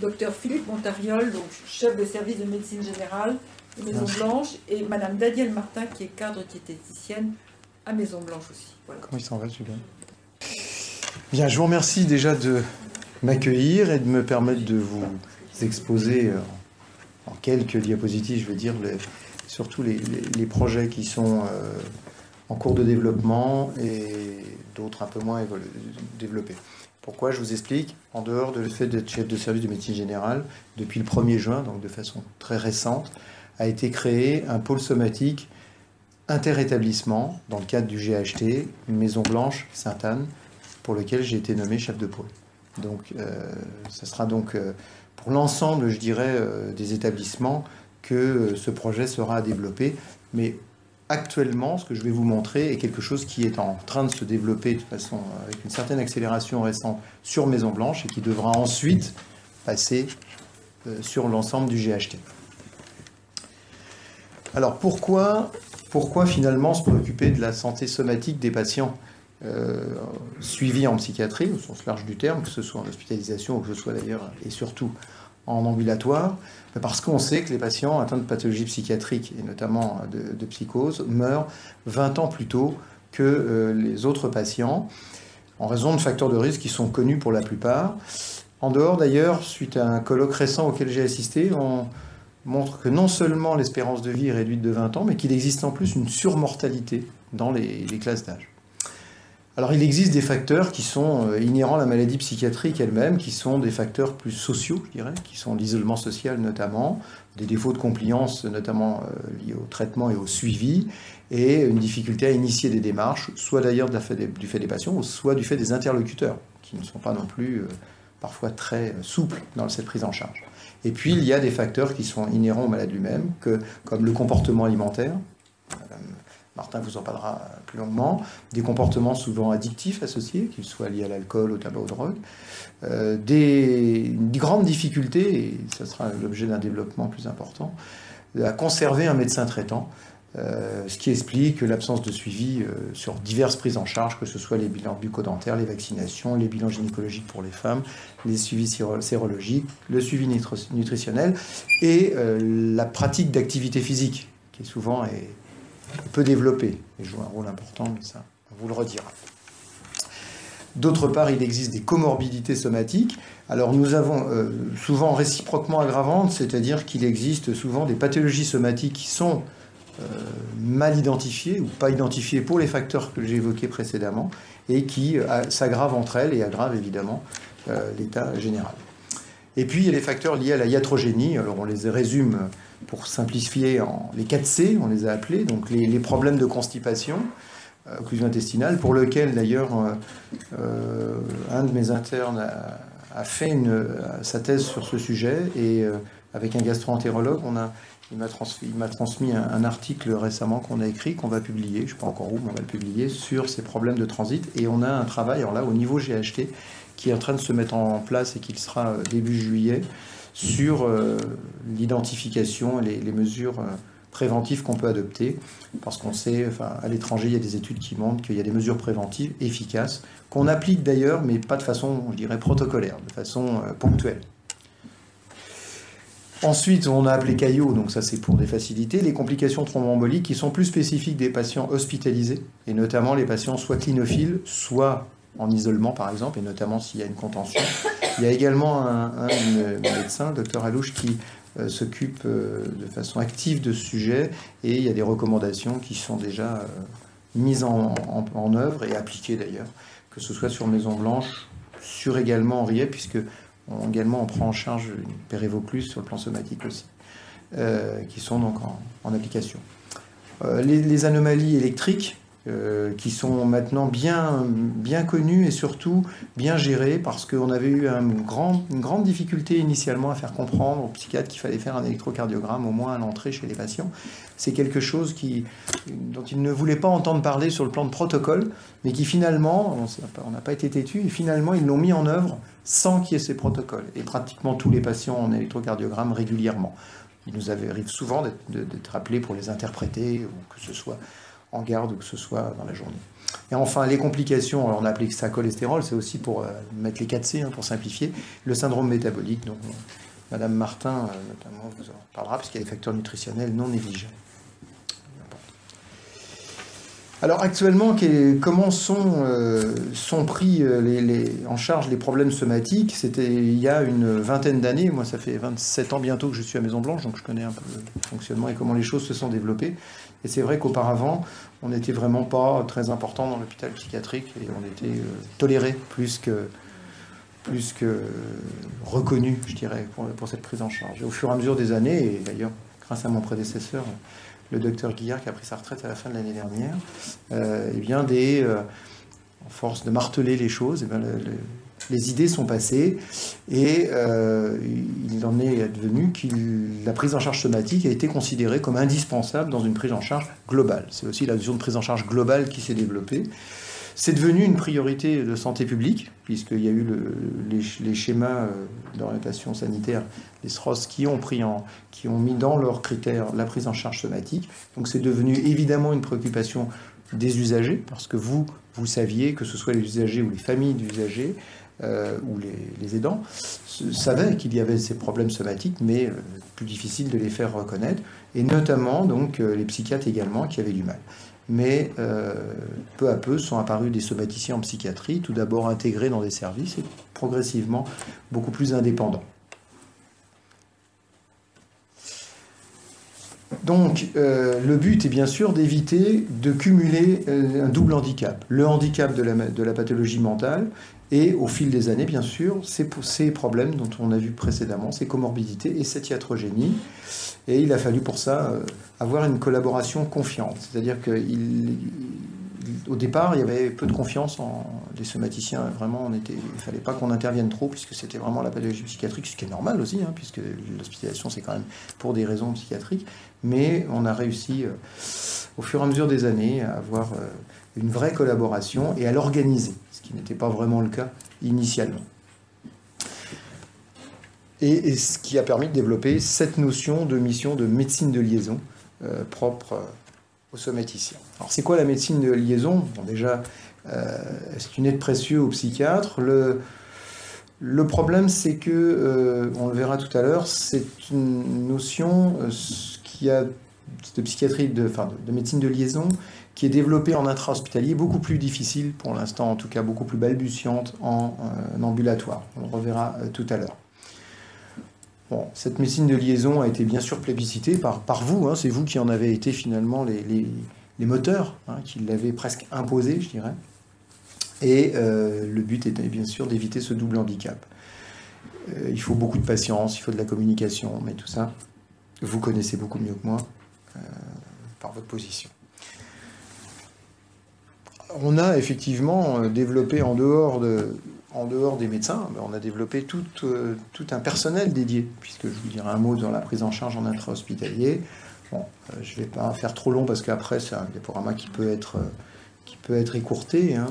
docteur Philippe Montariol, donc chef de service de médecine générale de Maison Blanche, et madame Danielle Martin, qui est cadre diététicienne à Maison Blanche aussi. Voilà. Comment il s'en va, celui-là? Bien, je vous remercie déjà de m'accueillir et de me permettre de vous exposer en quelques diapositives, je veux dire, surtout les projets qui sont en cours de développement et d'autres un peu moins développés. Pourquoi? Je vous explique. En dehors du fait d'être chef de service de médecine générale, depuis le 1er juin, donc de façon très récente, a été créé un pôle somatique inter-établissement dans le cadre du GHT, Maison Blanche Sainte-Anne, pour lequel j'ai été nommé chef de pôle. Donc, ça sera donc pour l'ensemble, je dirais, des établissements que ce projet sera à développer. Mais actuellement, ce que je vais vous montrer est quelque chose qui est en train de se développer de façon avec une certaine accélération récente sur Maison Blanche et qui devra ensuite passer sur l'ensemble du GHT. Alors pourquoi finalement se préoccuper de la santé somatique des patients suivis en psychiatrie, au sens large du terme, que ce soit en hospitalisation ou que ce soit d'ailleurs et surtout en ambulatoire? Parce qu'on sait que les patients atteints de pathologies psychiatriques, et notamment de psychose, meurent 20 ans plus tôt que les autres patients, en raison de facteurs de risque qui sont connus pour la plupart. En dehors d'ailleurs, suite à un colloque récent auquel j'ai assisté, on montre que non seulement l'espérance de vie est réduite de 20 ans, mais qu'il existe en plus une surmortalité dans les classes d'âge. Alors il existe des facteurs qui sont inhérents à la maladie psychiatrique elle-même, qui sont des facteurs plus sociaux, je dirais, qui sont l'isolement social notamment, des défauts de compliance notamment liés au traitement et au suivi, et une difficulté à initier des démarches, soit d'ailleurs du fait des patients, soit du fait des interlocuteurs, qui ne sont pas non plus parfois très souples dans cette prise en charge. Et puis il y a des facteurs qui sont inhérents au malade lui-même, comme le comportement alimentaire. Madame Martin vous en parlera plus longuement, des comportements souvent addictifs associés, qu'ils soient liés à l'alcool, au tabac, aux drogues, des grandes difficultés, et ça sera l'objet d'un développement plus important, à conserver un médecin traitant, ce qui explique l'absence de suivi sur diverses prises en charge, que ce soit les bilans bucco-dentaires, les vaccinations, les bilans gynécologiques pour les femmes, les suivis sérologiques, le suivi nutritionnel et la pratique d'activité physique, qui souvent est peu développée et joue un rôle important, mais ça, on vous le redira. D'autre part, il existe des comorbidités somatiques. Alors nous avons souvent réciproquement aggravantes, c'est-à-dire qu'il existe souvent des pathologies somatiques qui sont mal identifiées ou pas identifiées pour les facteurs que j'ai évoqués précédemment et qui s'aggravent entre elles et aggravent évidemment l'état général. Et puis il y a les facteurs liés à la iatrogénie. Alors on les résume pour simplifier en les 4C, on les a appelés, donc les problèmes de constipation, occlusion intestinale, pour lequel d'ailleurs un de mes internes a fait sa thèse sur ce sujet, et avec un gastro-entérologue, il m'a transmis un article récemment qu'on a écrit, qu'on va publier, je ne sais pas encore où, mais on va le publier, sur ces problèmes de transit, et on a un travail, alors là, au niveau GHT, qui est en train de se mettre en place et qui sera début juillet, sur l'identification et les mesures préventives qu'on peut adopter, parce qu'on sait, enfin, à l'étranger, il y a des études qui montrent qu'il y a des mesures préventives efficaces, qu'on applique d'ailleurs, mais pas de façon, je dirais, protocolaire, de façon ponctuelle. Ensuite, on a appelé CAIO, donc ça c'est pour des facilités, les complications thromboemboliques qui sont plus spécifiques des patients hospitalisés, et notamment les patients soit clinophiles, soit en isolement par exemple, et notamment s'il y a une contention. Il y a également un médecin, le docteur Alouche, qui s'occupe de façon active de ce sujet, et il y a des recommandations qui sont déjà mises en œuvre et appliquées d'ailleurs, que ce soit sur Maison Blanche, sur également Henriette, puisque également on prend en charge une pérévocluse sur le plan somatique aussi, qui sont donc en application. Les anomalies électriques, qui sont maintenant bien connues et surtout bien gérées, parce qu'on avait eu une grande difficulté initialement à faire comprendre aux psychiatres qu'il fallait faire un électrocardiogramme au moins à l'entrée chez les patients. C'est quelque chose dont ils ne voulaient pas entendre parler sur le plan de protocole, mais qui finalement, on n'a pas été têtu, et finalement ils l'ont mis en œuvre sans qu'il y ait ces protocoles. Et pratiquement tous les patients en électrocardiogramme régulièrement. Il nous arrive souvent d'être appelés pour les interpréter, ou que ce soit en garde ou que ce soit dans la journée. Et enfin, les complications, alors on a appelé ça cholestérol, c'est aussi pour mettre les 4C, hein, pour simplifier, le syndrome métabolique, donc Madame Martin, notamment, vous en parlera, puisqu'il y a des facteurs nutritionnels non négligeables. Alors actuellement, comment sont pris en charge les problèmes somatiques? C'était il y a une vingtaine d'années, moi ça fait 27 ans bientôt que je suis à Maison Blanche, donc je connais un peu le fonctionnement et comment les choses se sont développées. Et c'est vrai qu'auparavant, on n'était vraiment pas très important dans l'hôpital psychiatrique et on était toléré plus que reconnu, je dirais, pour cette prise en charge. Et au fur et à mesure des années, et d'ailleurs grâce à mon prédécesseur, le docteur Guillard, qui a pris sa retraite à la fin de l'année dernière, eh bien en force de marteler les choses, eh bien les idées sont passées et il en est advenu que la prise en charge somatique a été considérée comme indispensable dans une prise en charge globale. C'est aussi la notion de prise en charge globale qui s'est développée. C'est devenu une priorité de santé publique, puisqu'il y a eu les schémas d'orientation sanitaire, les SROS, qui ont mis dans leurs critères la prise en charge somatique. Donc c'est devenu évidemment une préoccupation des usagers, parce que vous saviez, que ce soit les usagers ou les familles d'usagers, ou les aidants, savaient qu'il y avait ces problèmes somatiques, mais plus difficile de les faire reconnaître, et notamment donc les psychiatres également qui avaient du mal. Mais peu à peu sont apparus des somaticiens en psychiatrie, tout d'abord intégrés dans des services et progressivement beaucoup plus indépendants. Donc le but est bien sûr d'éviter de cumuler un double handicap. Le handicap de la pathologie mentale et au fil des années, bien sûr, ces problèmes dont on a vu précédemment, ces comorbidités et cette iatrogénie. Et il a fallu pour ça avoir une collaboration confiante. C'est-à-dire qu'au départ, il y avait peu de confiance en les somaticiens. Vraiment, il ne fallait pas qu'on intervienne trop, puisque c'était vraiment la pathologie psychiatrique, ce qui est normal aussi, hein, puisque l'hospitalisation, c'est quand même pour des raisons psychiatriques. Mais on a réussi, au fur et à mesure des années, à avoir une vraie collaboration et à l'organiser, ce qui n'était pas vraiment le cas initialement. Et ce qui a permis de développer cette notion de mission de médecine de liaison propre aux somaticiens. Alors c'est quoi la médecine de liaison? Bon, déjà, c'est une aide précieuse aux psychiatres. Le problème, c'est que, on le verra tout à l'heure, c'est une notion qui a de psychiatrie, de médecine de liaison, qui est développée en intra-hospitalier, beaucoup plus difficile pour l'instant, en tout cas beaucoup plus balbutiante en ambulatoire. On le reverra tout à l'heure. Bon, cette médecine de liaison a été bien sûr plébiscitée par vous, hein, c'est vous qui en avez été finalement les moteurs, hein, qui l'avez presque imposé, je dirais. Et le but était bien sûr d'éviter ce double handicap. Il faut beaucoup de patience, il faut de la communication, mais tout ça, vous connaissez beaucoup mieux que moi par votre position. On a effectivement développé en dehors des médecins, on a développé tout un personnel dédié, puisque je vous dirai un mot dans la prise en charge en intra-hospitalier. Bon, je ne vais pas faire trop long parce qu'après c'est un diaporama qui peut être écourté. Hein.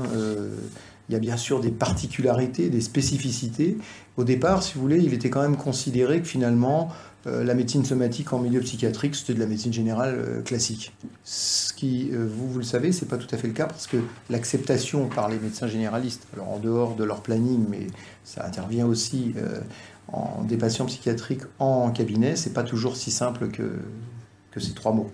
Il y a bien sûr des particularités, des spécificités. Au départ, si vous voulez, il était quand même considéré que finalement la médecine somatique en milieu psychiatrique, c'était de la médecine générale classique. Ce qui, vous le savez, c'est pas tout à fait le cas parce que l'acceptation par les médecins généralistes, alors en dehors de leur planning, mais ça intervient aussi en des patients psychiatriques en cabinet, c'est pas toujours si simple que ces trois mots.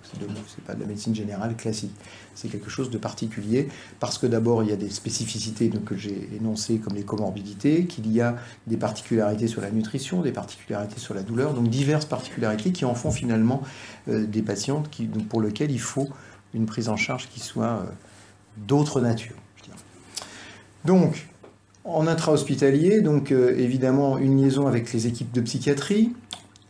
Ces deux mots, c'est pas de la médecine générale classique. C'est quelque chose de particulier parce que d'abord il y a des spécificités donc, que j'ai énoncées comme les comorbidités, qu'il y a des particularités sur la nutrition, des particularités sur la douleur, donc diverses particularités qui en font finalement des patientes donc, pour lesquelles il faut une prise en charge qui soit d'autre nature. Je dirais. Donc en intra-hospitalier, donc évidemment une liaison avec les équipes de psychiatrie,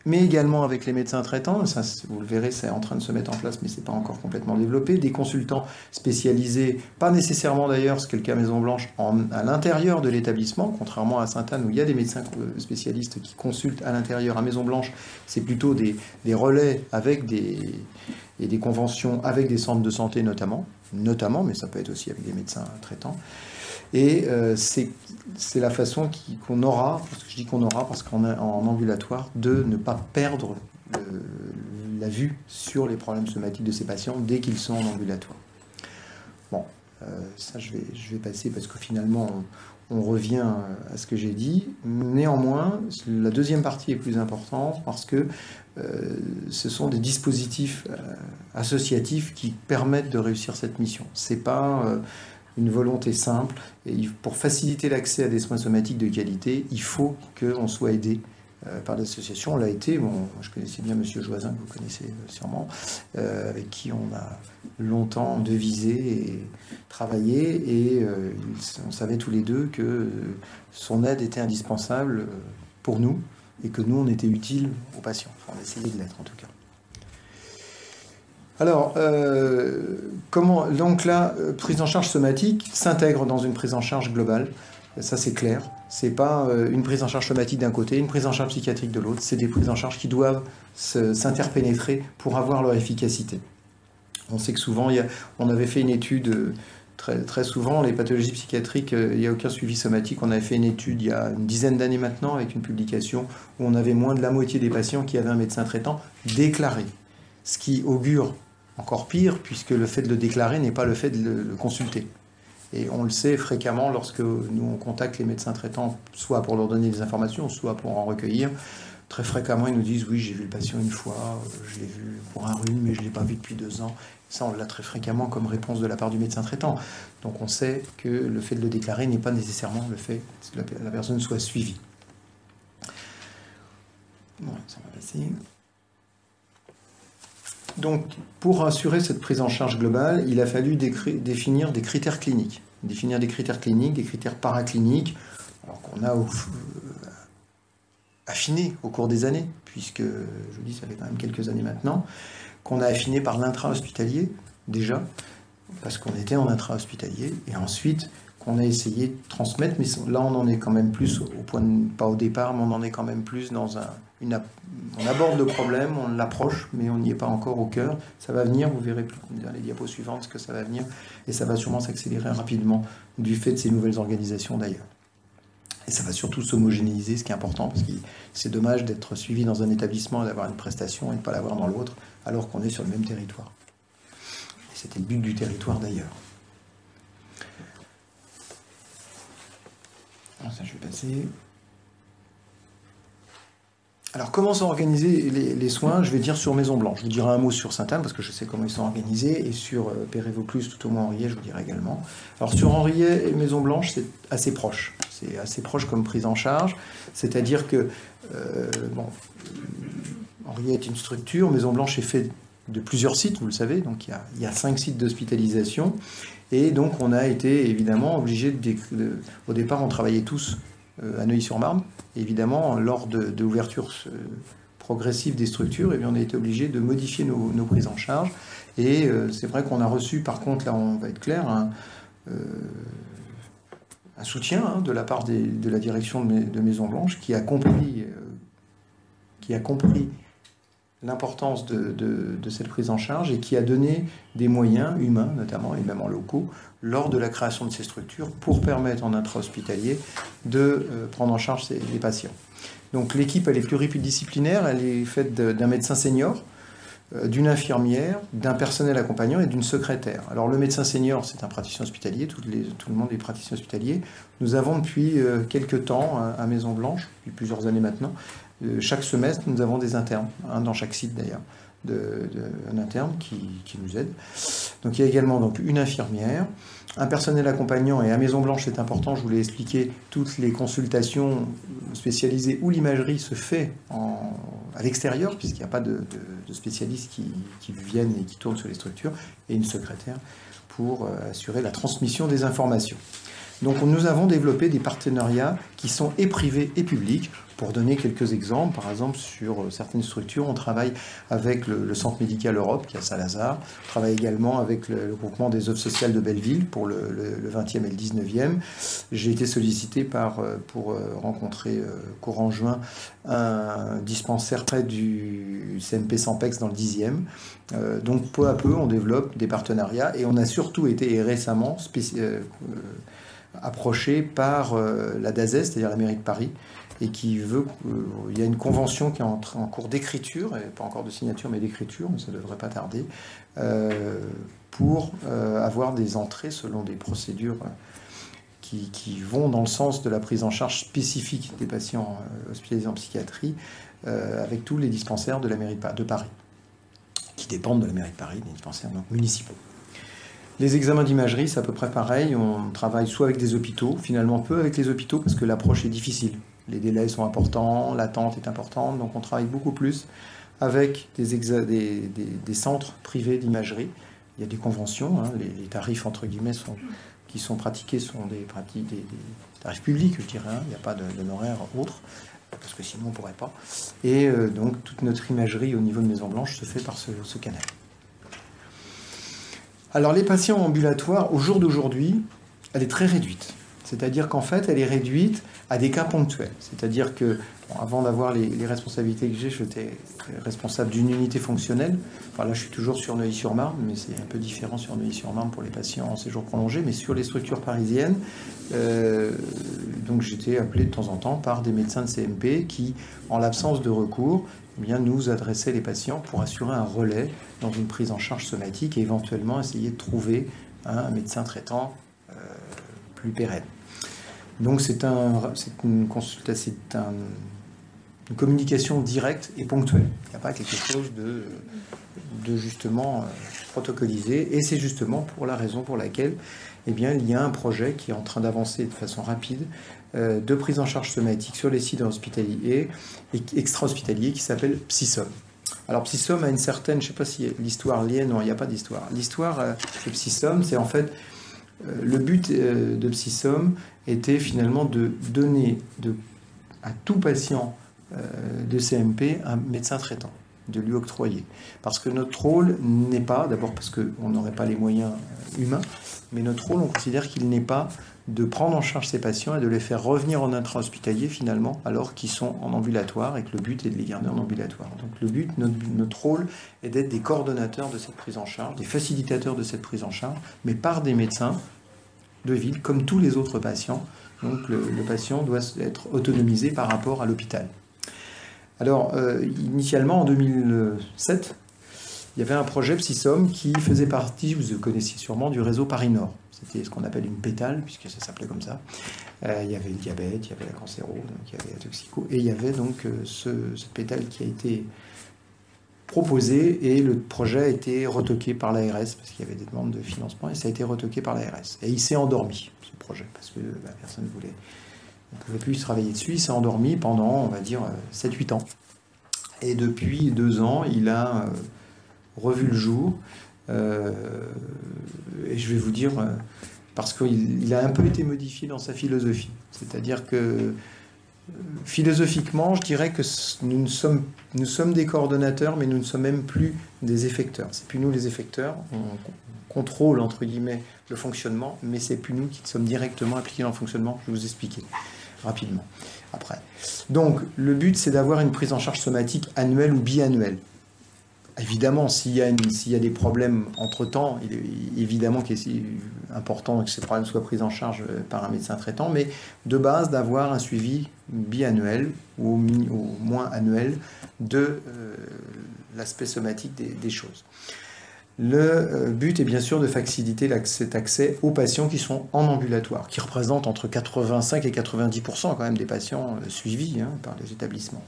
mais également avec les médecins traitants, ça, vous le verrez, c'est en train de se mettre en place, mais ce n'est pas encore complètement développé, des consultants spécialisés, pas nécessairement d'ailleurs, ce qu'est le cas Maison Blanche, à l'intérieur de l'établissement, contrairement à Sainte-Anne où il y a des médecins spécialistes qui consultent à l'intérieur. À Maison Blanche, c'est plutôt des relais avec des conventions avec des centres de santé notamment, mais ça peut être aussi avec des médecins traitants. Et c'est la façon qu'on aura, parce que je dis qu'on aura parce qu'en ambulatoire, de ne pas perdre la vue sur les problèmes somatiques de ces patients dès qu'ils sont en ambulatoire. Bon, ça je vais passer parce que finalement on revient à ce que j'ai dit. Néanmoins, la deuxième partie est plus importante parce que ce sont des dispositifs associatifs qui permettent de réussir cette mission. C'est pas une volonté simple. Et pour faciliter l'accès à des soins somatiques de qualité, il faut qu'on soit aidé par l'association. On l'a été. Bon, je connaissais bien Monsieur Joisin, que vous connaissez sûrement, avec qui on a longtemps devisé et travaillé. Et on savait tous les deux que son aide était indispensable pour nous et que nous, on était utiles aux patients. Enfin, on essayait de l'être, en tout cas. Alors, donc la prise en charge somatique s'intègre dans une prise en charge globale. Ça, c'est clair. C'est pas une prise en charge somatique d'un côté, une prise en charge psychiatrique de l'autre. C'est des prises en charge qui doivent s'interpénétrer pour avoir leur efficacité. On sait que souvent, on avait fait une étude, très souvent, les pathologies psychiatriques, il n'y a aucun suivi somatique. On avait fait une étude il y a une dizaine d'années maintenant, avec une publication où on avait moins de la moitié des patients qui avaient un médecin traitant déclaré. Ce qui augure encore pire, puisque le fait de le déclarer n'est pas le fait de le consulter. Et on le sait fréquemment lorsque nous on contacte les médecins traitants, soit pour leur donner des informations, soit pour en recueillir. Très fréquemment, ils nous disent « Oui, j'ai vu le patient une fois, je l'ai vu pour un rhume, mais je ne l'ai pas vu depuis 2 ans. » Ça, on l'a très fréquemment comme réponse de la part du médecin traitant. Donc on sait que le fait de le déclarer n'est pas nécessairement le fait que la personne soit suivie. Bon, ça va passer. Donc, pour assurer cette prise en charge globale, il a fallu définir des critères cliniques. Définir des critères cliniques, des critères paracliniques, alors qu'on a affiné au cours des années, puisque, je vous dis, ça fait quand même quelques années maintenant, qu'on a affiné par l'intra-hospitalier, déjà, parce qu'on était en intra-hospitalier, et ensuite qu'on a essayé de transmettre, mais là on en est quand même plus, pas au départ, mais on en est quand même plus dans on aborde le problème, on l'approche, mais on n'y est pas encore au cœur. Ça va venir, vous verrez dans les diapos suivantes ce que ça va venir, et ça va sûrement s'accélérer rapidement du fait de ces nouvelles organisations d'ailleurs. Et ça va surtout s'homogénéiser, ce qui est important, parce que c'est dommage d'être suivi dans un établissement et d'avoir une prestation et de ne pas l'avoir dans l'autre, alors qu'on est sur le même territoire. Et c'était le but du territoire d'ailleurs. Alors ça, je vais passer. Alors, comment sont organisés les soins? Je vais dire sur Maison Blanche. Je vous dirai un mot sur Sainte-Anne, parce que je sais comment ils sont organisés, et sur Père-et-Vaucluse, tout au moins Henriet, je vous dirai également. Alors, sur Henriet et Maison Blanche, c'est assez proche. C'est assez proche comme prise en charge. C'est-à-dire que, Henriet est une structure, Maison Blanche est fait de plusieurs sites, vous le savez, donc il y a 5 sites d'hospitalisation, et donc on a été évidemment obligé au départ, on travaillait tous à Neuilly-sur-Marne. Évidemment, lors de l'ouverture progressive des structures, on a été obligé de modifier nos prises en charge. Et c'est vrai qu'on a reçu, par contre, là on va être clair, un soutien de la part de la direction de Maison Blanche qui a compris l'importance de cette prise en charge et qui a donné des moyens humains, notamment, et même en locaux, lors de la création de ces structures pour permettre en intra-hospitalier de prendre en charge les patients. Donc l'équipe, elle est pluridisciplinaire, elle est faite d'un médecin senior, d'une infirmière, d'un personnel accompagnant et d'une secrétaire. Alors le médecin senior, c'est un praticien hospitalier, tout le monde est praticien hospitalier. Nous avons depuis quelques temps à Maison Blanche, depuis plusieurs années maintenant, chaque semestre, nous avons des internes, dans chaque site d'ailleurs, un interne qui nous aide. Donc il y a également donc, une infirmière, un personnel accompagnant, et à Maison Blanche c'est important, je vous l'ai expliqué, toutes les consultations spécialisées où l'imagerie se fait à l'extérieur, puisqu'il n'y a pas de spécialistes qui viennent et qui tournent sur les structures, et une secrétaire pour assurer la transmission des informations. Donc nous avons développé des partenariats qui sont et privés et publics. Pour donner quelques exemples, par exemple sur certaines structures, on travaille avec le Centre médical Europe qui est à Saint-Lazare, on travaille également avec le groupement des œuvres sociales de Belleville pour le 20e et le 19e. J'ai été sollicité pour rencontrer courant juin un dispensaire près du CMP Sampex dans le 10e. Donc peu à peu, on développe des partenariats et on a surtout été récemment approché par la DAZES, c'est-à-dire la mairie de Paris, et qui veut... il y a une convention qui est en cours d'écriture, pas encore de signature, mais d'écriture, mais ça ne devrait pas tarder, pour avoir des entrées selon des procédures qui vont dans le sens de la prise en charge spécifique des patients hospitalisés en psychiatrie, avec tous les dispensaires de la mairie de Paris, qui dépendent de la mairie de Paris, des dispensaires donc, municipaux. Les examens d'imagerie, c'est à peu près pareil. On travaille soit avec des hôpitaux, finalement peu avec les hôpitaux, parce que l'approche est difficile. Les délais sont importants, l'attente est importante, donc on travaille beaucoup plus avec des centres privés d'imagerie. Il y a des conventions, hein, les tarifs entre guillemets qui sont pratiqués sont des tarifs publics, je dirais, hein, il n'y a pas d'honoraires autres, parce que sinon on ne pourrait pas. Et donc toute notre imagerie au niveau de Maison Blanche se fait par ce canal. Alors les patients ambulatoires, au jour d'aujourd'hui, elle est très réduite. C'est-à-dire qu'en fait, elle est réduite à des cas ponctuels. C'est-à-dire que, bon, avant d'avoir les responsabilités que j'ai, j'étais responsable d'une unité fonctionnelle. Enfin là, je suis toujours sur Neuilly-sur-Marne, mais c'est un peu différent sur Neuilly-sur-Marne pour les patients en séjour prolongé. Mais sur les structures parisiennes, donc j'étais appelé de temps en temps par des médecins de CMP qui, en l'absence de recours, eh bien, nous adressaient les patients pour assurer un relais dans une prise en charge somatique et éventuellement essayer de trouver un médecin traitant plus pérenne. Donc c'est une communication directe et ponctuelle. Il n'y a pas quelque chose de justement protocolisé. Et c'est justement pour la raison pour laquelle eh bien, il y a un projet qui est en train d'avancer de façon rapide de prise en charge somatique sur les sites hospitaliers et extra-hospitaliers qui s'appelle PsySom. Alors PsySom a une certaine, je ne sais pas si l'histoire liée, non, il n'y a pas d'histoire. L'histoire de PsySom, c'est en fait le but de PsySom était finalement de donner à tout patient de CMP un médecin traitant, de lui octroyer. Parce que notre rôle n'est pas, d'abord parce qu'on n'aurait pas les moyens humains, mais notre rôle, on considère qu'il n'est pas de prendre en charge ces patients et de les faire revenir en intra-hospitalier finalement, alors qu'ils sont en ambulatoire et que le but est de les garder en ambulatoire. Donc le but, notre rôle est d'être des coordonnateurs de cette prise en charge, des facilitateurs de cette prise en charge, mais par des médecins de ville, comme tous les autres patients. Donc le patient doit être autonomisé par rapport à l'hôpital. Alors, initialement, en 2007, il y avait un projet PsySom qui faisait partie, vous connaissiez sûrement, du réseau Paris-Nord. C'était ce qu'on appelle une pétale, puisque ça s'appelait comme ça. Il y avait le diabète, il y avait la cancéro, donc il y avait la toxico, et il y avait donc cette pétale qui a été proposé et le projet a été retoqué par l'ARS parce qu'il y avait des demandes de financement et ça a été retoqué par l'ARS. Et il s'est endormi, ce projet, parce que personne ne pouvait plus travailler dessus. Il s'est endormi pendant, on va dire, 7-8 ans. Et depuis 2 ans, il a revu le jour. Et je vais vous dire, parce qu'il a un peu été modifié dans sa philosophie. C'est-à-dire que philosophiquement, je dirais que nous sommes des coordonnateurs, mais nous ne sommes même plus des effecteurs. C'est plus nous les effecteurs, on contrôle entre guillemets le fonctionnement, mais c'est plus nous qui sommes directement impliqués dans le fonctionnement. Je vais vous expliquer rapidement après. Donc le but, c'est d'avoir une prise en charge somatique annuelle ou biannuelle. Évidemment, s'il y a des problèmes entre-temps, il est évidemment qu'il est important que ces problèmes soient pris en charge par un médecin traitant, mais de base, d'avoir un suivi biannuel ou au moins annuel de l'aspect somatique des choses. Le but est bien sûr de faciliter cet accès aux patients qui sont en ambulatoire, qui représentent entre 85 et 90% quand même des patients suivis par les établissements.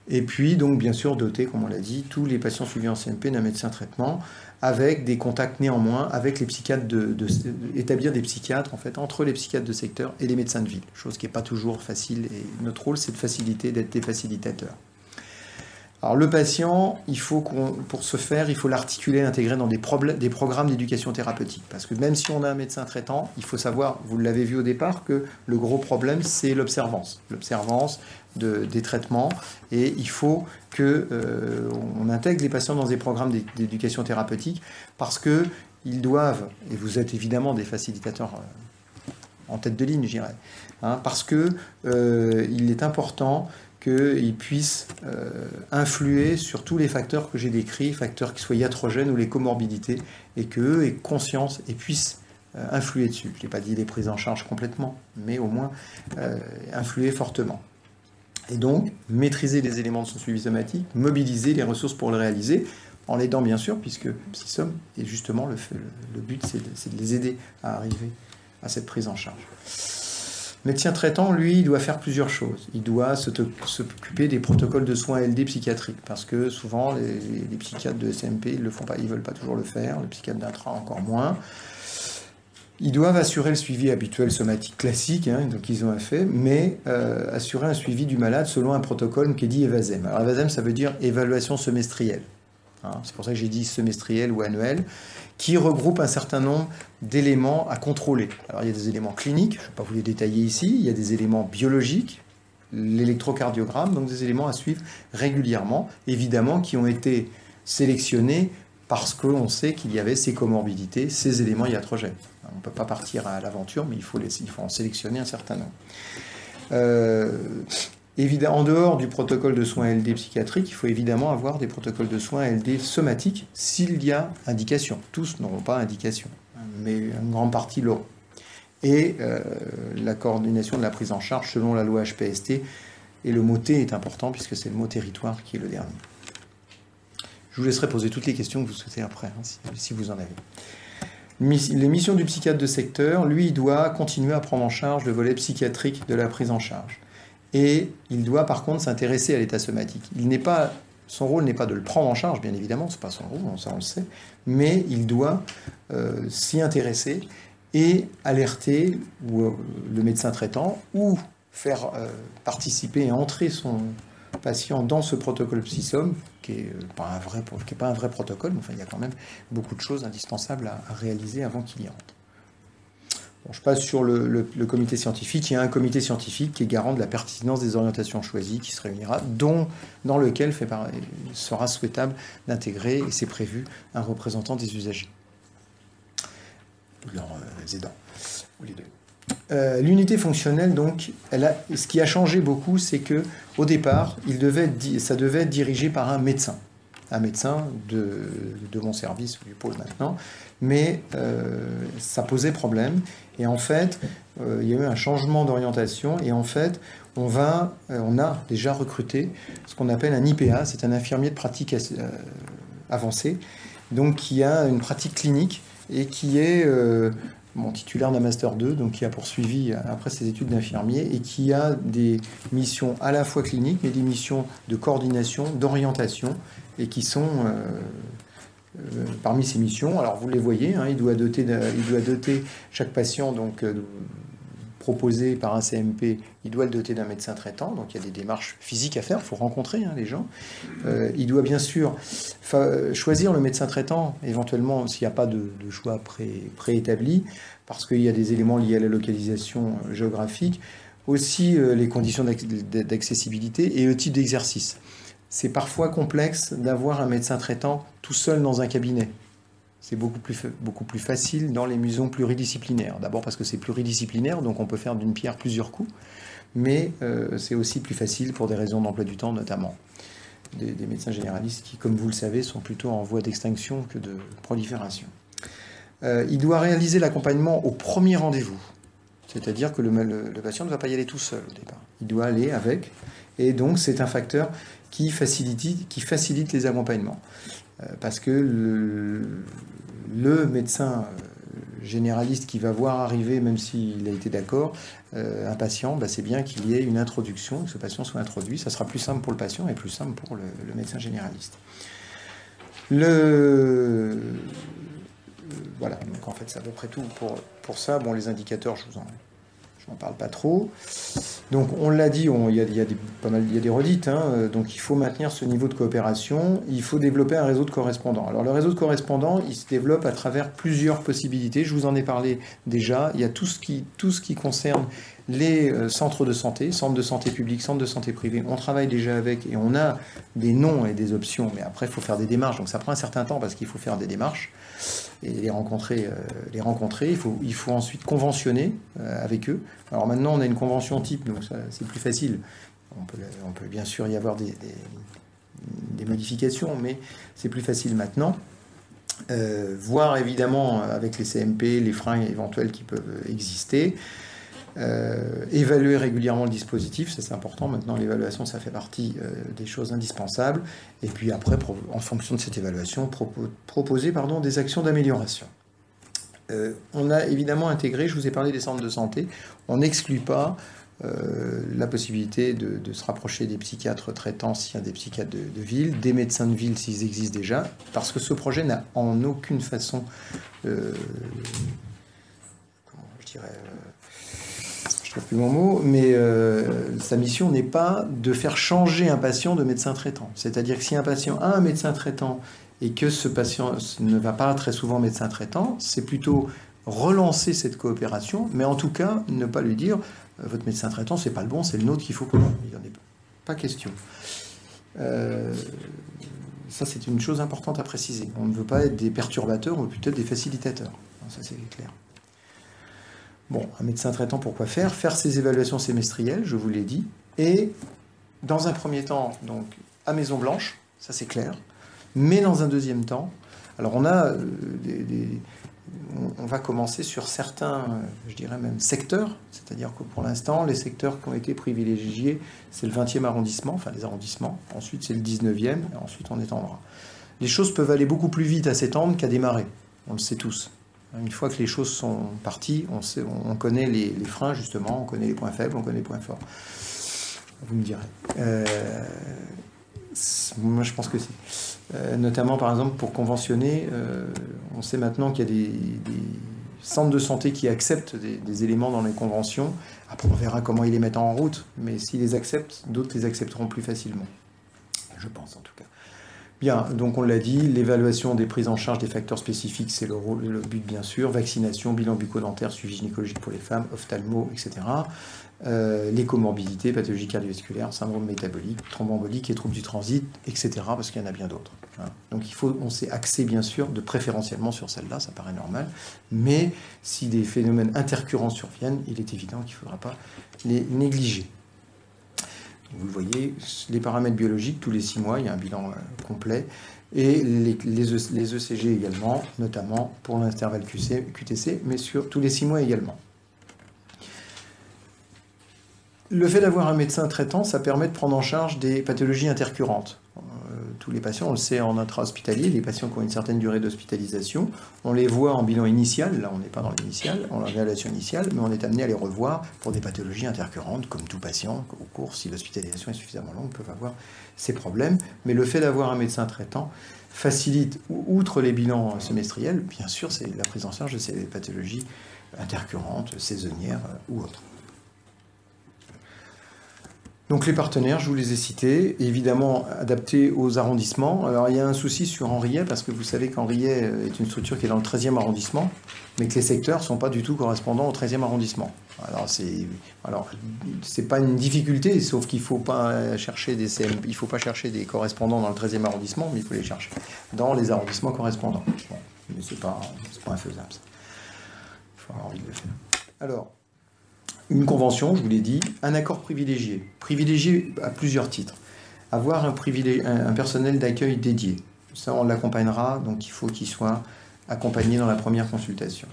Et puis, donc, bien sûr, doter, comme on l'a dit, tous les patients suivis en CMP d'un médecin traitement, avec des contacts néanmoins avec les psychiatres, établir des psychiatres, en fait, entre les psychiatres de secteur et les médecins de ville, chose qui n'est pas toujours facile. Et notre rôle, c'est de faciliter, d'être des facilitateurs. Alors, le patient, pour ce faire, il faut l'articuler, l'intégrer dans des programmes d'éducation thérapeutique. Parce que même si on a un médecin traitant, il faut savoir, vous l'avez vu au départ, que le gros problème, c'est l'observance. L'observance des traitements. Et il faut qu'on intègre les patients dans des programmes d'éducation thérapeutique parce qu'ils doivent, et vous êtes évidemment des facilitateurs en tête de ligne, je dirais, parce qu'il est important qu'ils puissent influer sur tous les facteurs que j'ai décrits, facteurs qui soient iatrogènes ou les comorbidités, et qu'eux aient conscience et puissent influer dessus. Je n'ai pas dit les prises en charge complètement, mais au moins influer fortement. Et donc, maîtriser les éléments de son suivi somatique, mobiliser les ressources pour le réaliser, en l'aidant bien sûr, puisque PsySom, et justement le but, c'est de les aider à arriver à cette prise en charge. Le médecin traitant, lui, il doit faire plusieurs choses. Il doit s'occuper des protocoles de soins LD psychiatriques, parce que souvent, les psychiatres de SMP, ils le font pas, ils veulent pas toujours le faire, les psychiatres d'intra encore moins. Ils doivent assurer le suivi habituel somatique classique, hein, donc ils ont fait, mais assurer un suivi du malade selon un protocole qui est dit EVASEM. Alors EVASEM, ça veut dire évaluation semestrielle. Hein, c'est pour ça que j'ai dit semestrielle ou annuelle, qui regroupe un certain nombre d'éléments à contrôler. Alors il y a des éléments cliniques, je ne vais pas vous les détailler ici, il y a des éléments biologiques, l'électrocardiogramme, donc des éléments à suivre régulièrement, évidemment qui ont été sélectionnés parce qu'on sait qu'il y avait ces comorbidités, ces éléments iatrogènes. On ne peut pas partir à l'aventure, mais il faut en sélectionner un certain nombre. Évidemment, en dehors du protocole de soins LD psychiatriques, il faut évidemment avoir des protocoles de soins LD somatiques s'il y a indication. Tous n'auront pas indication, mais une grande partie l'auront. Et la coordination de la prise en charge selon la loi HPST, et le mot T est important puisque c'est le mot territoire qui est le dernier. Je vous laisserai poser toutes les questions que vous souhaitez après, hein, si vous en avez. Les missions du psychiatre de secteur, lui, il doit continuer à prendre en charge le volet psychiatrique de la prise en charge. Et il doit par contre s'intéresser à l'état somatique. Son rôle n'est pas de le prendre en charge, bien évidemment, ce n'est pas son rôle, ça on le sait, mais il doit s'y intéresser et alerter le médecin traitant ou faire participer et entrer son patient dans ce protocole PsySom, qui n'est pas un vrai protocole, mais enfin, il y a quand même beaucoup de choses indispensables à réaliser avant qu'il y entre. Bon, je passe sur le comité scientifique. Il y a un comité scientifique qui est garant de la pertinence des orientations choisies, qui se réunira, dans lequel il sera souhaitable d'intégrer, et c'est prévu, un représentant des usagers, ou leurs aidants, ou les deux. L'unité fonctionnelle, donc, ce qui a changé beaucoup, c'est que au départ, ça devait être dirigé par un médecin de mon service, du pôle maintenant, mais ça posait problème. Et en fait, il y a eu un changement d'orientation, et en fait, on a déjà recruté ce qu'on appelle un IPA, c'est un infirmier de pratique avancée, donc qui a une pratique clinique et qui est titulaire d'un Master 2, donc qui a poursuivi après ses études d'infirmier et qui a des missions à la fois cliniques, mais des missions de coordination, d'orientation, et qui sont parmi ces missions. Alors vous les voyez, hein, il doit doter chaque patient, donc proposé par un CMP, il doit le doter d'un médecin traitant, donc il y a des démarches physiques à faire, il faut rencontrer les gens. Il doit bien sûr choisir le médecin traitant, éventuellement s'il n'y a pas de choix préétabli, parce qu'il y a des éléments liés à la localisation géographique, aussi les conditions d'accessibilité et le type d'exercice. C'est parfois complexe d'avoir un médecin traitant tout seul dans un cabinet. C'est beaucoup plus facile dans les maisons pluridisciplinaires. D'abord parce que c'est pluridisciplinaire, donc on peut faire d'une pierre plusieurs coups, mais c'est aussi plus facile pour des raisons d'emploi du temps, notamment. Des médecins généralistes qui, comme vous le savez, sont plutôt en voie d'extinction que de prolifération. Il doit réaliser l'accompagnement au premier rendez-vous, c'est-à-dire que le patient ne va pas y aller tout seul au départ. Il doit aller avec, et donc c'est un facteur qui facilite les accompagnements. Parce que le médecin généraliste qui va voir arriver, même s'il a été d'accord, un patient, c'est bien qu'il y ait une introduction, que ce patient soit introduit. Ça sera plus simple pour le patient et plus simple pour le médecin généraliste. Voilà, donc en fait c'est à peu près tout pour ça. Bon, les indicateurs, je n'en parle pas trop. Donc on l'a dit, il y a des redites, hein, donc il faut maintenir ce niveau de coopération, il faut développer un réseau de correspondants. Alors le réseau de correspondants, il se développe à travers plusieurs possibilités, je vous en ai parlé déjà. Il y a tout ce qui concerne les centres de santé publics, centres de santé privés, on travaille déjà avec et on a des noms et des options, mais après il faut faire des démarches, donc ça prend un certain temps parce qu'il faut faire des démarches et les rencontrer. Il faut ensuite conventionner avec eux. Alors maintenant on a une convention type, donc c'est plus facile. On peut bien sûr y avoir des modifications, mais c'est plus facile maintenant. Voir évidemment avec les CMP les freins éventuels qui peuvent exister. Évaluer régulièrement le dispositif, ça c'est important. Maintenant, l'évaluation, ça fait partie des choses indispensables. Et puis après, en fonction de cette évaluation, proposer des actions d'amélioration. On a évidemment intégré, je vous ai parlé des centres de santé, on n'exclut pas la possibilité de se rapprocher des psychiatres traitants s'il y a des psychiatres de ville, des médecins de ville s'ils existent déjà, parce que ce projet n'a en aucune façon, comment je dirais, je trouve plus mon mot, mais sa mission n'est pas de faire changer un patient de médecin traitant. C'est-à-dire que si un patient a un médecin traitant et que ce patient ne va pas très souvent au médecin traitant, c'est plutôt relancer cette coopération, mais en tout cas ne pas lui dire votre médecin traitant c'est pas le bon, c'est le nôtre qu'il faut qu'on... Il n'y en est pas question. Ça c'est une chose importante à préciser. On ne veut pas être des perturbateurs, on veut plutôt être des facilitateurs. Ça c'est clair. Bon, un médecin traitant, pourquoi faire? Faire ses évaluations semestrielles, je vous l'ai dit, et dans un premier temps, donc à Maison Blanche, ça c'est clair, mais dans un deuxième temps, alors on a on va commencer sur certains, je dirais même secteurs, c'est-à-dire que pour l'instant, les secteurs qui ont été privilégiés, c'est le 20e arrondissement, enfin les arrondissements, ensuite c'est le 19e, et ensuite on étendra. Les choses peuvent aller beaucoup plus vite à s'étendre qu'à démarrer, on le sait tous. Une fois que les choses sont parties, on connaît les freins justement, on connaît les points faibles, on connaît les points forts. Vous me direz. Moi je pense que c'est... notamment par exemple pour conventionner, on sait maintenant qu'il y a des centres de santé qui acceptent des éléments dans les conventions. Après on verra comment ils les mettent en route, mais s'ils les acceptent, d'autres les accepteront plus facilement. Je pense en tout cas. Bien, donc on l'a dit, l'évaluation des prises en charge des facteurs spécifiques, c'est le but bien sûr, vaccination, bilan bucco-dentaire, suivi gynécologique pour les femmes, ophtalmo, etc. Les comorbidités, pathologies cardiovasculaires, syndrome métabolique, thromboembolique et troubles du transit, etc. parce qu'il y en a bien d'autres. Donc on s'est axé bien sûr préférentiellement sur celle-là, ça paraît normal, mais si des phénomènes intercurrents surviennent, il est évident qu'il ne faudra pas les négliger. Vous le voyez, les paramètres biologiques, tous les 6 mois, il y a un bilan complet, et les ECG également, notamment pour l'intervalle QTC, mais sur tous les 6 mois également. Le fait d'avoir un médecin traitant, ça permet de prendre en charge des pathologies intercurrentes. Tous les patients, on le sait en intra-hospitalier, les patients qui ont une certaine durée d'hospitalisation, on les voit en bilan initial, là on n'est pas dans l'initial, en évaluation initiale, mais on est amené à les revoir pour des pathologies intercurrentes, comme tout patient, au cours, si l'hospitalisation est suffisamment longue, peuvent avoir ces problèmes. Mais le fait d'avoir un médecin traitant facilite, outre les bilans semestriels, bien sûr, c'est la prise en charge de ces pathologies intercurrentes, saisonnières ou autres. Donc les partenaires, je vous les ai cités, évidemment adaptés aux arrondissements. Alors il y a un souci sur Henriet, parce que vous savez qu'Henriet est une structure qui est dans le 13e arrondissement, mais que les secteurs ne sont pas du tout correspondants au 13e arrondissement. Alors c'est pas une difficulté, sauf qu'il ne faut pas chercher il faut pas chercher des correspondants dans le 13e arrondissement, mais il faut les chercher dans les arrondissements correspondants. Bon, mais c'est pas infaisable, ça. Il faut avoir envie de le faire. Alors, une convention, je vous l'ai dit, un accord privilégié. Privilégié à plusieurs titres. Avoir un personnel d'accueil dédié. Ça, on l'accompagnera, donc il faut qu'il soit accompagné dans la première consultation.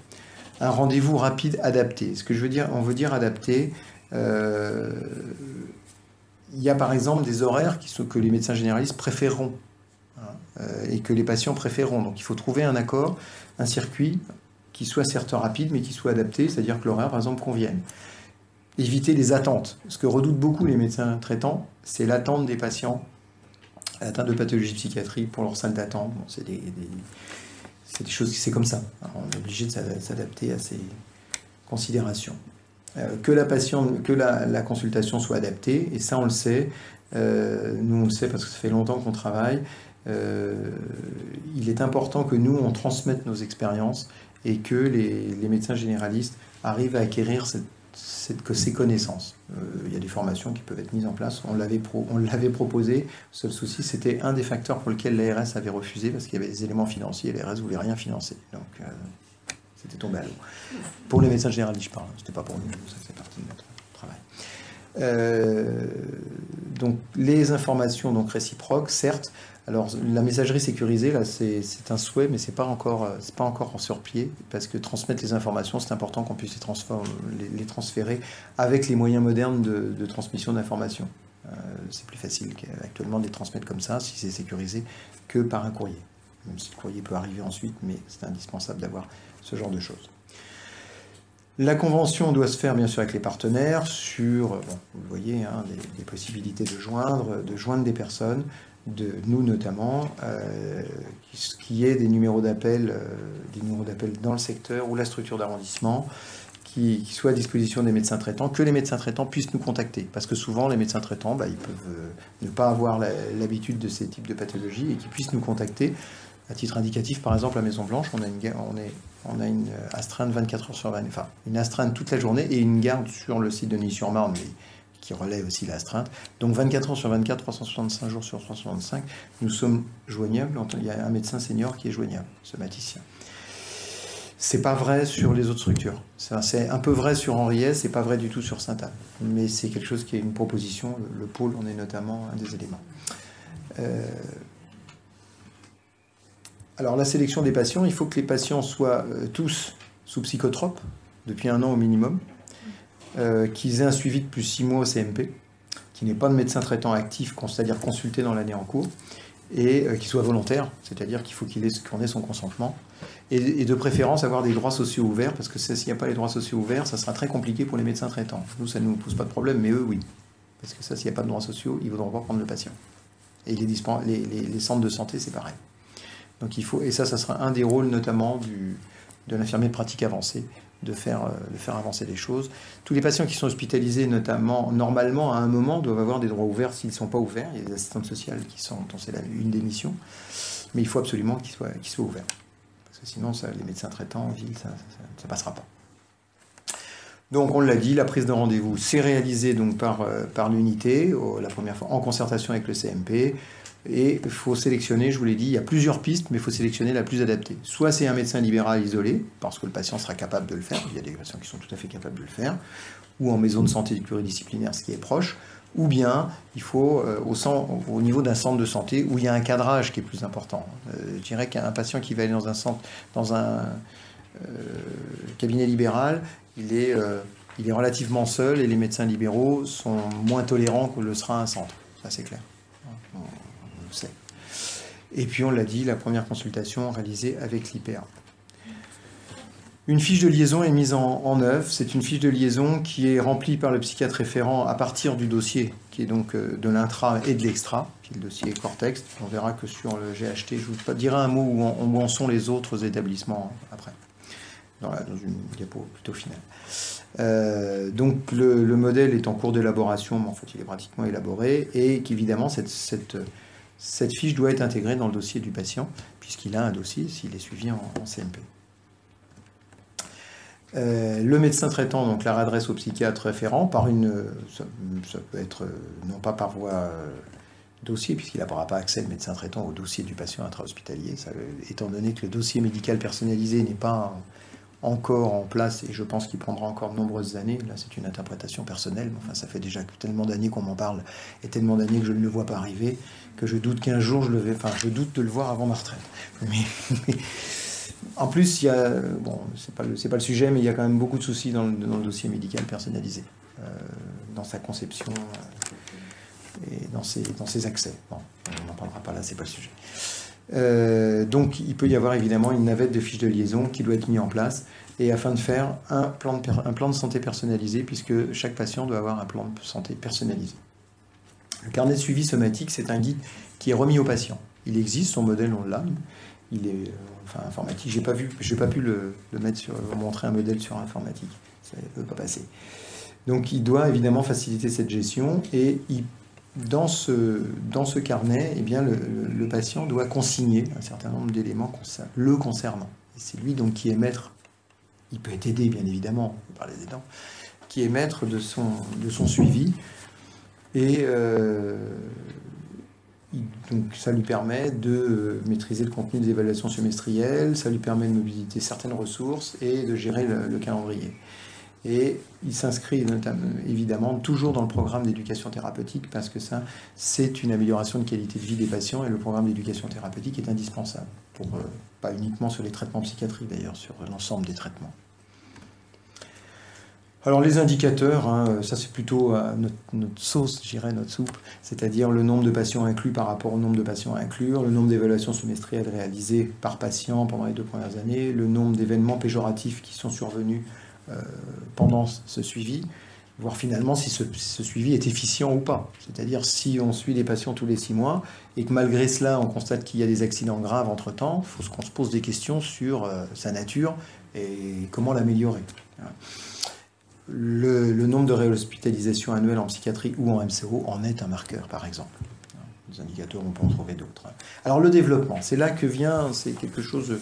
Un rendez-vous rapide adapté. Ce que je veux dire, on veut dire adapté. Il y a par exemple des horaires que les médecins généralistes préféreront et que les patients préféreront. Donc il faut trouver un accord, un circuit qui soit certes rapide, mais qui soit adapté, c'est-à-dire que l'horaire, par exemple, convienne. Éviter les attentes. Ce que redoutent beaucoup les médecins traitants, c'est l'attente des patients atteints de pathologie psychiatrique pour leur salle d'attente. Bon, c'est des choses, c'est comme ça. Alors, on est obligé de s'adapter à ces considérations. Que la consultation soit adaptée, et ça on le sait, nous on le sait parce que ça fait longtemps qu'on travaille, il est important que nous on transmette nos expériences et que les médecins généralistes arrivent à acquérir ces connaissances. Il y a des formations qui peuvent être mises en place, on l'avait proposé, le seul souci c'était un des facteurs pour lequel l'ARS avait refusé, parce qu'il y avait des éléments financiers et l'ARS ne voulait rien financer, donc c'était tombé à l'eau. Pour les médecins généralistes je parle, c'était pas pour nous, ça fait partie de notre travail. Donc les informations donc réciproques, certes, Alors la messagerie sécurisée, là, c'est un souhait, mais c'est pas encore sur pied, parce que transmettre les informations, c'est important qu'on puisse les transférer avec les moyens modernes de transmission d'informations. C'est plus facile actuellement de les transmettre comme ça, si c'est sécurisé, que par un courrier. Même si le courrier peut arriver ensuite, mais c'est indispensable d'avoir ce genre de choses. La convention doit se faire bien sûr avec les partenaires sur, bon, vous le voyez, hein, des possibilités de joindre des personnes, de nous notamment, qui est des numéros d'appel dans le secteur ou la structure d'arrondissement, qui soit à disposition des médecins traitants, que les médecins traitants puissent nous contacter. Parce que souvent, les médecins traitants, ils peuvent ne pas avoir l'habitude de ces types de pathologies et qu'ils puissent nous contacter. À titre indicatif, par exemple, à Maison-Blanche, on a une astreinte 24 heures sur 20, enfin, une astreinte toute la journée et une garde sur le site de Neuilly-sur-Marne, mais qui relaie aussi l'astreinte. Donc 24 heures sur 24, 365 jours sur 365, nous sommes joignables. Il y a un médecin senior qui est joignable, somaticien. C'est pas vrai sur les autres structures. C'est un peu vrai sur Henriès, c'est pas vrai du tout sur Sainte-Anne. Mais c'est quelque chose qui est une proposition. Le pôle en est notamment un des éléments. Alors la sélection des patients, il faut que les patients soient tous sous psychotrope, depuis 1 an au minimum, qu'ils aient un suivi de plus 6 mois au CMP, qu'il n'ait pas de médecin traitant actif, c'est-à-dire consulté dans l'année en cours, et qu'il soit volontaire, c'est-à-dire qu'il faut qu'on ait son consentement, et de préférence avoir des droits sociaux ouverts, parce que s'il n'y a pas les droits sociaux ouverts, ça sera très compliqué pour les médecins traitants. Nous, ça ne nous pose pas de problème, mais eux, oui. Parce que ça, s'il n'y a pas de droits sociaux, ils ne voudront pas prendre le patient. Et les centres de santé, c'est pareil. Donc il faut, et ça sera un des rôles notamment de l'infirmier de pratique avancée, de faire avancer les choses. Tous les patients qui sont hospitalisés, normalement, à un moment, doivent avoir des droits ouverts. S'ils ne sont pas ouverts, il y a des assistantes sociales dont c'est une des missions, mais il faut absolument qu'ils soient ouverts. Parce que sinon, les médecins traitants en ville, ça ne passera pas. Donc on l'a dit, la prise de rendez-vous, c'est réalisé donc par l'unité, la première fois, en concertation avec le CMP. Et il faut sélectionner, je vous l'ai dit, il y a plusieurs pistes, mais il faut sélectionner la plus adaptée. Soit c'est un médecin libéral isolé, parce que le patient sera capable de le faire, il y a des patients qui sont tout à fait capables de le faire, ou en maison de santé pluridisciplinaire, ce qui est proche, ou bien il faut au niveau d'un centre de santé où il y a un cadrage qui est plus important. Je dirais qu'un patient qui va aller dans un cabinet libéral, il est relativement seul et les médecins libéraux sont moins tolérants que le sera un centre, ça c'est clair. Et puis on l'a dit, la première consultation réalisée avec l'IPA. Une fiche de liaison est mise en œuvre. C'est une fiche de liaison qui est remplie par le psychiatre référent à partir du dossier, qui est donc de l'intra et de l'extra, qui est le dossier Cortex. On verra que sur le GHT, je vous dirai un mot où en sont les autres établissements après, dans une diapo plutôt finale. Donc le modèle est en cours d'élaboration, mais en fait il est pratiquement élaboré, et qu'évidemment cette fiche doit être intégrée dans le dossier du patient, puisqu'il a un dossier s'il est suivi en CMP. Le médecin traitant donc la réadresse au psychiatre référent ça peut être non pas par voie dossier, puisqu'il n'aura pas accès, le médecin traitant, au dossier du patient intra-hospitalier, étant donné que le dossier médical personnalisé n'est pas encore en place, et je pense qu'il prendra encore de nombreuses années. Là, c'est une interprétation personnelle, mais enfin, ça fait déjà tellement d'années qu'on m'en parle, et tellement d'années que je ne le vois pas arriver, que je doute qu'un jour je doute de le voir avant ma retraite. Mais en plus, il y a, bon, c'est pas le sujet, mais il y a quand même beaucoup de soucis dans le dossier médical personnalisé, dans sa conception et dans ses accès. Bon, on n'en parlera pas là, c'est pas le sujet. Donc il peut y avoir évidemment une navette de fiches de liaison qui doit être mise en place, et afin de faire un plan de santé personnalisé, puisque chaque patient doit avoir un plan de santé personnalisé. Le carnet de suivi somatique, c'est un guide qui est remis au patient. Il existe, son modèle on l'a, il est informatique. J'ai pas pu le mettre montrer un modèle sur informatique, ça ne peut pas passer. Donc il doit évidemment faciliter cette gestion, et dans ce carnet, eh bien, le patient doit consigner un certain nombre d'éléments le concernant. Et c'est lui donc qui est maître, il peut être aidé bien évidemment par les aidants, qui est maître de son suivi, et donc ça lui permet de maîtriser le contenu des évaluations semestrielles, ça lui permet de mobiliser certaines ressources et de gérer le calendrier. Et il s'inscrit évidemment toujours dans le programme d'éducation thérapeutique parce que ça, c'est une amélioration de qualité de vie des patients et le programme d'éducation thérapeutique est indispensable, pour, pas uniquement sur les traitements psychiatriques d'ailleurs, sur l'ensemble des traitements. Alors les indicateurs, hein, ça c'est plutôt notre sauce, je dirais, notre soupe, c'est-à-dire le nombre de patients inclus par rapport au nombre de patients à inclure, le nombre d'évaluations semestrielles réalisées par patient pendant les 2 premières années, le nombre d'événements péjoratifs qui sont survenus pendant ce suivi, voir finalement si ce suivi est efficient ou pas. C'est-à-dire si on suit les patients tous les 6 mois et que malgré cela on constate qu'il y a des accidents graves entre-temps, il faut qu'on se pose des questions sur sa nature et comment l'améliorer. Le nombre de réhospitalisations annuelles en psychiatrie ou en MCO en est un marqueur, par exemple. Les indicateurs, on peut en trouver d'autres. Alors le développement, c'est là que vient, c'est quelque chose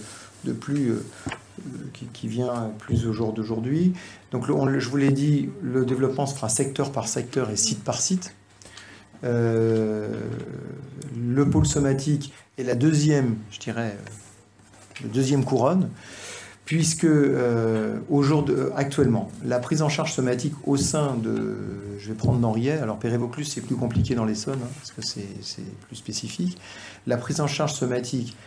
de plus... qui vient plus au jour d'aujourd'hui. Donc je vous l'ai dit, le développement se fera secteur par secteur et site par site. Le pôle somatique est la deuxième, je dirais, la deuxième couronne, puisque actuellement, la prise en charge somatique au sein de, je vais prendre Noriet, alors Pérévaucluse c'est plus compliqué dans l'Essonne, parce que c'est plus spécifique. La prise en charge somatique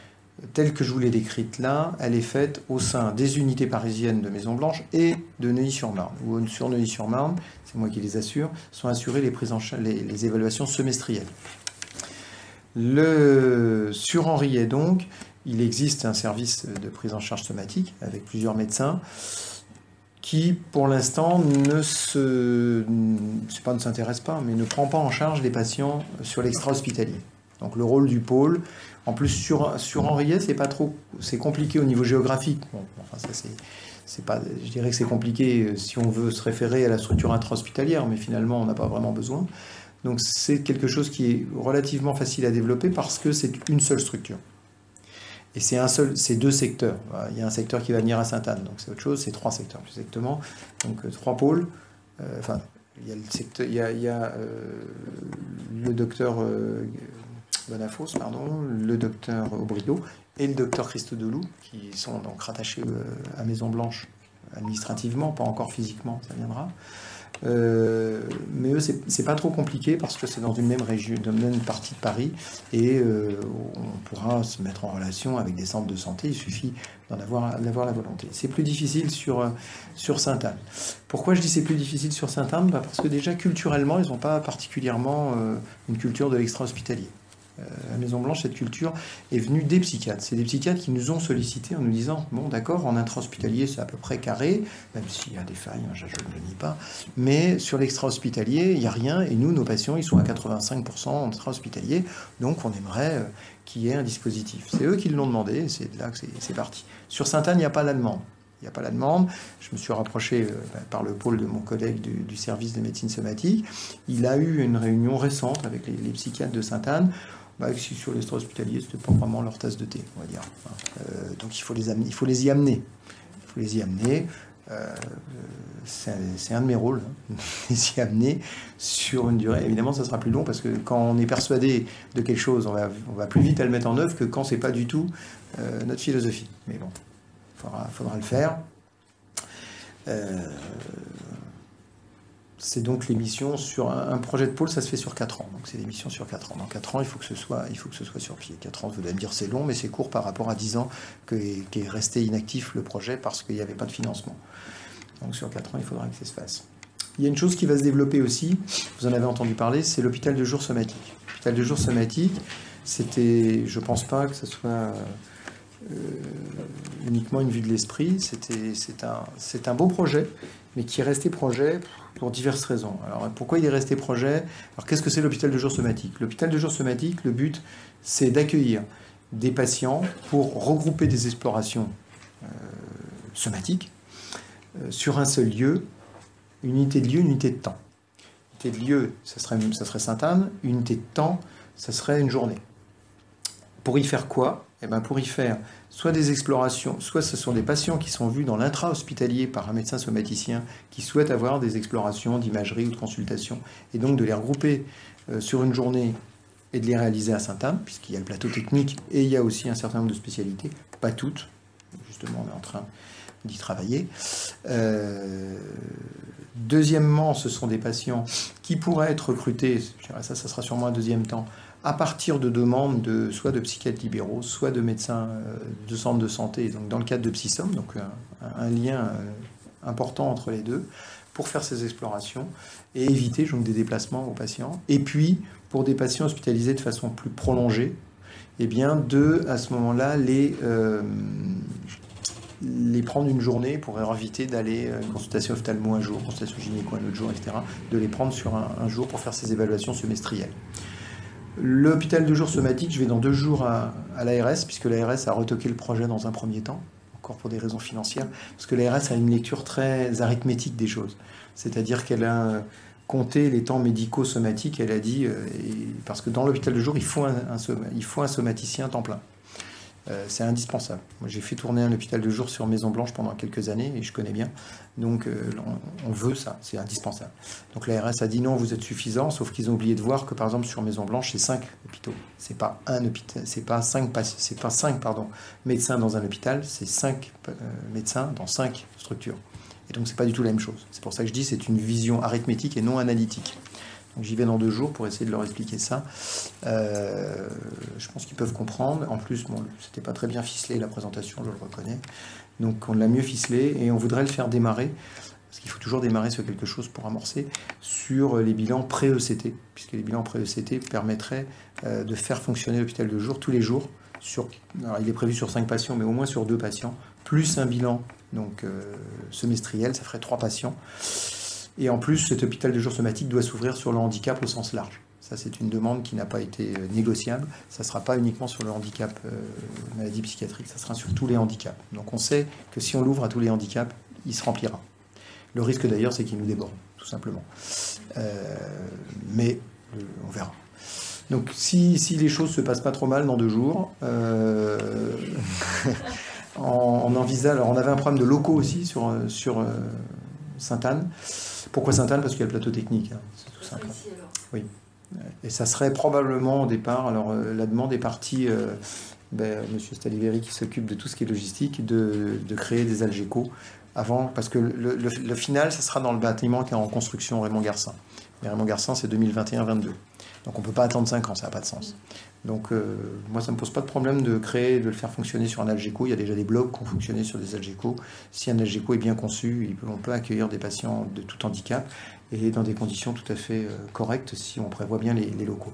telle que je vous l'ai décrite là, elle est faite au sein des unités parisiennes de Maison-Blanche et de Neuilly-sur-Marne. Ou sur Neuilly-sur-Marne, c'est moi qui les assure, sont assurées les évaluations semestrielles. Sur Henriet, donc, il existe un service de prise en charge somatique avec plusieurs médecins qui, pour l'instant, ne s'intéresse pas, mais ne prend pas en charge les patients sur l'extra-hospitalier. Donc le rôle du pôle, en plus sur Henriet, c'est compliqué au niveau géographique. Bon, enfin ça c'est pas, je dirais que c'est compliqué si on veut se référer à la structure intra-hospitalière, mais finalement on n'a pas vraiment besoin. Donc c'est quelque chose qui est relativement facile à développer parce que c'est une seule structure. Et c'est 2 secteurs. Il y a un secteur qui va venir à Sainte-Anne, donc c'est autre chose, c'est 3 secteurs plus exactement. Donc 3 pôles. Il y a le docteur Bonafos, le docteur Aubrio et le docteur Christodoulou, qui sont donc rattachés à Maison-Blanche administrativement, pas encore physiquement, ça viendra. Mais eux, c'est pas trop compliqué parce que c'est dans une même région, dans une même partie de Paris, et on pourra se mettre en relation avec des centres de santé, il suffit d'en avoir la volonté. C'est plus difficile sur Sainte-Anne. Pourquoi je dis c'est plus difficile sur Sainte-Anne? Parce que déjà, culturellement, ils n'ont pas particulièrement une culture de l'extra-hospitalier. À Maison-Blanche, cette culture est venue des psychiatres. C'est des psychiatres qui nous ont sollicités en nous disant bon, d'accord, en intra-hospitalier, c'est à peu près carré, même s'il y a des failles, je ne le nie pas, mais sur l'extra-hospitalier, il n'y a rien, et nous, nos patients, ils sont à 85% en intra-hospitalier, donc on aimerait qu'il y ait un dispositif. C'est eux qui l'ont demandé, c'est de là que c'est parti. Sur Sainte-Anne, il n'y a pas la demande. Il n'y a pas la demande. Je me suis rapproché par le pôle de mon collègue du service de médecine somatique. Il a eu une réunion récente avec les psychiatres de Sainte-Anne. Sur l'extra-hospitalier, c'était pas vraiment leur tasse de thé, on va dire. Donc il faut les y amener. C'est un de mes rôles, les y amener sur une durée. Évidemment, ça sera plus long parce que quand on est persuadé de quelque chose, on va plus vite à le mettre en œuvre que quand c'est pas du tout notre philosophie. Mais bon, faudra le faire. C'est donc l'émission sur un projet de pôle, ça se fait sur 4 ans. Donc c'est l'émission sur 4 ans. Dans 4 ans, il faut que ce soit sur pied. 4 ans, vous allez me dire c'est long, mais c'est court par rapport à 10 ans qu'est resté inactif le projet parce qu'il n'y avait pas de financement. Donc sur 4 ans, il faudra que ça se fasse. Il y a une chose qui va se développer aussi, vous en avez entendu parler, c'est l'hôpital de jour somatique. L'hôpital de jour somatique, c'était, je pense pas que ce soit uniquement une vue de l'esprit, c'est un beau projet, mais qui est resté projet pour diverses raisons. Alors pourquoi il est resté projet? Alors qu'est-ce que c'est l'hôpital de jour somatique? L'hôpital de jour somatique, le but, c'est d'accueillir des patients pour regrouper des explorations somatiques sur un seul lieu, unité de lieu, unité de temps. Unité de lieu, ça serait Sainte-Anne, unité de temps, ça serait une journée. Pour y faire quoi? Eh bien, pour y faire soit des explorations, soit ce sont des patients qui sont vus dans l'intra-hospitalier par un médecin somaticien qui souhaite avoir des explorations d'imagerie ou de consultation, et donc de les regrouper sur une journée et de les réaliser à Sainte-Anne, puisqu'il y a le plateau technique et il y a aussi un certain nombre de spécialités, pas toutes, justement on est en train d'y travailler. Deuxièmement, ce sont des patients qui pourraient être recrutés, ça sera sûrement un deuxième temps, à partir de demandes soit de psychiatres libéraux, soit de médecins de centres de santé, donc dans le cadre de Psyssom, donc un lien important entre les deux, pour faire ces explorations et éviter donc, des déplacements aux patients. Et puis, pour des patients hospitalisés de façon plus prolongée, eh bien, à ce moment-là, les prendre une journée pour leur éviter d'aller à une consultation ophtalmo un jour, consultation gynéco un autre jour, etc. De les prendre sur un jour pour faire ces évaluations semestrielles. L'hôpital de jour somatique, je vais dans 2 jours à l'ARS, puisque l'ARS a retoqué le projet dans un premier temps, encore pour des raisons financières, parce que l'ARS a une lecture très arithmétique des choses. C'est-à-dire qu'elle a compté les temps médicaux somatiques, elle a dit, parce que dans l'hôpital de jour, il faut un somaticien à temps plein. C'est indispensable. Moi, j'ai fait tourner un hôpital de jour sur Maison Blanche pendant quelques années et je connais bien. Donc, on veut ça, c'est indispensable. Donc, l'ARS a dit non, vous êtes suffisant, sauf qu'ils ont oublié de voir que, par exemple, sur Maison Blanche, c'est 5 hôpitaux. C'est pas un hôpital, c'est pas 5 médecins dans un hôpital, c'est 5 médecins dans 5 structures. Et donc, c'est pas du tout la même chose. C'est pour ça que je dis c'est une vision arithmétique et non analytique. Donc j'y vais dans 2 jours pour essayer de leur expliquer ça. Je pense qu'ils peuvent comprendre. En plus, bon, c'était pas très bien ficelé la présentation, je le reconnais. Donc on l'a mieux ficelé et on voudrait le faire démarrer, parce qu'il faut toujours démarrer sur quelque chose pour amorcer, sur les bilans pré-ECT, puisque les bilans pré-ECT permettraient de faire fonctionner l'hôpital de jour tous les jours. Alors il est prévu sur 5 patients, mais au moins sur 2 patients, plus un bilan donc, semestriel, ça ferait 3 patients. Et en plus, cet hôpital de jour somatique doit s'ouvrir sur le handicap au sens large. Ça, c'est une demande qui n'a pas été négociable. Ça ne sera pas uniquement sur le handicap maladie psychiatrique, ça sera sur tous les handicaps. Donc on sait que si on l'ouvre à tous les handicaps, il se remplira. Le risque d'ailleurs, c'est qu'il nous déborde, tout simplement. Mais on verra. Donc si les choses ne se passent pas trop mal dans 2 jours, on envisage... Alors on avait un problème de locaux aussi sur Sainte-Anne. Pourquoi Sainte-Anne? Parce qu'il y a le plateau technique, hein. C'est tout simple. Oui. Et ça serait probablement au départ, alors la demande est partie, Monsieur Staliveri qui s'occupe de tout ce qui est logistique, de créer des algécos avant, parce que le final, ça sera dans le bâtiment qui est en construction Raymond Garcin. Mais Raymond Garcin, c'est 2021-22. Donc on ne peut pas attendre 5 ans, ça n'a pas de sens. Donc moi, ça ne me pose pas de problème de le faire fonctionner sur un algéco. Il y a déjà des blocs qui ont fonctionné sur des algécos. Si un algéco est bien conçu, on peut accueillir des patients de tout handicap et dans des conditions tout à fait correctes si on prévoit bien les locaux.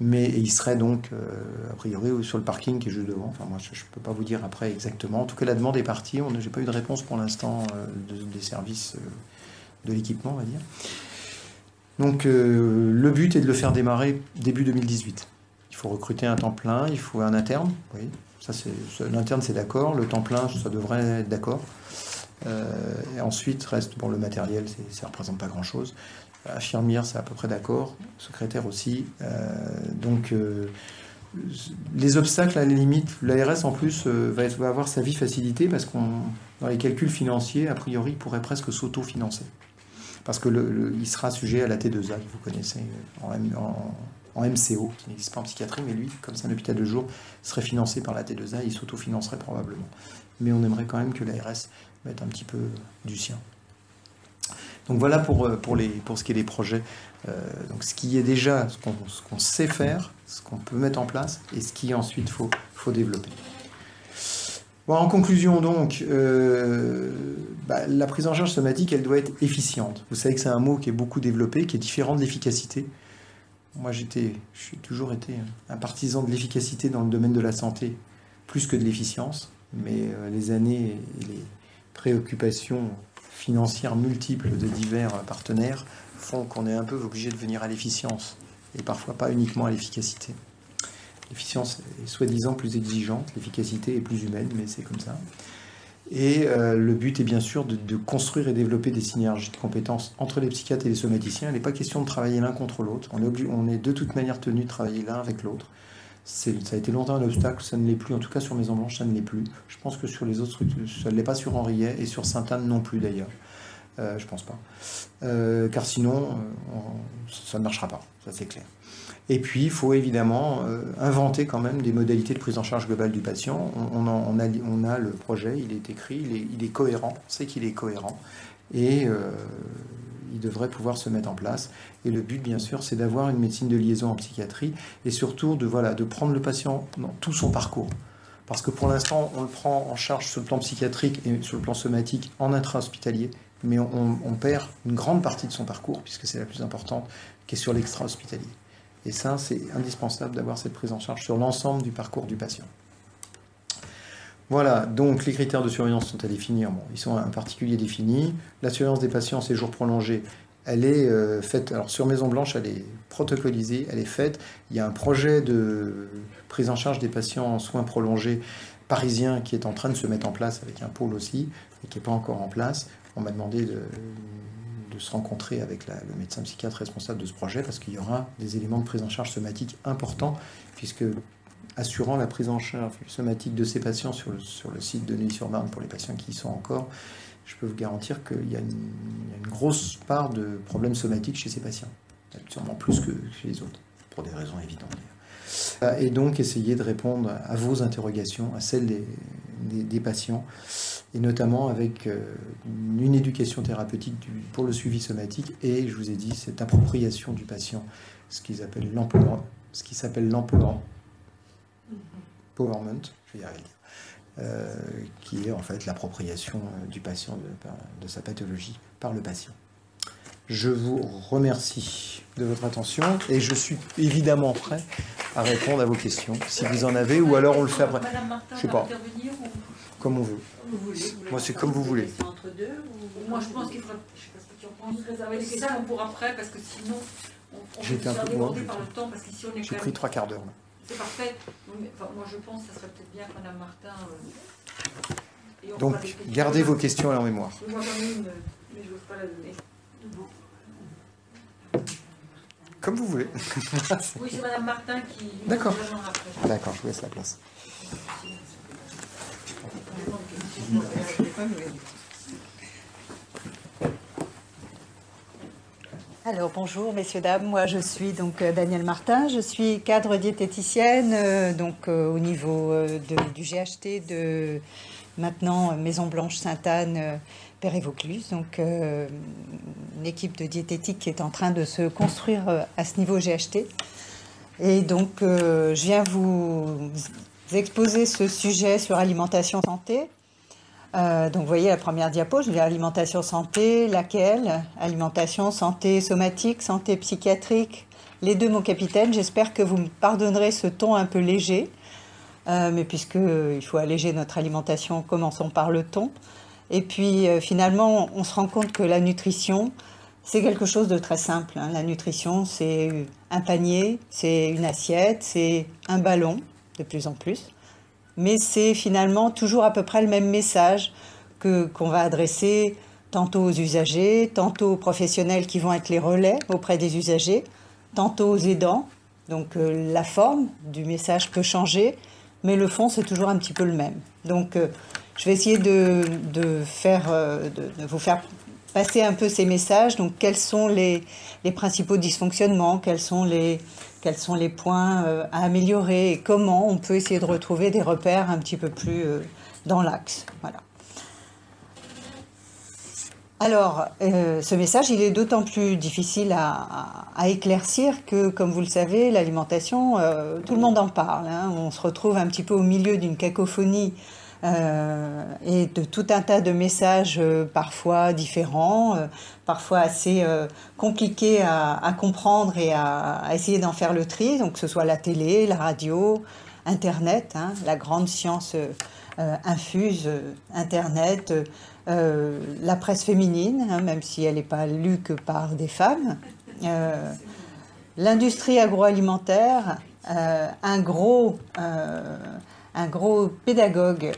Mais il serait donc, a priori, sur le parking qui est juste devant. Enfin, moi, je ne peux pas vous dire après exactement. En tout cas, la demande est partie. Je n'ai pas eu de réponse pour l'instant des services de l'équipement, on va dire. Donc, le but est de le faire démarrer début 2018. Il faut recruter un temps plein, il faut un interne. Oui, l'interne, c'est d'accord. Le temps plein, ça devrait être d'accord. Et ensuite, reste le matériel, ça ne représente pas grand-chose. Infirmière, c'est à peu près d'accord. Secrétaire aussi. Donc, les obstacles, à la limite, l'ARS en plus va avoir sa vie facilitée parce dans les calculs financiers, a priori, il pourrait presque s'auto-financer. Parce qu'il sera sujet à la T2A, que vous connaissez en MCO, qui n'existe pas en psychiatrie, mais lui, comme c'est un hôpital de jour, serait financé par la T2A, il s'autofinancerait probablement. Mais on aimerait quand même que l'ARS mette un petit peu du sien. Donc voilà pour ce qui est des projets. Donc ce qui est déjà, ce qu'on sait faire, ce qu'on peut mettre en place, et ce qui ensuite faut développer. Bon, en conclusion donc, la prise en charge somatique, elle doit être efficiente. Vous savez que c'est un mot qui est beaucoup développé, qui est différent de l'efficacité. Moi, j'ai toujours été un partisan de l'efficacité dans le domaine de la santé, plus que de l'efficience. Mais les années et les préoccupations financières multiples de divers partenaires font qu'on est un peu obligé de venir à l'efficience, et parfois pas uniquement à l'efficacité. L'efficience est soi-disant plus exigeante, l'efficacité est plus humaine, mais c'est comme ça. Et le but est bien sûr de construire et développer des synergies de compétences entre les psychiatres et les somaticiens. Il n'est pas question de travailler l'un contre l'autre. On est de toute manière tenu de travailler l'un avec l'autre. Ça a été longtemps un obstacle, ça ne l'est plus. En tout cas, sur Maison Blanche, ça ne l'est plus. Je pense que sur les autres structures, ça ne l'est pas sur Henriet et sur Sainte-Anne non plus d'ailleurs. Je pense pas. Car sinon, ça ne marchera pas, ça c'est clair. Et puis, il faut évidemment inventer quand même des modalités de prise en charge globale du patient. On a le projet, il est écrit, il est cohérent, on sait qu'il est cohérent, et il devrait pouvoir se mettre en place. Et le but, bien sûr, c'est d'avoir une médecine de liaison en psychiatrie, et surtout de prendre le patient dans tout son parcours. Parce que pour l'instant, on le prend en charge sur le plan psychiatrique et sur le plan somatique en intra-hospitalier, mais on perd une grande partie de son parcours, puisque c'est la plus importante, qui est sur l'extra-hospitalier. Et ça, c'est indispensable d'avoir cette prise en charge sur l'ensemble du parcours du patient. Voilà, donc les critères de surveillance sont à définir. Bon, ils sont en particulier définis. La surveillance des patients en séjour prolongé, elle est faite, alors sur Maison Blanche, elle est protocolisée, elle est faite. Il y a un projet de prise en charge des patients en soins prolongés parisien qui est en train de se mettre en place avec un pôle aussi, et qui n'est pas encore en place. On m'a demandé de se rencontrer avec le médecin psychiatre responsable de ce projet, parce qu'il y aura des éléments de prise en charge somatique importants, puisque assurant la prise en charge somatique de ces patients sur le site de Neuilly-sur-Marne, pour les patients qui y sont encore, je peux vous garantir qu'il y a une grosse part de problèmes somatiques chez ces patients, sûrement plus que chez les autres, pour des raisons évidentes d'ailleurs. Et donc essayer de répondre à vos interrogations, à celles des patients, et notamment avec une éducation thérapeutique pour le suivi somatique, et je vous ai dit, cette appropriation du patient, ce qui s'appelle l'empowerment, je vais y arriver, qui est en fait l'appropriation du patient de sa pathologie par le patient. Je vous remercie de votre attention, et je suis évidemment prêt à répondre à vos questions, si vous en avez, ou alors on le fait après. Madame Martin, je sais pas. intervenir ou... Comme on veut. Moi, c'est comme vous voulez. Entre deux, ou... Moi, je pense qu'il faudrait, je sais pas ce que tu en penses, réserver les questions pour après, parce que sinon, on peut se faire déborder par le temps, parce qu'ici, on est J'ai pris 3 quarts d'heure. C'est parfait. Enfin, moi, je pense que ça serait peut-être bien que Madame Martin... Donc, gardez vos questions en mémoire. Moi, j'en ai une, mais je n'ose pas la donner. Comme vous voulez. Oui, c'est Madame Martin qui... D'accord. D'accord, je vous laisse la place. Alors bonjour messieurs, dames, moi je suis donc Danielle Martin, je suis cadre diététicienne au niveau du GHT de maintenant Maison Blanche Sainte-Anne Père-et-Vaucluse, donc une équipe de diététique qui est en train de se construire à ce niveau GHT. Et donc je viens vous exposer ce sujet sur alimentation santé. Donc vous voyez la première diapo, je dis alimentation santé, laquelle? Alimentation, santé somatique, santé psychiatrique, les deux mon capitaine. J'espère que vous me pardonnerez ce ton un peu léger, mais puisqu'il faut alléger notre alimentation, commençons par le ton. Et puis finalement, on se rend compte que la nutrition, c'est quelque chose de très simple. Hein. La nutrition, c'est un panier, c'est une assiette, c'est un ballon, de plus en plus. Mais c'est finalement toujours à peu près le même message qu'on va adresser tantôt aux usagers, tantôt aux professionnels qui vont être les relais auprès des usagers, tantôt aux aidants. Donc la forme du message peut changer, mais le fond, c'est toujours un petit peu le même. Donc je vais essayer de vous faire passer un peu ces messages. Donc quels sont les principaux dysfonctionnements, quels sont les points à améliorer et comment on peut essayer de retrouver des repères un petit peu plus dans l'axe. Voilà. Alors, ce message, il est d'autant plus difficile à éclaircir que, comme vous le savez, l'alimentation, tout le monde en parle. Hein. On se retrouve un petit peu au milieu d'une cacophonie et de tout un tas de messages parfois différents, parfois assez compliqués à comprendre et à essayer d'en faire le tri, donc que ce soit la télé, la radio, Internet, hein, la grande science infuse, Internet, la presse féminine, hein, même si elle n'est pas lue que par des femmes, l'industrie agroalimentaire, un gros pédagogue,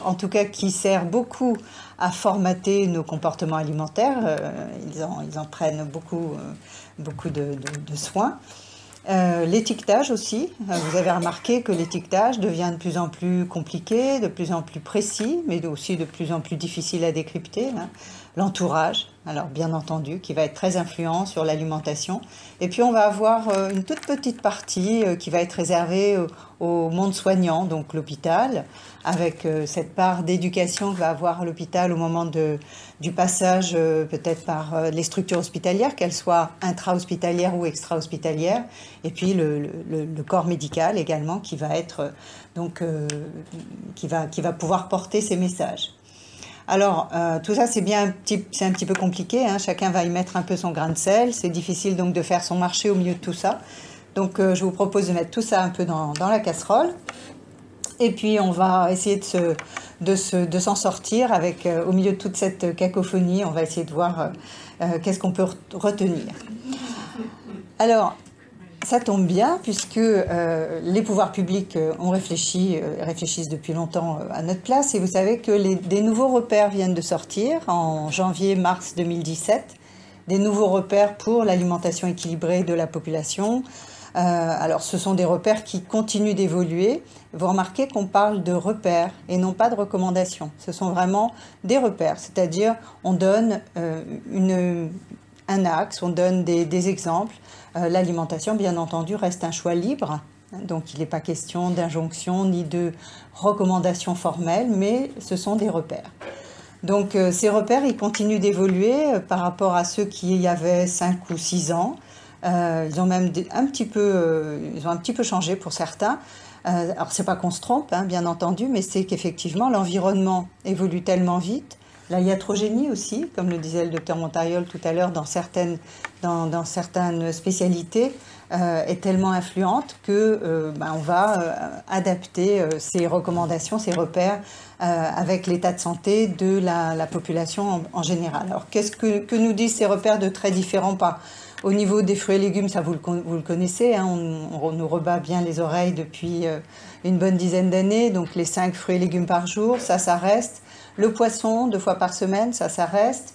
en tout cas qui sert beaucoup à formater nos comportements alimentaires. Ils en prennent beaucoup de soin. L'étiquetage aussi. Vous avez remarqué que l'étiquetage devient de plus en plus compliqué, de plus en plus précis, mais aussi de plus en plus difficile à décrypter. Hein. l'entourage, alors bien entendu, qui va être très influent sur l'alimentation. Et puis on va avoir une toute petite partie qui va être réservée au monde soignant, donc l'hôpital, avec cette part d'éducation que va avoir l'hôpital au moment du passage peut-être par les structures hospitalières, qu'elles soient intra-hospitalières ou extra-hospitalières, et puis le corps médical également qui va être qui va pouvoir porter ces messages. Alors, tout ça, c'est un petit peu compliqué, hein. Chacun va y mettre un peu son grain de sel. C'est difficile donc de faire son marché au milieu de tout ça. Donc, je vous propose de mettre tout ça un peu dans la casserole. Et puis, on va essayer de s'en sortir avec, au milieu de toute cette cacophonie, on va essayer de voir qu'est-ce qu'on peut retenir. Alors, ça tombe bien puisque les pouvoirs publics réfléchissent depuis longtemps à notre place. Et vous savez que des nouveaux repères viennent de sortir en janvier-mars 2017. Des nouveaux repères pour l'alimentation équilibrée de la population. Alors ce sont des repères qui continuent d'évoluer. Vous remarquez qu'on parle de repères et non pas de recommandations. Ce sont vraiment des repères, c'est-à-dire on donne un axe, on donne des exemples. L'alimentation, bien entendu, reste un choix libre. Donc, il n'est pas question d'injonction ni de recommandations formelles, mais ce sont des repères. Donc, ces repères, ils continuent d'évoluer par rapport à ceux qui y avaient 5 ou 6 ans. Ils ont même un petit peu changé pour certains. Alors, c'est pas qu'on se trompe, hein, bien entendu, mais c'est qu'effectivement, l'environnement évolue tellement vite. La iatrogénie aussi, comme le disait le docteur Montariol tout à l'heure, dans certaines spécialités, est tellement influente que on va adapter ces recommandations, ces repères avec l'état de santé de la population en général. Alors, qu'est-ce que nous disent ces repères de très différents au niveau des fruits et légumes, ça vous le connaissez, hein, on nous rebat bien les oreilles depuis une bonne dizaine d'années, donc les 5 fruits et légumes par jour, ça reste. Le poisson, 2 fois par semaine, ça reste.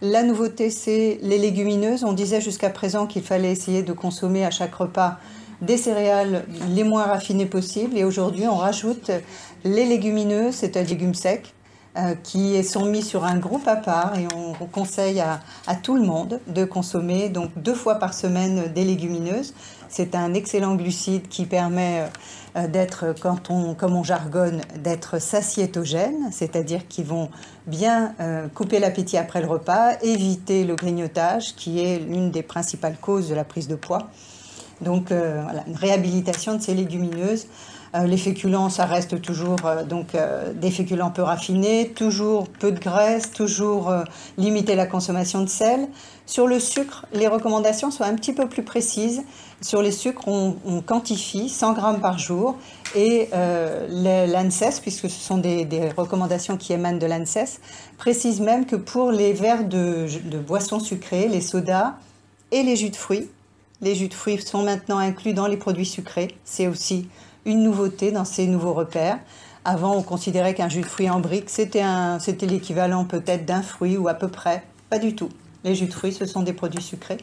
La nouveauté, c'est les légumineuses. On disait jusqu'à présent qu'il fallait essayer de consommer à chaque repas des céréales les moins raffinées possibles. Et aujourd'hui, on rajoute les légumineuses, c'est-à-dire légumes secs, qui sont mis sur un groupe à part. Et on conseille à tout le monde de consommer donc 2 fois par semaine des légumineuses. C'est un excellent glucide qui permet d'être, comme on jargonne, d'être satiétogène, c'est-à-dire qu'ils vont bien couper l'appétit après le repas, éviter le grignotage, qui est l'une des principales causes de la prise de poids. Donc, voilà, une réhabilitation de ces légumineuses. Les féculents, ça reste toujours des féculents peu raffinés, toujours peu de graisse, toujours limiter la consommation de sel. Sur le sucre, les recommandations sont un petit peu plus précises. Sur les sucres, on quantifie 100 grammes par jour et l'ANSES, puisque ce sont des recommandations qui émanent de l'ANSES, précise même que pour les verres de boissons sucrées, les sodas et les jus de fruits sont maintenant inclus dans les produits sucrés. C'est aussi une nouveauté dans ces nouveaux repères. Avant, on considérait qu'un jus de fruits en brique, c'était l'équivalent peut-être d'un fruit ou à peu près. Pas du tout. Les jus de fruits, ce sont des produits sucrés.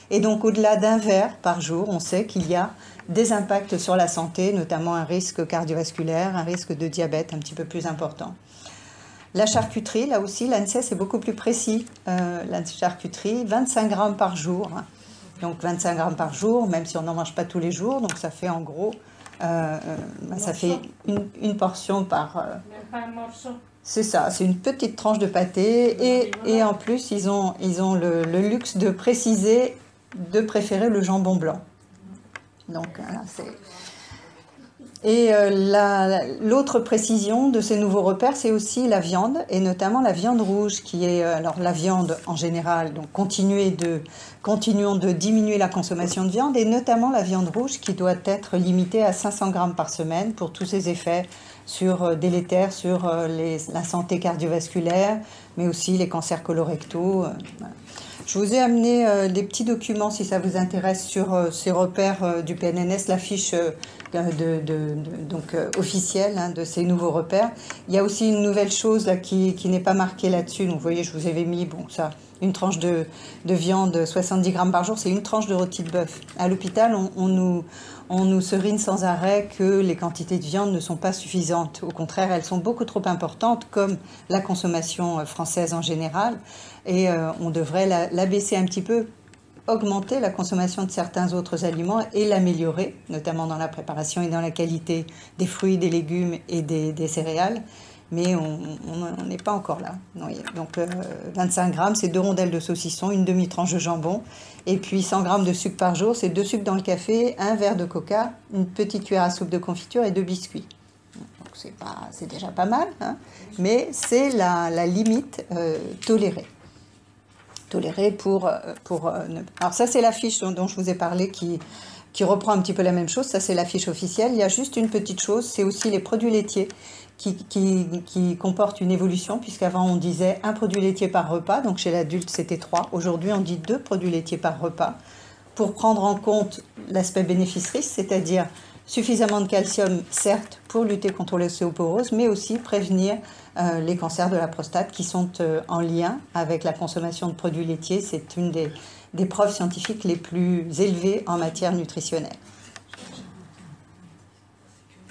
Et donc, au-delà d'un verre par jour, on sait qu'il y a des impacts sur la santé, notamment un risque cardiovasculaire, un risque de diabète un petit peu plus important. La charcuterie, là aussi, l'ANSES est beaucoup plus précis. La charcuterie, 25 grammes par jour. Donc, 25 grammes par jour, même si on n'en mange pas tous les jours. Donc, ça fait en gros... ça fait une portion par... Même pas un morceau. C'est ça, c'est une petite tranche de pâté. Et en plus, ils ont le luxe de préciser, de préférer le jambon blanc. Donc, voilà, c'est... Et l'autre précision de ces nouveaux repères, c'est aussi la viande, et notamment la viande rouge, qui est, alors la viande en général, donc continuons de diminuer la consommation de viande, et notamment la viande rouge qui doit être limitée à 500 grammes par semaine pour tous ses effets délétères sur la santé cardiovasculaire, mais aussi les cancers colorectaux. Voilà. Je vous ai amené des petits documents, si ça vous intéresse, sur ces repères du PNNS, la fiche officielle de ces nouveaux repères. Il y a aussi une nouvelle chose là, qui n'est pas marquée là-dessus. Donc, vous voyez, je vous avais mis une tranche de viande, 70 grammes par jour, c'est une tranche de rôti de bœuf. À l'hôpital, on on nous serine sans arrêt que les quantités de viande ne sont pas suffisantes. Au contraire, elles sont beaucoup trop importantes, comme la consommation française en général, et on devrait l'abaisser un petit peu, augmenter la consommation de certains autres aliments et l'améliorer, notamment dans la préparation et dans la qualité des fruits, des légumes et des céréales. Mais on n'est pas encore là. Donc 25 grammes, c'est 2 rondelles de saucisson, une demi-tranche de jambon, et puis 100 grammes de sucre par jour, c'est 2 sucres dans le café, un verre de coca, une petite cuillère à soupe de confiture et 2 biscuits. Donc c'est déjà pas mal, hein, mais c'est la limite tolérée. Alors ça, c'est la fiche dont je vous ai parlé qui reprend un petit peu la même chose. Ça, c'est la fiche officielle. Il y a juste une petite chose, c'est aussi les produits laitiers qui comportent une évolution, puisqu'avant, on disait un produit laitier par repas. Donc, chez l'adulte, c'était 3. Aujourd'hui, on dit 2 produits laitiers par repas pour prendre en compte l'aspect bénéfice-risque, c'est-à-dire suffisamment de calcium, certes, pour lutter contre l'ostéoporose, mais aussi prévenir les cancers de la prostate qui sont en lien avec la consommation de produits laitiers. C'est une des preuves scientifiques les plus élevées en matière nutritionnelle.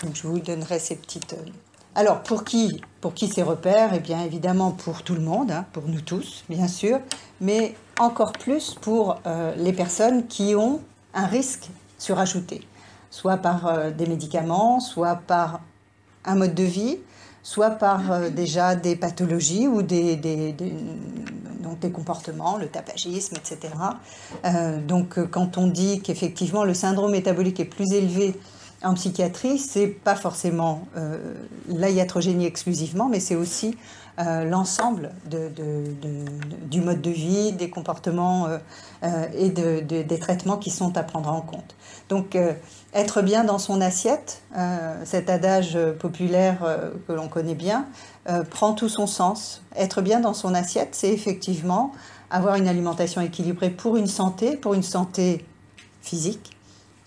Donc, je vous donnerai ces petites... Alors, pour qui ces repères? Eh bien, évidemment, pour tout le monde, hein, pour nous tous, bien sûr, mais encore plus pour les personnes qui ont un risque surajouté, soit par des médicaments, soit par un mode de vie, soit par déjà des pathologies ou des comportements, le tabagisme, etc. Donc, quand on dit qu'effectivement le syndrome métabolique est plus élevé en psychiatrie, c'est pas forcément la iatrogénie exclusivement, mais c'est aussi l'ensemble du mode de vie, des comportements et des traitements qui sont à prendre en compte. Donc, être bien dans son assiette, cet adage populaire que l'on connaît bien, prend tout son sens. Être bien dans son assiette, c'est effectivement avoir une alimentation équilibrée pour une santé physique,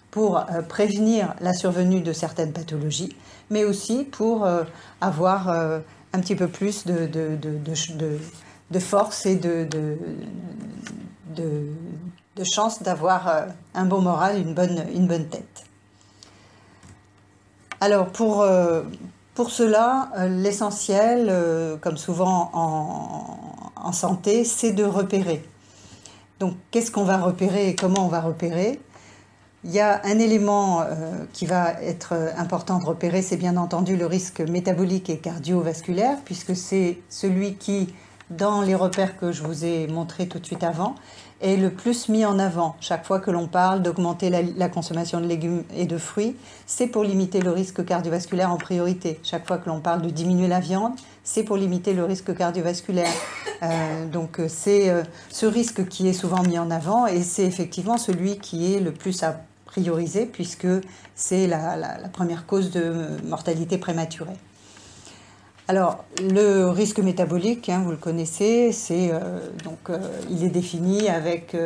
pour prévenir la survenue de certaines pathologies, mais aussi pour avoir un petit peu plus de force et de chance d'avoir un bon moral, une bonne tête. Alors pour cela, l'essentiel, comme souvent en santé, c'est de repérer. Donc qu'est-ce qu'on va repérer et comment on va repérer ? Il y a un élément qui va être important de repérer, c'est bien entendu le risque métabolique et cardiovasculaire, puisque c'est celui qui, dans les repères que je vous ai montrés tout de suite avant, est le plus mis en avant. Chaque fois que l'on parle d'augmenter la consommation de légumes et de fruits, c'est pour limiter le risque cardiovasculaire en priorité. Chaque fois que l'on parle de diminuer la viande, c'est pour limiter le risque cardiovasculaire. Donc c'est ce risque qui est souvent mis en avant et c'est effectivement celui qui est le plus à prioriser puisque c'est la première cause de mortalité prématurée. Alors, le risque métabolique, hein, vous le connaissez, il est défini avec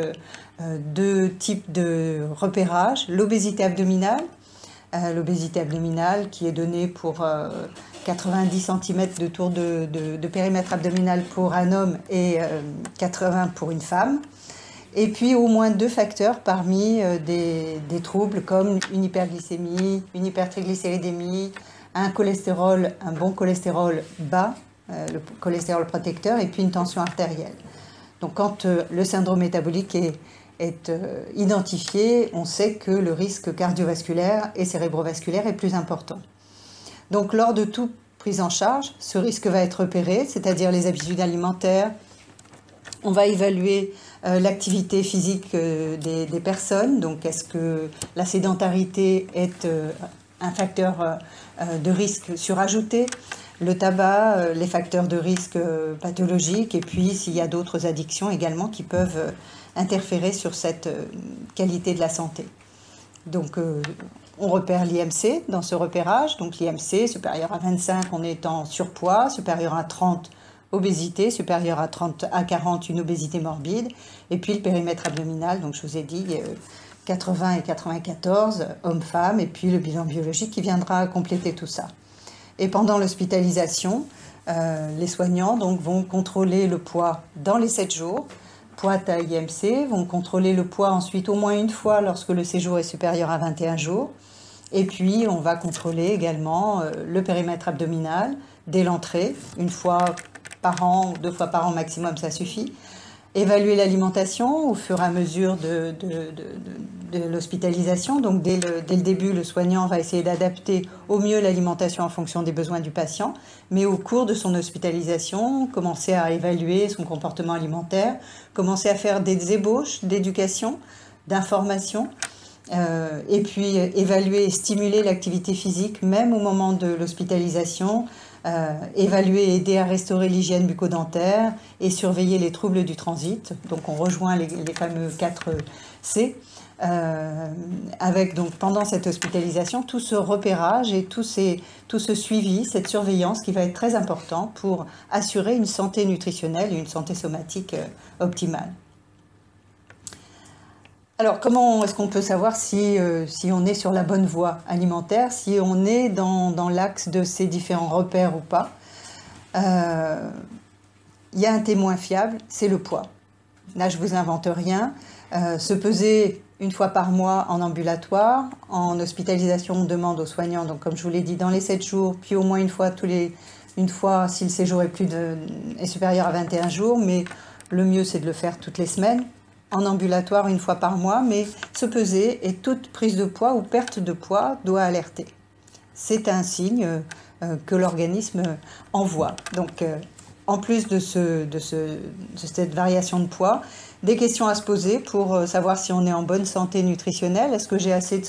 2 types de repérage. L'obésité abdominale qui est donnée pour 90 cm de tour de périmètre abdominal pour un homme et 80 pour une femme. Et puis au moins 2 facteurs parmi des troubles comme une hyperglycémie, une hypertriglycéridémie, un bon cholestérol bas, le cholestérol protecteur, et puis une tension artérielle. Donc quand le syndrome métabolique est identifié, on sait que le risque cardiovasculaire et cérébrovasculaire est plus important. Donc lors de toute prise en charge, ce risque va être repéré, c'est-à-dire les habitudes alimentaires. On va évaluer l'activité physique des personnes. Donc est-ce que la sédentarité est un facteur de risque surajouté, le tabac, les facteurs de risque pathologiques, et puis s'il y a d'autres addictions également qui peuvent interférer sur cette qualité de la santé. Donc on repère l'IMC dans ce repérage. Donc l'IMC supérieur à 25, on est en surpoids, supérieur à 30, obésité, supérieur à 30 à 40, une obésité morbide, et puis le périmètre abdominal, donc je vous ai dit 80 et 94, hommes-femmes, et puis le bilan biologique qui viendra compléter tout ça. Et pendant l'hospitalisation, les soignants donc, vont contrôler le poids dans les 7 jours pointent à IMC, vont contrôler le poids ensuite au moins une fois lorsque le séjour est supérieur à 21 jours. Et puis, on va contrôler également le périmètre abdominal dès l'entrée, une fois par an, 2 fois par an maximum, ça suffit. Évaluer l'alimentation au fur et à mesure de l'hospitalisation. Donc, dès le début, le soignant va essayer d'adapter au mieux l'alimentation en fonction des besoins du patient. Mais au cours de son hospitalisation, commencer à évaluer son comportement alimentaire, commencer à faire des ébauches d'éducation, d'information, et puis évaluer et stimuler l'activité physique, même au moment de l'hospitalisation, évaluer et aider à restaurer l'hygiène bucco-dentaire et surveiller les troubles du transit. Donc on rejoint les fameux 4 C, avec donc pendant cette hospitalisation tout ce repérage et tout ce suivi, cette surveillance qui va être très important pour assurer une santé nutritionnelle et une santé somatique optimale. Alors, comment est-ce qu'on peut savoir si on est sur la bonne voie alimentaire, si on est dans l'axe de ces différents repères ou pas? Il y a un témoin fiable, c'est le poids. Là, je ne vous invente rien. Se peser une fois par mois en ambulatoire, en hospitalisation, on demande aux soignants, donc comme je vous l'ai dit, dans les 7 jours, puis au moins une fois si le séjour est supérieur à 21 jours, mais le mieux c'est de le faire toutes les semaines. En ambulatoire une fois par mois, mais se peser et toute prise de poids ou perte de poids doit alerter. C'est un signe que l'organisme envoie. Donc, en plus de cette variation de poids, des questions à se poser pour savoir si on est en bonne santé nutritionnelle. Est-ce que j'ai assez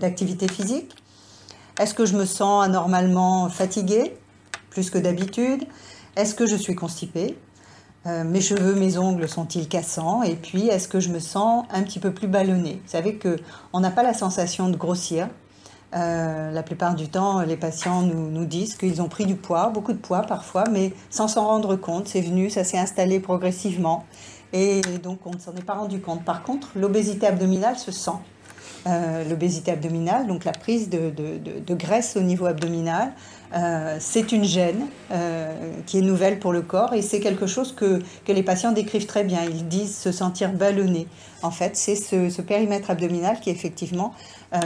d'activité physique? Est-ce que je me sens anormalement fatiguée, plus que d'habitude? Est-ce que je suis constipée? Mes cheveux, mes ongles sont-ils cassants? Et puis, est-ce que je me sens un petit peu plus ballonnée? Vous savez qu'on n'a pas la sensation de grossir. La plupart du temps, les patients nous disent qu'ils ont pris du poids, beaucoup de poids parfois, mais sans s'en rendre compte. C'est venu, ça s'est installé progressivement. Et donc, on ne s'en est pas rendu compte. Par contre, l'obésité abdominale se sent. L'obésité abdominale, donc la prise de graisse au niveau abdominal, c'est une gêne qui est nouvelle pour le corps et c'est quelque chose que les patients décrivent très bien. Ils disent se sentir ballonnés. En fait, c'est ce périmètre abdominal qui effectivement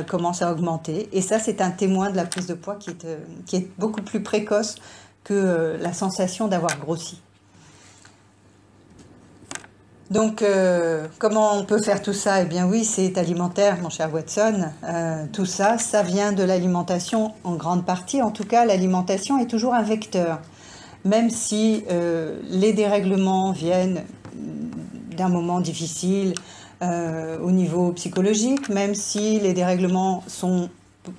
commence à augmenter. Et ça, c'est un témoin de la prise de poids qui est beaucoup plus précoce que la sensation d'avoir grossi. Donc, comment on peut faire tout ça? Eh bien oui, c'est alimentaire, mon cher Watson. Tout ça, ça vient de l'alimentation en grande partie. En tout cas, l'alimentation est toujours un vecteur. Même si les dérèglements viennent d'un moment difficile au niveau psychologique, même si les dérèglements sont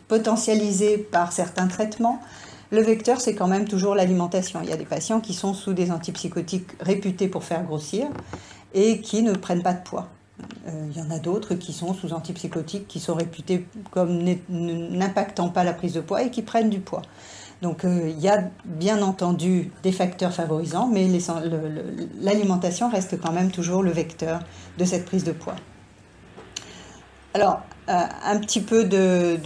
potentialisés par certains traitements, le vecteur, c'est quand même toujours l'alimentation. Il y a des patients qui sont sous des antipsychotiques réputés pour faire grossir et qui ne prennent pas de poids. Il y en a d'autres qui sont sous antipsychotiques, qui sont réputés comme n'impactant pas la prise de poids et qui prennent du poids. Donc il y a bien entendu des facteurs favorisants, mais l'alimentation reste quand même toujours le vecteur de cette prise de poids. Alors, un petit peu de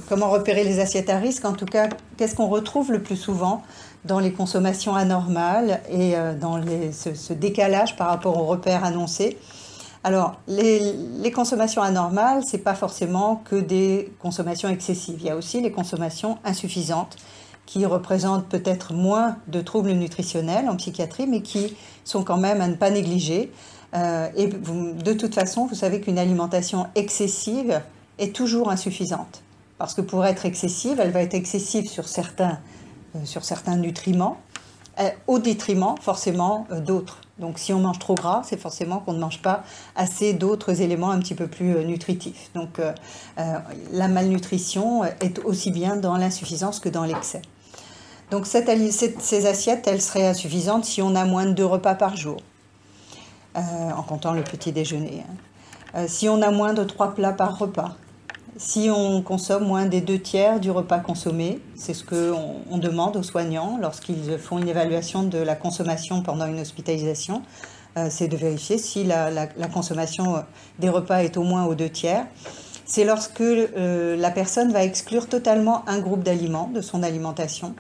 comment repérer les assiettes à risque. En tout cas, qu'est-ce qu'on retrouve le plus souvent dans les consommations anormales et dans ce décalage par rapport aux repères annoncés? Alors, les consommations anormales, ce n'est pas forcément que des consommations excessives. Il y a aussi les consommations insuffisantes qui représentent peut-être moins de troubles nutritionnels en psychiatrie, mais qui sont quand même à ne pas négliger. Et de toute façon, vous savez qu'une alimentation excessive est toujours insuffisante. Parce que pour être excessive, elle va être excessive sur certains nutriments, au détriment forcément d'autres. Donc si on mange trop gras, c'est forcément qu'on ne mange pas assez d'autres éléments un petit peu plus nutritifs. Donc la malnutrition est aussi bien dans l'insuffisance que dans l'excès. Donc ces assiettes, elles seraient insuffisantes si on a moins de 2 repas par jour, en comptant le petit déjeuner. Si on a moins de 3 plats par repas, si on consomme moins des 2/3 du repas consommé, c'est ce qu'on demande aux soignants lorsqu'ils font une évaluation de la consommation pendant une hospitalisation, c'est de vérifier si la consommation des repas est au moins aux 2/3. C'est lorsque la personne va exclure totalement un groupe d'aliments de son alimentation.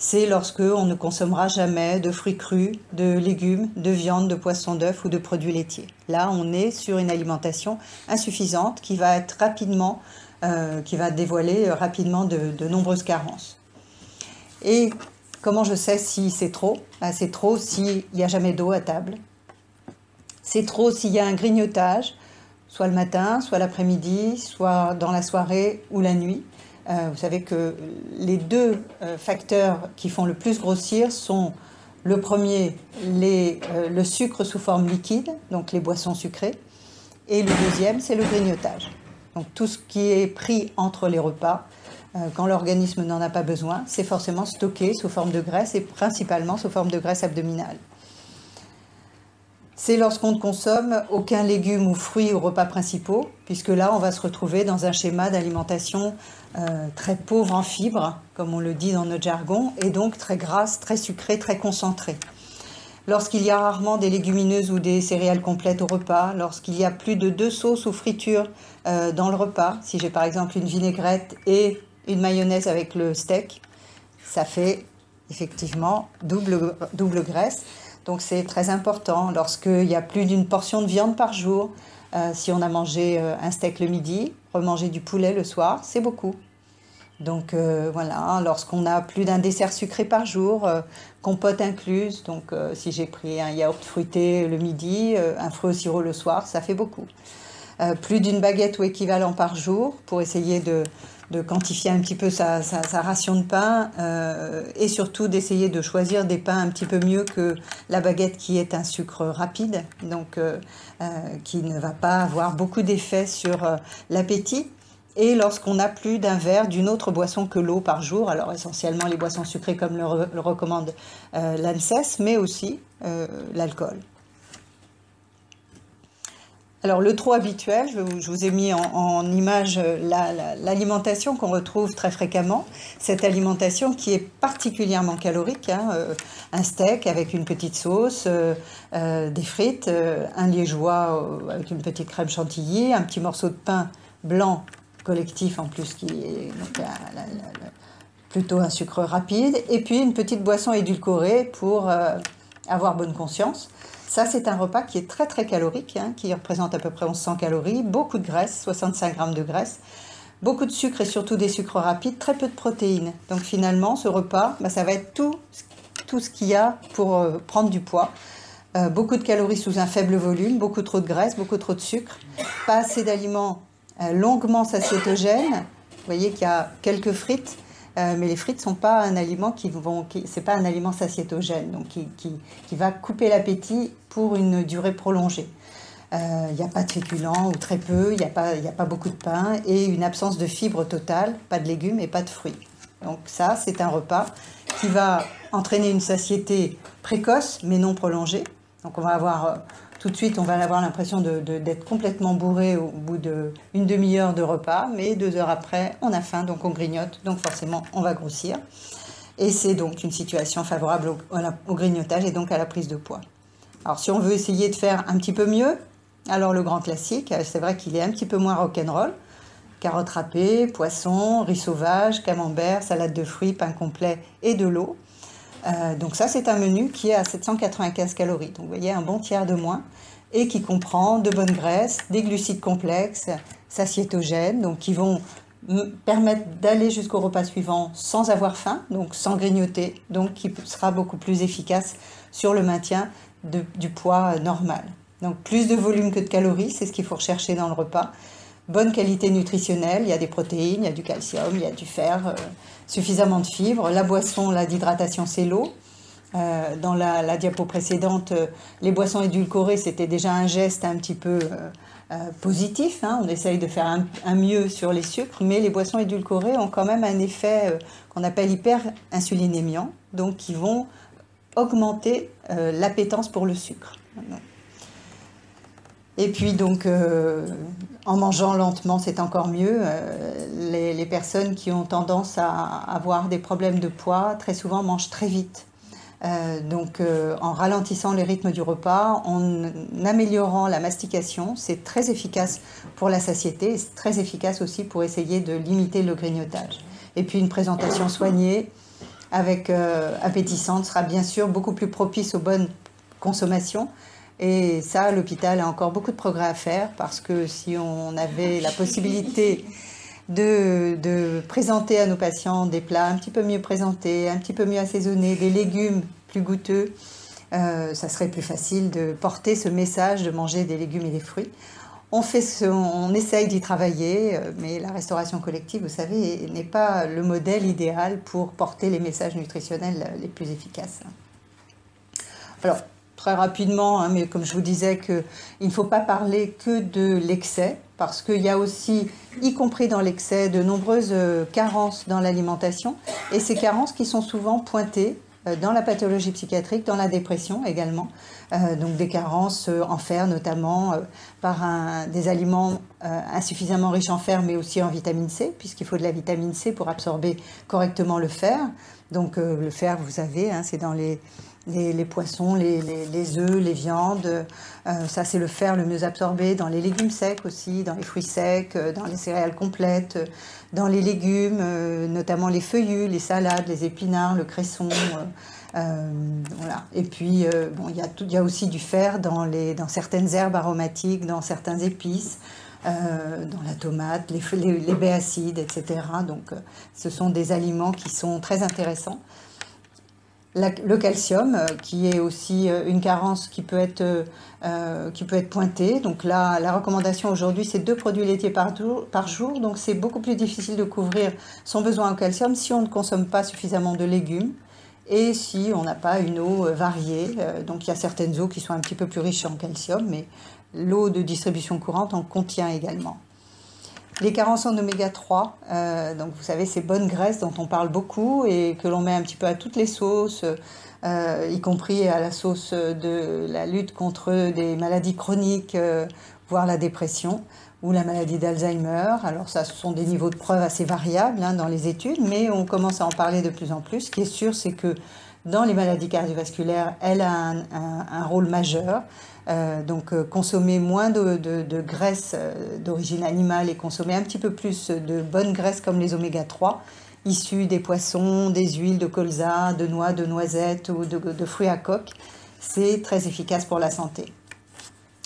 c'est lorsque on ne consommera jamais de fruits crus, de légumes, de viande, de poissons, d'œufs ou de produits laitiers. Là, on est sur une alimentation insuffisante qui va être rapidement, qui va dévoiler rapidement de nombreuses carences. Et comment je sais si c'est trop? C'est trop s'il n'y a jamais d'eau à table. C'est trop s'il y a un grignotage, soit le matin, soit l'après-midi, soit dans la soirée ou la nuit. Vous savez que les deux facteurs qui font le plus grossir sont le premier, le sucre sous forme liquide, donc les boissons sucrées, et le deuxième, c'est le grignotage. Donc tout ce qui est pris entre les repas, quand l'organisme n'en a pas besoin, c'est forcément stocké sous forme de graisse et principalement sous forme de graisse abdominale. C'est lorsqu'on ne consomme aucun légume ou fruit aux repas principaux, puisque là, on va se retrouver dans un schéma d'alimentation très pauvre en fibres, comme on le dit dans notre jargon, et donc très grasse, très sucrée, très concentrée. Lorsqu'il y a rarement des légumineuses ou des céréales complètes au repas, lorsqu'il y a plus de 2 sauces ou fritures dans le repas, si j'ai par exemple une vinaigrette et une mayonnaise avec le steak, ça fait effectivement double graisse. Donc c'est très important. Lorsqu'il y a plus d'une portion de viande par jour, si on a mangé un steak le midi, remanger du poulet le soir, c'est beaucoup. Donc voilà, lorsqu'on a plus d'un dessert sucré par jour, compote incluse, donc si j'ai pris un yaourt fruité le midi, un fruit au sirop le soir, ça fait beaucoup. Plus d'une baguette ou équivalent par jour pour essayer de quantifier un petit peu sa ration de pain et surtout d'essayer de choisir des pains un petit peu mieux que la baguette qui est un sucre rapide, donc qui ne va pas avoir beaucoup d'effet sur l'appétit. Et lorsqu'on a plus d'un verre d'une autre boisson que l'eau par jour, alors essentiellement les boissons sucrées comme le recommande l'ANSES, mais aussi l'alcool. Alors le trop habituel, je vous ai mis en image l'alimentation qu'on retrouve très fréquemment, cette alimentation qui est particulièrement calorique, un steak avec une petite sauce, des frites, un liégeois avec une petite crème chantilly, un petit morceau de pain blanc collectif en plus qui est donc plutôt un sucre rapide, et puis une petite boisson édulcorée pour avoir bonne conscience. Ça, c'est un repas qui est très très calorique, qui représente à peu près 1100 calories, beaucoup de graisse, 65 grammes de graisse, beaucoup de sucre et surtout des sucres rapides, très peu de protéines. Donc finalement, ce repas, ça va être tout ce qu'il y a pour prendre du poids. Beaucoup de calories sous un faible volume, beaucoup trop de graisse, beaucoup trop de sucre, pas assez d'aliments longuement satiétogènes. Vous voyez qu'il y a quelques frites, mais les frites ne sont pas un aliment c'est pas un aliment satiétogène, donc qui va couper l'appétit pour une durée prolongée. Il n'y a pas de féculents ou très peu, il n'y a pas beaucoup de pain et une absence de fibres totale, pas de légumes et pas de fruits. Donc ça, c'est un repas qui va entraîner une satiété précoce mais non prolongée. Donc on va avoir tout de suite, on va avoir l'impression d'être complètement bourré au bout d'une demi-heure de repas, mais 2 heures après, on a faim, donc on grignote, donc forcément, on va grossir. Et c'est donc une situation favorable au grignotage et donc à la prise de poids. Alors si on veut essayer de faire un petit peu mieux, alors le grand classique, c'est vrai qu'il est un petit peu moins rock'n'roll. Carottes râpées, poisson, riz sauvage, camembert, salade de fruits, pain complet et de l'eau. Donc ça, c'est un menu qui est à 795 calories. Donc vous voyez, un bon tiers de moins et qui comprend de bonnes graisses, des glucides complexes, satiétogènes, donc qui vont permettre d'aller jusqu'au repas suivant sans avoir faim, donc sans grignoter, donc qui sera beaucoup plus efficace sur le maintien du poids normal. Donc plus de volume que de calories, c'est ce qu'il faut rechercher dans le repas. Bonne qualité nutritionnelle, il y a des protéines, il y a du calcium, il y a du fer, suffisamment de fibres. La boisson, d'hydratation, c'est l'eau. Dans la diapo précédente, les boissons édulcorées, c'était déjà un geste un petit peu positif. On essaye de faire un mieux sur les sucres, mais les boissons édulcorées ont quand même un effet qu'on appelle hyper-insulinémiant, donc qui vont augmenter l'appétence pour le sucre. Et puis donc, en mangeant lentement, c'est encore mieux. Les personnes qui ont tendance à avoir des problèmes de poids, très souvent mangent très vite. Donc, en ralentissant les rythmes du repas, en améliorant la mastication, c'est très efficace pour la satiété et c'est très efficace aussi pour essayer de limiter le grignotage. Et puis une présentation soignée, appétissante sera bien sûr beaucoup plus propice aux bonnes consommations. Et ça, l'hôpital a encore beaucoup de progrès à faire parce que si on avait la possibilité de présenter à nos patients des plats un petit peu mieux présentés, un petit peu mieux assaisonnés, des légumes plus goûteux, ça serait plus facile de porter ce message de manger des légumes et des fruits. On essaye d'y travailler, mais la restauration collective, vous savez, n'est pas le modèle idéal pour porter les messages nutritionnels les plus efficaces. Alors, très rapidement, hein, mais comme je vous disais, il ne faut pas parler que de l'excès, parce qu'il y a aussi, y compris dans l'excès, de nombreuses carences dans l'alimentation, et ces carences qui sont souvent pointées dans la pathologie psychiatrique, dans la dépression également, donc des carences en fer notamment par des aliments insuffisamment riches en fer mais aussi en vitamine C, puisqu'il faut de la vitamine C pour absorber correctement le fer. Donc le fer, vous savez, hein, c'est dans les poissons, les œufs, les viandes, ça c'est le fer le mieux absorbé, dans les légumes secs aussi, dans les fruits secs, dans les céréales complètes, dans les légumes, notamment les feuillus, les salades, les épinards, le cresson, voilà. Et puis bon, il y a aussi du fer dans certaines herbes aromatiques, dans certaines épices, dans la tomate, les baies acides, etc. Donc ce sont des aliments qui sont très intéressants. Le calcium, qui est aussi une carence qui peut être pointée. Donc là, la recommandation aujourd'hui, c'est 2 produits laitiers par jour. Donc c'est beaucoup plus difficile de couvrir son besoin en calcium si on ne consomme pas suffisamment de légumes et si on n'a pas une eau variée. Donc il y a certaines eaux qui sont un petit peu plus riches en calcium, mais l'eau de distribution courante en contient également. Les carences en oméga 3, donc vous savez, ces bonnes graisses dont on parle beaucoup et que l'on met un petit peu à toutes les sauces, y compris à la sauce de la lutte contre des maladies chroniques, voire la dépression ou la maladie d'Alzheimer. Alors ça, ce sont des niveaux de preuve assez variables hein, dans les études, mais on commence à en parler de plus en plus. Ce qui est sûr, c'est que dans les maladies cardiovasculaires, elle a un rôle majeur. Donc consommer moins de graisses d'origine animale et consommer un petit peu plus de bonnes graisses comme les oméga 3 issues des poissons, des huiles de colza, de noix, de noisettes ou de fruits à coque, c'est très efficace pour la santé.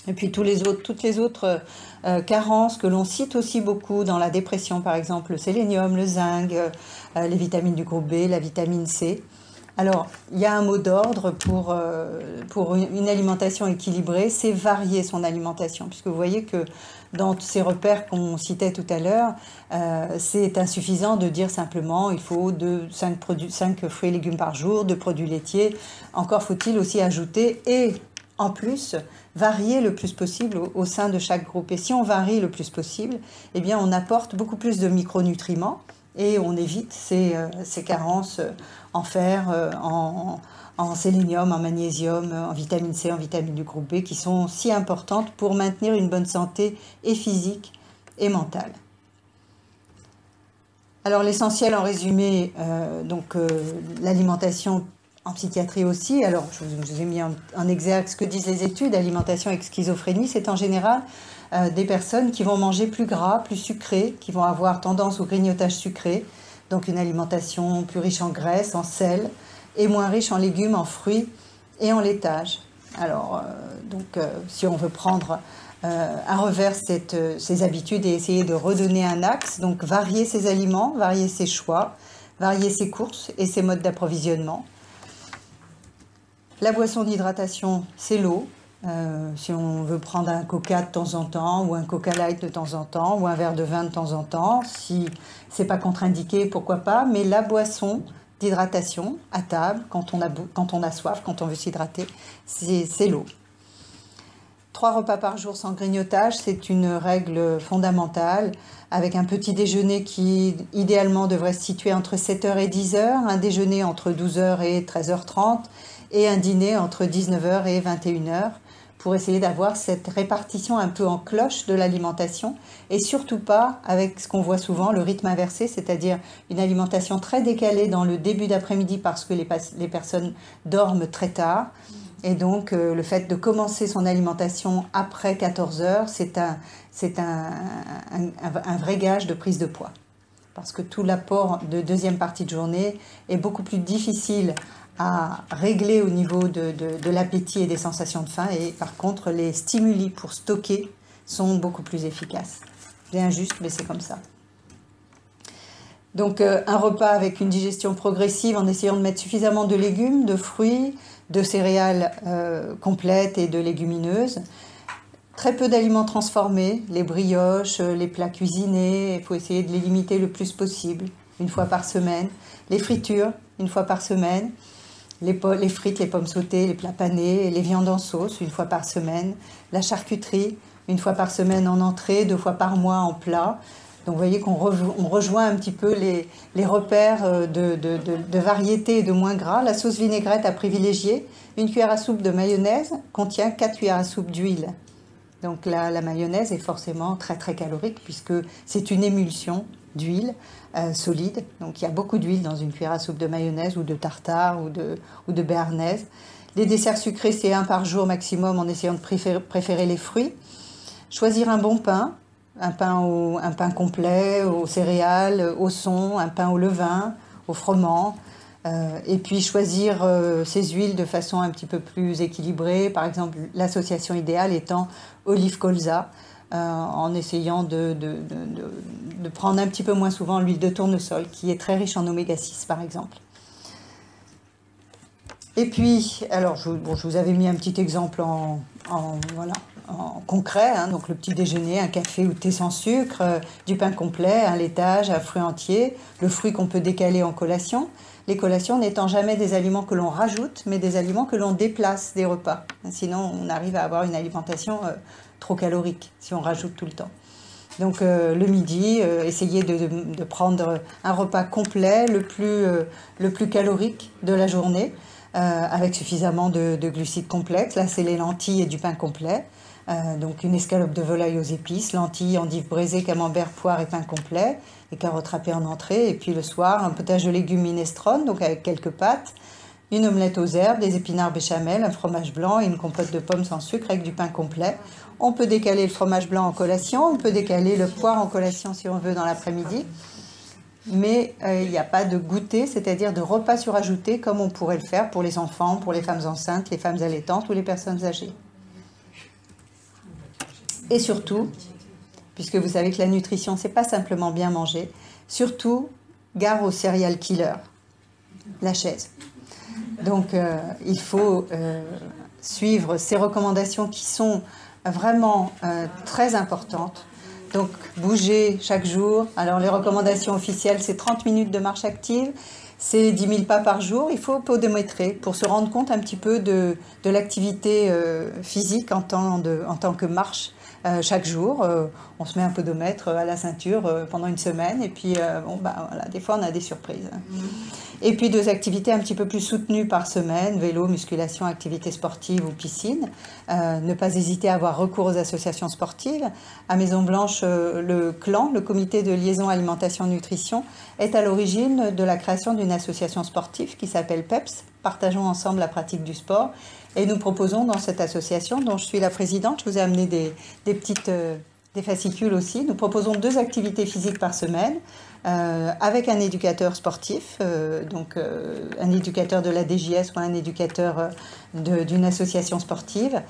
Et puis toutes les autres carences que l'on cite aussi beaucoup dans la dépression, par exemple le sélénium, le zinc, les vitamines du groupe B, la vitamine C. Alors, il y a un mot d'ordre pour une alimentation équilibrée, c'est varier son alimentation. Puisque vous voyez que dans ces repères qu'on citait tout à l'heure, c'est insuffisant de dire simplement il faut 5 fruits et légumes par jour, 2 produits laitiers. Encore faut-il aussi ajouter et en plus varier le plus possible au sein de chaque groupe. Et si on varie le plus possible, eh bien on apporte beaucoup plus de micronutriments et on évite ces carences en fer, en sélénium, en magnésium, en vitamine C, en vitamine du groupe B, qui sont si importantes pour maintenir une bonne santé et physique et mentale. Alors l'essentiel en résumé, l'alimentation en psychiatrie aussi, alors je vous ai mis en exergue ce que disent les études, alimentation avec schizophrénie, c'est en général des personnes qui vont manger plus gras, plus sucré, qui vont avoir tendance au grignotage sucré, donc une alimentation plus riche en graisse, en sel, et moins riche en légumes, en fruits et en laitage. Alors, si on veut prendre à revers ces habitudes et essayer de redonner un axe, donc varier ses aliments, varier ses choix, varier ses courses et ses modes d'approvisionnement. La boisson d'hydratation, c'est l'eau. Si on veut prendre un coca de temps en temps ou un coca light de temps en temps ou un verre de vin de temps en temps, si c'est pas contre-indiqué, pourquoi pas, mais la boisson d'hydratation à table, quand on a soif, quand on veut s'hydrater, c'est l'eau. 3 repas par jour sans grignotage, c'est une règle fondamentale, avec un petit déjeuner qui idéalement devrait se situer entre 7h et 10h, un déjeuner entre 12h et 13h30 et un dîner entre 19h et 21h, pour essayer d'avoir cette répartition un peu en cloche de l'alimentation et surtout pas avec ce qu'on voit souvent, le rythme inversé, c'est-à-dire une alimentation très décalée dans le début d'après-midi parce que les personnes dorment très tard. Et donc le fait de commencer son alimentation après 14 heures, c'est un vrai gage de prise de poids. parce que tout l'apport de deuxième partie de journée est beaucoup plus difficile à régler au niveau de l'appétit et des sensations de faim, et par contre les stimuli pour stocker sont beaucoup plus efficaces. C'est injuste, mais c'est comme ça. Donc un repas avec une digestion progressive en essayant de mettre suffisamment de légumes, de fruits, de céréales complètes et de légumineuses. Très peu d'aliments transformés, les brioches, les plats cuisinés, il faut essayer de les limiter le plus possible, une fois par semaine. Les fritures, une fois par semaine. Les frites, les pommes sautées, les plats panés, les viandes en sauce, une fois par semaine. La charcuterie, une fois par semaine en entrée, 2 fois par mois en plat. Donc vous voyez qu'on rejoint un petit peu les repères de variété et de moins gras. La sauce vinaigrette à privilégier. Une cuillère à soupe de mayonnaise contient 4 cuillères à soupe d'huile. Donc la mayonnaise est forcément très très calorique puisque c'est une émulsion d'huile solide. Donc il y a beaucoup d'huile dans une cuillère à soupe de mayonnaise ou de tartare ou de béarnaise. Les desserts sucrés, c'est 1 par jour maximum en essayant de préférer les fruits. Choisir un bon pain. Un pain complet, aux céréales, au son, un pain au levain, au froment. Et puis choisir ces huiles de façon un petit peu plus équilibrée. Par exemple, l'association idéale étant olive-colza, en essayant de prendre un petit peu moins souvent l'huile de tournesol, qui est très riche en oméga 6 par exemple. Et puis, alors je vous avais mis un petit exemple en concret, hein, donc le petit déjeuner, un café ou thé sans sucre, du pain complet, un laitage, un fruit entier, le fruit qu'on peut décaler en collation. Les collations n'étant jamais des aliments que l'on rajoute, mais des aliments que l'on déplace des repas. Sinon, on arrive à avoir une alimentation trop calorique, si on rajoute tout le temps. Donc le midi, essayez de prendre un repas complet, le plus calorique de la journée, avec suffisamment de glucides complexes. Là, c'est les lentilles et du pain complet. Donc une escalope de volaille aux épices, lentilles, endives braisées, camembert, poire et pain complet, et carottes râpées en entrée. Et puis le soir, un potage de légumes minestrone, donc avec quelques pâtes, une omelette aux herbes, des épinards béchamel, un fromage blanc et une compote de pommes sans sucre avec du pain complet. On peut décaler le fromage blanc en collation, on peut décaler le poire en collation si on veut dans l'après-midi. Mais il n'y a pas de goûter, c'est-à-dire de repas surajoutés comme on pourrait le faire pour les enfants, pour les femmes enceintes, les femmes allaitantes ou les personnes âgées. Et surtout, puisque vous savez que la nutrition, c'est pas simplement bien manger, surtout, gare aux serial killers, la chaise. Donc, il faut suivre ces recommandations qui sont vraiment très importantes. Donc, bouger chaque jour. Alors, les recommandations officielles, c'est 30 minutes de marche active, c'est 10 000 pas par jour. Il faut podométrer pour se rendre compte un petit peu de l'activité physique en tant que marche. Chaque jour, on se met un podomètre à la ceinture pendant une semaine et puis voilà, des fois on a des surprises. Et puis 2 activités un petit peu plus soutenues par semaine, vélo, musculation, activité sportive ou piscine. Ne pas hésiter à avoir recours aux associations sportives. À Maison Blanche, le CLAN, le comité de liaison alimentation nutrition, est à l'origine de la création d'une association sportive qui s'appelle PEPS, Partageons ensemble la pratique du sport. Et nous proposons dans cette association, dont je suis la présidente, je vous ai amené des fascicules aussi, nous proposons 2 activités physiques par semaine avec un éducateur sportif, donc un éducateur de la DJS ou un éducateur d'une association sportive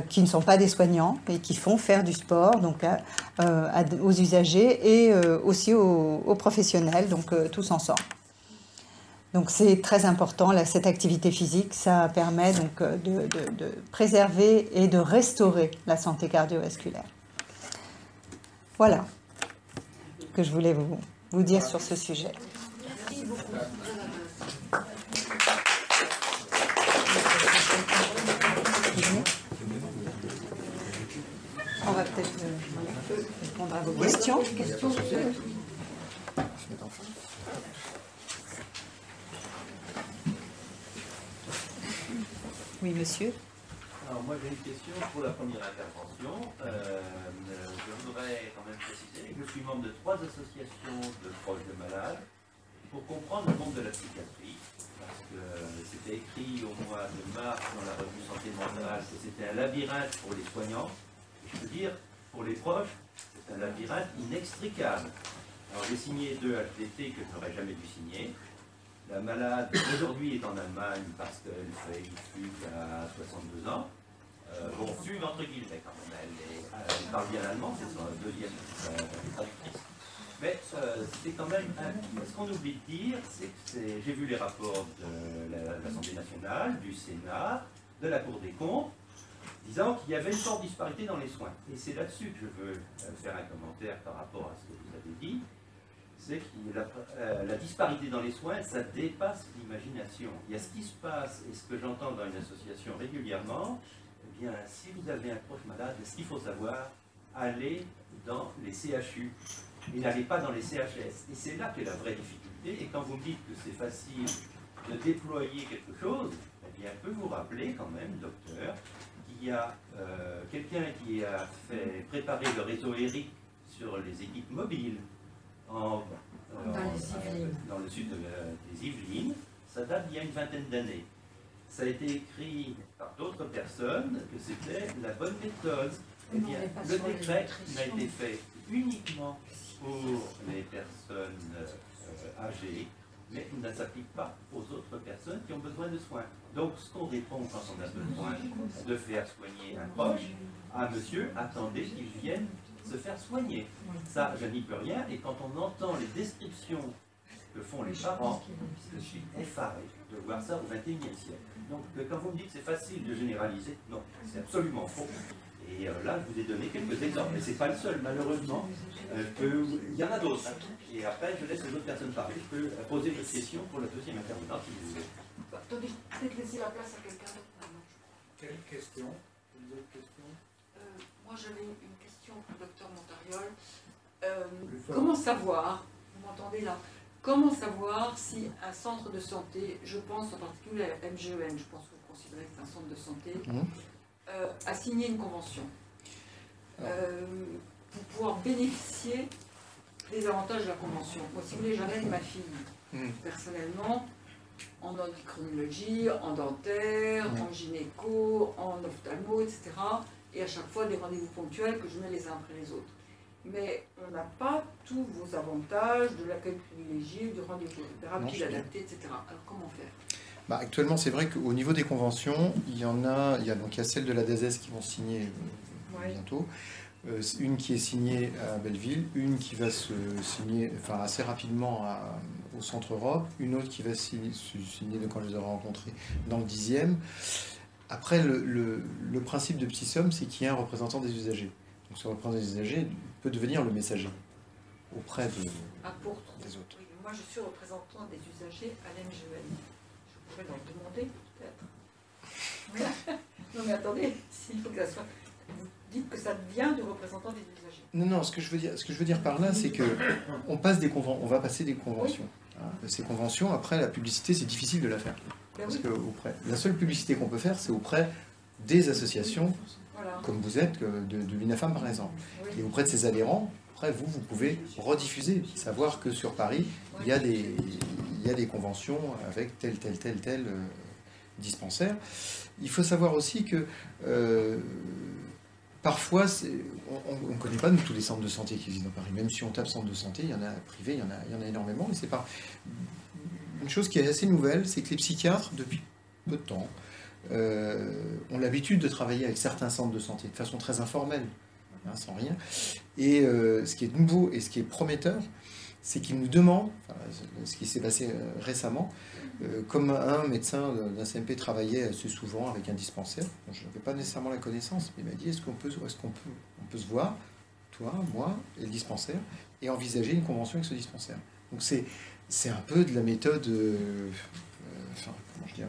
qui ne sont pas des soignants et qui font faire du sport donc aux usagers et aussi aux professionnels, donc tous ensemble. Donc c'est très important, cette activité physique, ça permet donc de préserver et de restaurer la santé cardiovasculaire. Voilà ce que je voulais vous dire sur ce sujet. Merci beaucoup. On va peut-être répondre à vos questions. Oui, monsieur. Alors moi j'ai une question pour la première intervention. Je voudrais quand même préciser que je suis membre de 3 associations de proches de malades pour comprendre le monde de la psychiatrie, parce que c'était écrit au mois de mars dans la revue Santé mentale que c'était un labyrinthe pour les soignants. Et je peux dire, pour les proches, c'est un labyrinthe inextricable. Alors j'ai signé 2 HDT que je n'aurais jamais dû signer. La malade aujourd'hui est en Allemagne parce qu'elle fait une fugue à 62 ans. Bon, fugue entre guillemets quand même, elle parle bien allemand, c'est son deuxième traductrice. Mais c'est quand même, ce qu'on oublie de dire, c'est que j'ai vu les rapports de l'Assemblée nationale, du Sénat, de la Cour des comptes, disant qu'il y avait une forte disparité dans les soins. Et c'est là-dessus que je veux faire un commentaire par rapport à ce que vous avez dit. C'est que la disparité dans les soins, ça dépasse l'imagination. Il y a ce qui se passe, et ce que j'entends dans une association régulièrement, eh bien, si vous avez un proche malade, ce qu'il faut savoir, allez dans les CHU, et n'allez pas dans les CHS. Et c'est là qu'est la vraie difficulté, et quand vous me dites que c'est facile de déployer quelque chose, eh bien, je peux vous rappeler quand même, docteur, qu'il y a quelqu'un qui a fait préparer le réseau ERIC sur les équipes mobiles, dans le sud des Yvelines. Ça date d'il y a une vingtaine d'années. Ça a été écrit par d'autres personnes que c'était la bonne méthode. Eh bien, le décret n'a été fait uniquement pour les personnes âgées, mais il ne s'applique pas aux autres personnes qui ont besoin de soins. Donc, ce qu'on répond quand on a besoin de faire soigner un proche, ah monsieur, attendez qu'il vienne se faire soigner. Ça, je n'y peux rien, et quand on entend les descriptions que font les parents, je suis effaré de voir ça au XXIe siècle. Donc, quand vous me dites que c'est facile de généraliser, non, c'est absolument faux. Et là, je vous ai donné quelques exemples, mais ce n'est pas le seul, malheureusement. Il y en a d'autres. Et après, je laisse les autres personnes parler. Je peux poser votre question pour la deuxième intervenante, si vous voulez. Attendez, peut-être laisser la place à quelqu'un d'autre maintenant. Quelle question? Une autre question? Moi, j'avais une question pour le docteur Montariol. Comment savoir, vous m'entendez là, comment savoir si un centre de santé, je pense en particulier à MGEN, je pense que vous considérez que c'est un centre de santé, a signé une convention pour pouvoir bénéficier des avantages de la convention. Moi, si vous voulez, j'amène ma fille personnellement en endocrinologie, en dentaire, en gynéco, en ophtalmo, etc. Et à chaque fois des rendez-vous ponctuels que je mets les uns après les autres. Mais on n'a pas tous vos avantages de l'accueil privilégié, du rendez-vous thérapie adapté, etc. Alors comment faire? Bah, actuellement, c'est vrai qu'au niveau des conventions, il y a celle de la DASES qui vont signer bientôt, une qui est signée à Belleville, une qui va se signer assez rapidement au Centre Europe, une autre qui va se signer quand je les aurai rencontrés dans le 10e. Après, le principe de PsySomme, c'est qu'il y a un représentant des usagers. Donc ce représentant des usagers peut devenir le messager auprès des autres. Oui, moi, je suis représentant des usagers à l'MGEN. Je pourrais leur demander, peut-être. Non, mais attendez, s'il faut que ça soit... Vous dites que ça vient du représentant des usagers. Non, ce que je veux dire par là, c'est que on va passer des conventions. Oui. Ces conventions, après, la publicité, c'est difficile de la faire. Parce que la seule publicité qu'on peut faire, c'est auprès des associations, comme vous êtes, de l'UNAFAM par exemple. Oui. Et auprès de ses adhérents, après vous pouvez rediffuser, savoir que sur Paris, il y a des conventions avec tel dispensaire. Il faut savoir aussi que parfois, on ne connaît pas nous, tous les centres de santé qui existent dans Paris. Même si on tape centre de santé, il y en a privés, il y en a énormément. Et c'est pas... Une chose qui est assez nouvelle, c'est que les psychiatres, depuis peu de temps, ont l'habitude de travailler avec certains centres de santé de façon très informelle, sans rien. Et ce qui est nouveau et ce qui est prometteur, c'est qu'ils nous demandent, ce qui s'est passé récemment, comme un médecin d'un CMP travaillait assez souvent avec un dispensaire, je n'avais pas nécessairement la connaissance, mais il m'a dit est-ce qu'on peut se voir, toi, moi et le dispensaire, et envisager une convention avec ce dispensaire. Donc c'est un peu de la méthode, comment je dirais,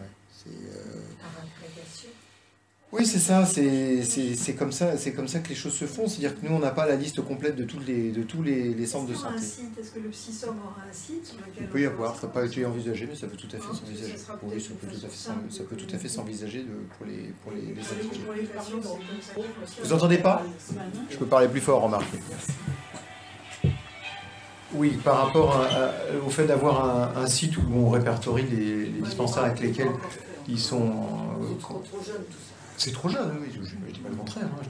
oui, c'est ça, c'est comme ça que les choses se font. C'est-à-dire que nous, on n'a pas la liste complète de tous les centres de santé. Est-ce que le PsySomme aura un site sur lequel... Il peut y avoir, ça n'a pas été envisagé, mais ça peut tout à fait s'envisager. Oui, ça peut tout à fait s'envisager pour les patients. Vous entendez pas? Je peux parler plus fort, remarquez. Oui, par rapport au fait d'avoir un site où on répertorie les dispensaires avec lesquels ils sont... trop jeunes, tout ça. C'est trop jeune, oui, je ne dis pas le contraire. Hein,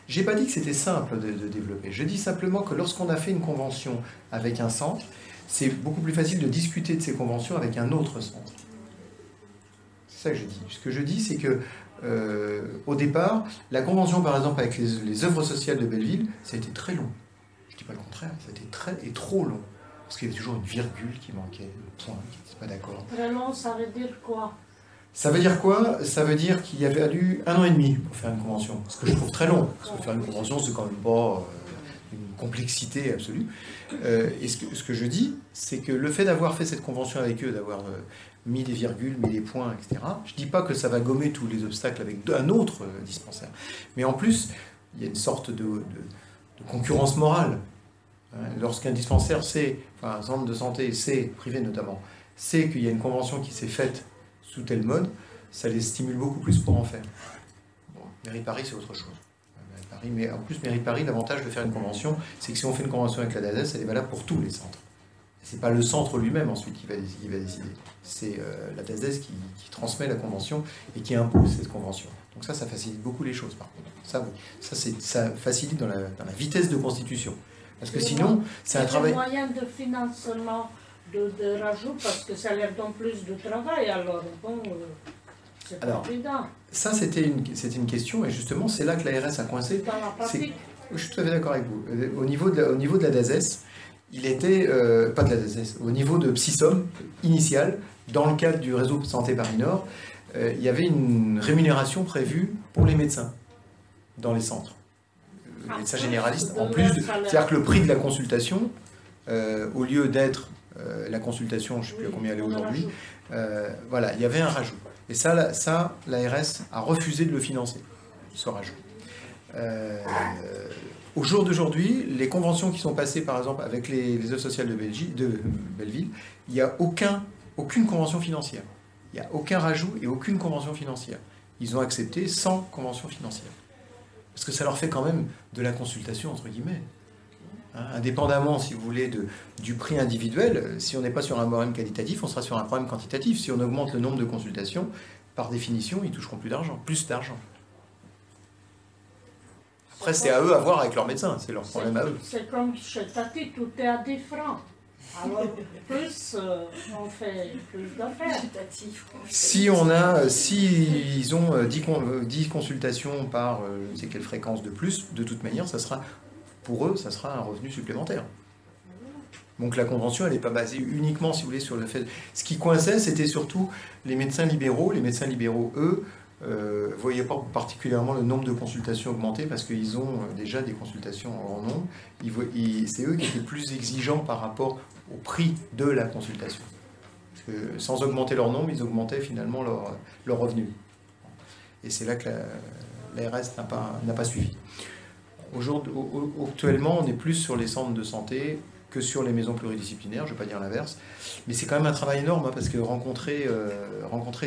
je n'ai pas dit que c'était simple de développer. Je dis simplement que lorsqu'on a fait une convention avec un centre, c'est beaucoup plus facile de discuter de ces conventions avec un autre centre. C'est ça que je dis. Ce que je dis, c'est que au départ, la convention, par exemple, avec les œuvres sociales de Belleville, ça a été très long. Je ne dis pas le contraire, ça a été trop long. Parce qu'il y avait toujours une virgule qui manquait, un point, qui n'était pas d'accord. Très long, ça veut dire quoi? Ça veut dire quoi? Ça veut dire qu'il y avait fallu 1 an et demi pour faire une convention. Ce que je trouve très long. Parce que faire une convention, c'est quand même pas une complexité absolue. Et ce que je dis, c'est que le fait d'avoir fait cette convention avec eux, d'avoir mis des virgules, mis des points, etc., je ne dis pas que ça va gommer tous les obstacles avec un autre dispensaire. Mais en plus, il y a une sorte de concurrence morale. Lorsqu'un dispensaire sait, enfin un centre de santé sait, privé notamment, sait qu'il y a une convention qui s'est faite sous tel mode, ça les stimule beaucoup plus pour en faire. Bon, Mairie Paris, c'est autre chose. Mais en plus, Mairie Paris, l'avantage de faire une convention, c'est que si on fait une convention avec la DASES, elle est valable pour tous les centres. Ce n'est pas le centre lui-même ensuite qui va décider. C'est la DASES qui transmet la convention et qui impose cette convention. Donc ça facilite beaucoup les choses par contre. Ça, oui. Ça facilite dans la vitesse de constitution. Parce que sinon, c'est un travail... Il y a des moyens de financement de rajout parce que ça leur donne plus de travail. Alors, bon, c'est pas évident. Ça, c'était une question, et justement, c'est là que l'ARS a coincé. Dans la pratique. Je suis tout à fait d'accord avec vous. Au niveau de la DASES, il était... pas de la DASES, au niveau de PSISOM, initial, dans le cadre du réseau Santé Paris Nord, il y avait une rémunération prévue pour les médecins dans les centres. Médecins généralistes, en plus, c'est-à-dire que le prix de la consultation, au lieu d'être la consultation, je ne sais plus à combien elle est aujourd'hui, voilà, il y avait un rajout. Et ça, l'ARS a refusé de le financer, ce rajout. Au jour d'aujourd'hui, les conventions qui sont passées, par exemple, avec les œuvres sociales de Belleville, il n'y a aucune convention financière. Il n'y a aucun rajout et aucune convention financière. Ils ont accepté sans convention financière. Parce que ça leur fait quand même de la consultation, entre guillemets. Hein, indépendamment, si vous voulez, du prix individuel, si on n'est pas sur un problème qualitatif, on sera sur un problème quantitatif. Si on augmente le nombre de consultations, par définition, ils toucheront plus d'argent. Après, c'est à eux à voir avec leur médecin, c'est leur problème à eux. C'est comme chez Tati, tout est à 10 francs. Alors, plus, on fait plus d'affaires. Si ils ont 10 consultations par je ne sais quelle fréquence de plus, de toute manière, pour eux, ça sera un revenu supplémentaire. Donc la convention, elle n'est pas basée uniquement, si vous voulez, sur le fait... Ce qui coinçait, c'était surtout les médecins libéraux. Les médecins libéraux, eux, ne voyaient pas particulièrement le nombre de consultations augmenter parce qu'ils ont déjà des consultations en grand nombre. C'est eux qui étaient plus exigeants par rapport au prix de la consultation. Parce que sans augmenter leur nombre, ils augmentaient finalement leur revenu. Et c'est là que l'ARS n'a pas suivi. Actuellement, on est plus sur les centres de santé que sur les maisons pluridisciplinaires, je ne vais pas dire l'inverse, mais c'est quand même un travail énorme, hein, parce que rencontrer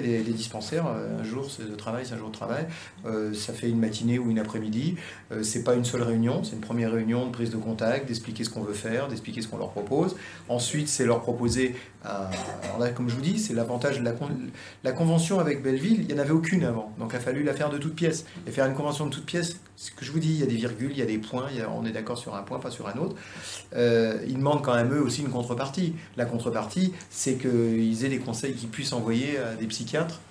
des dispensaires, un jour de travail, c'est un jour de travail, ça fait une matinée ou une après-midi, c'est pas une seule réunion, c'est une première réunion de prise de contact, d'expliquer ce qu'on veut faire, d'expliquer ce qu'on leur propose, ensuite c'est leur proposer, alors là, comme je vous dis, c'est l'avantage de la convention avec Belleville, il n'y en avait aucune avant, donc il a fallu la faire de toutes pièces, et faire une convention de toutes pièces, ce que je vous dis, il y a des virgules, il y a des points, on est d'accord sur un point, pas sur un autre, ils demandent quand même eux aussi une contrepartie. La contrepartie, c'est qu'ils aient des conseils qu'ils puissent envoyer à des psychiatres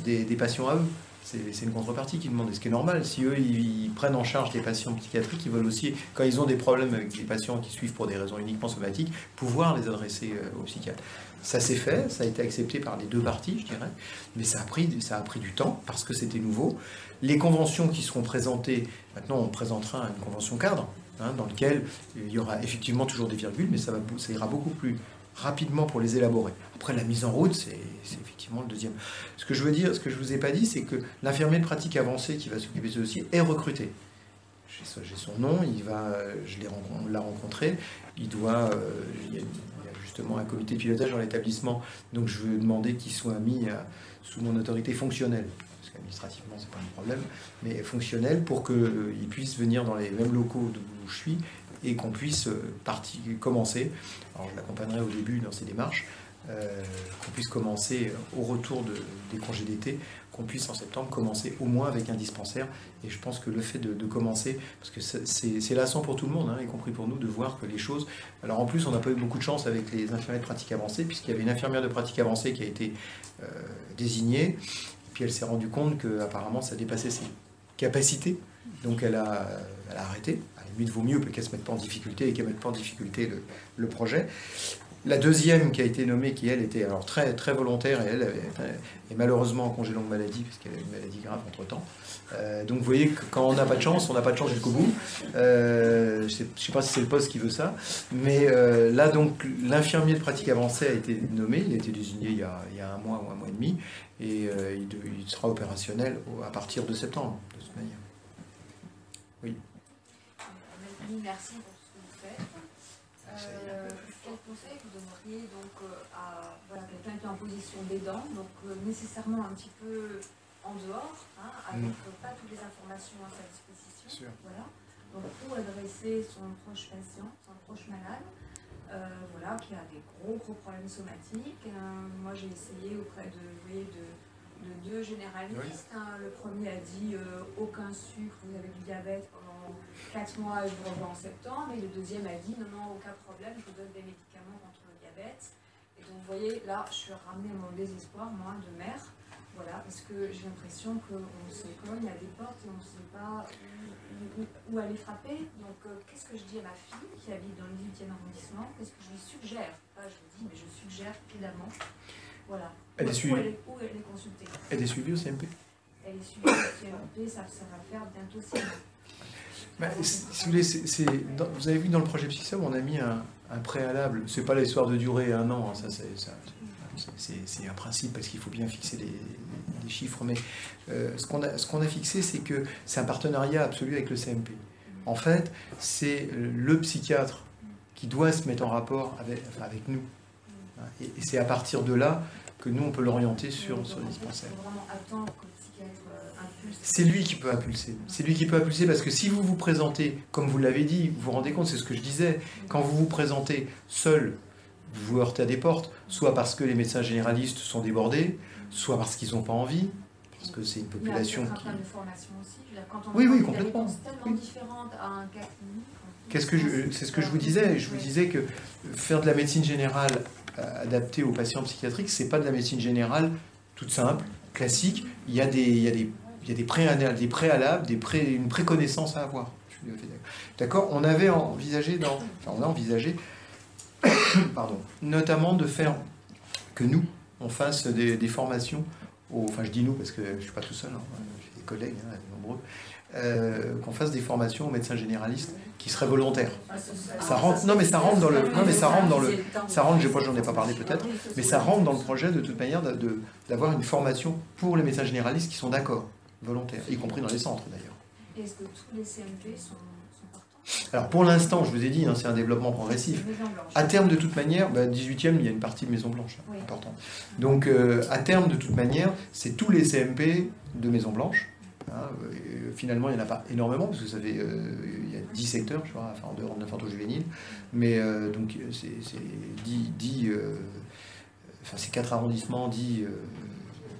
des patients à eux. C'est une contrepartie qu'ils demandent, ce qui est normal. Si eux, ils prennent en charge les patients psychiatriques, ils veulent aussi, quand ils ont des problèmes avec des patients qui suivent pour des raisons uniquement somatiques, pouvoir les adresser aux psychiatres. Ça s'est fait, ça a été accepté par les deux parties, je dirais, mais ça a pris du temps parce que c'était nouveau. Les conventions qui seront présentées, maintenant on présentera une convention cadre, hein, dans laquelle il y aura effectivement toujours des virgules, mais ça ira beaucoup plus rapidement pour les élaborer. Après, la mise en route, c'est effectivement le deuxième. Ce que je veux dire, ce que je ne vous ai pas dit, c'est que l'infirmier de pratique avancée qui va s'occuper de ce dossier est recruté. J'ai son nom, on l'a rencontré, il y a justement un comité de pilotage dans l'établissement, donc je veux demander qu'il soit mis sous mon autorité fonctionnelle. Parce qu'administrativement, c'est pas un problème, mais fonctionnel pour qu'il puisse venir dans les mêmes locaux où je suis et qu'on puisse commencer. Alors je l'accompagnerai au début dans ces démarches, qu'on puisse commencer au retour des congés d'été, qu'on puisse en septembre commencer au moins avec un dispensaire. Et je pense que le fait de commencer, parce que c'est lassant pour tout le monde, hein, y compris pour nous, de voir que les choses... Alors en plus, on n'a pas eu beaucoup de chance avec les infirmières de pratique avancée, puisqu'il y avait une infirmière de pratique avancée qui a été désignée, et puis elle s'est rendue compte qu'apparemment ça dépassait ses capacités, donc elle a arrêté. À la limite, vaut mieux qu'elle ne se mette pas en difficulté et qu'elle ne mette pas en difficulté le projet. La deuxième qui a été nommée, qui elle était alors très, très volontaire, et elle est malheureusement en congé longue maladie, parce qu'elle a une maladie grave entre-temps. Donc vous voyez que quand on n'a pas de chance, on n'a pas de chance jusqu'au bout. Je ne sais pas si c'est le poste qui veut ça, mais là donc l'infirmier de pratique avancée a été nommé, il a été désigné il y a un mois ou un mois et demi, et il sera opérationnel à partir de septembre, de toute manière. Oui. Merci pour ce que vous faites. Quel conseil vous donneriez donc à quelqu'un qui est en position d'aidant, donc nécessairement un petit peu en dehors, hein, avec pas toutes les informations à sa disposition, voilà. Donc pour adresser son proche patient, son proche malade, voilà, qui a des gros problèmes somatiques. Moi j'ai essayé auprès de deux généralistes. Hein. Le premier a dit aucun sucre, vous avez du diabète pendant 4 mois et je vous revois en septembre. Et le deuxième a dit non, aucun problème, je vous donne des médicaments contre le diabète. Et donc vous voyez, là je suis ramenée à mon désespoir, moi, de mère. Voilà, parce que j'ai l'impression qu'on se cogne à des portes et on ne sait pas où aller frapper. Donc qu'est-ce que je dis à ma fille qui habite dans le 18e arrondissement? Qu'est-ce que je lui suggère? Pas je lui dis, mais je suggère évidemment. Voilà. Où elle est consultée. Elle est suivie au CMP? Elle est suivie au CMP, ça va faire bientôt 6 mois. Si vous voulez, vous avez vu dans le projet Psyssom, on a mis un préalable. C'est pas l'histoire de durer 1 an, hein, ça c'est un principe parce qu'il faut bien fixer des chiffres. Mais ce qu'on a fixé, c'est que c'est un partenariat absolu avec le CMP. En fait, c'est le psychiatre qui doit se mettre en rapport avec nous. Et c'est à partir de là que nous, on peut l'orienter sur le dispensaire. C'est lui qui peut impulser. C'est lui qui peut impulser parce que si vous vous présentez, comme vous l'avez dit, vous vous rendez compte, c'est ce que je disais, quand vous vous présentez seul, vous vous heurtez à des portes, soit parce que les médecins généralistes sont débordés, soit parce qu'ils n'ont pas envie, parce que c'est une population qui... Il y a un de formation aussi. Quand on oui, complètement. Tellement différente à un cas clinique. C'est ce que je vous disais. Je vous disais que faire de la médecine générale adaptée aux patients psychiatriques, c'est pas de la médecine générale toute simple, classique. Il y a des préalables, une préconnaissance à avoir. D'accord. On avait envisagé on a envisagé pardon, notamment de faire que nous, on fasse des formations, enfin je dis nous parce que je ne suis pas tout seul, hein, j'ai des collègues, hein, nombreux, qu'on fasse des formations aux médecins généralistes qui seraient volontaires. Ça rentre, j'en ai pas parlé peut-être, mais ça rentre dans le projet de toute manière d'avoir une formation pour les médecins généralistes qui sont d'accord, volontaires, y compris dans les centres d'ailleurs. Est-ce que tous les CMP sont partants? Alors pour l'instant, je vous ai dit, hein, c'est un développement progressif. À terme, de toute manière, 18e, il y a une partie de Maison Blanche, hein, importante. Donc à terme, de toute manière, c'est tous les CMP de Maison Blanche. Hein, finalement, il n'y en a pas énormément, parce que ça fait, il y a 10 secteurs, je crois, enfin, en dehors de l'infanto-juvénile. Mais donc c'est 10, enfin c'est 4 arrondissements, 10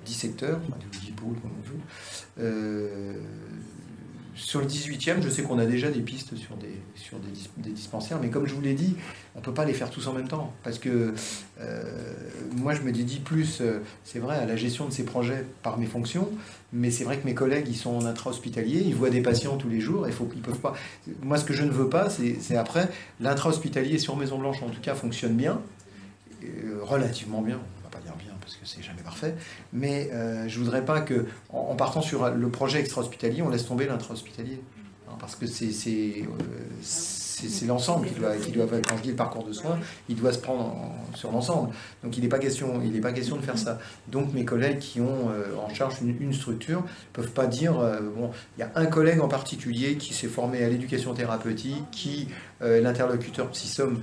secteurs, enfin, 10 pôles, comme on veut. Sur le 18e, je sais qu'on a déjà des pistes sur des dispensaires, mais comme je vous l'ai dit, on ne peut pas les faire tous en même temps. Parce que moi, je me dédie plus, c'est vrai, à la gestion de ces projets par mes fonctions, mais c'est vrai que mes collègues, ils sont en intra-hospitalier, ils voient des patients tous les jours, ils peuvent pas... Moi, ce que je ne veux pas, c'est après, l'intra-hospitalier sur Maison Blanche, en tout cas, fonctionne bien, relativement bien. Parce que c'est jamais parfait, mais je voudrais pas que, en partant sur le projet extra-hospitalier, on laisse tomber l'intra-hospitalier, hein, parce que c'est l'ensemble qui doit, quand je dis le parcours de soins, il doit se prendre sur l'ensemble. Donc il n'est pas question de faire ça. Donc mes collègues qui ont en charge une structure peuvent pas dire bon, il y a un collègue en particulier qui s'est formé à l'éducation thérapeutique, qui l'interlocuteur Psyssom,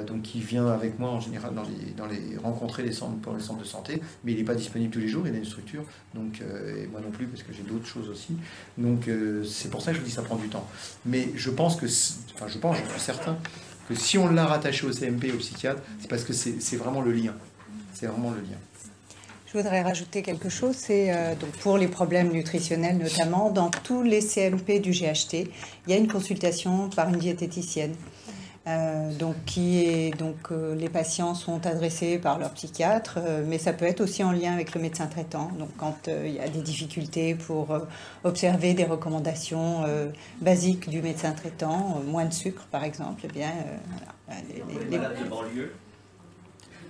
donc qui vient avec moi en général dans les rencontrer pour les centres de santé, mais il n'est pas disponible tous les jours, il a une structure, donc et moi non plus parce que j'ai d'autres choses aussi. Donc c'est pour ça que je vous dis ça prend du temps. Mais je pense que, j'en suis certain que si on l'a rattaché au CMP, au psychiatre, c'est parce que c'est vraiment le lien. C'est vraiment le lien. Je voudrais rajouter quelque chose, c'est donc pour les problèmes nutritionnels notamment, dans tous les CMP du GHT, il y a une consultation par une diététicienne. Les patients sont adressés par leur psychiatre, mais ça peut être aussi en lien avec le médecin traitant. Donc quand il y a des difficultés pour observer des recommandations basiques du médecin traitant, moins de sucre par exemple, eh bien, les malades de banlieue,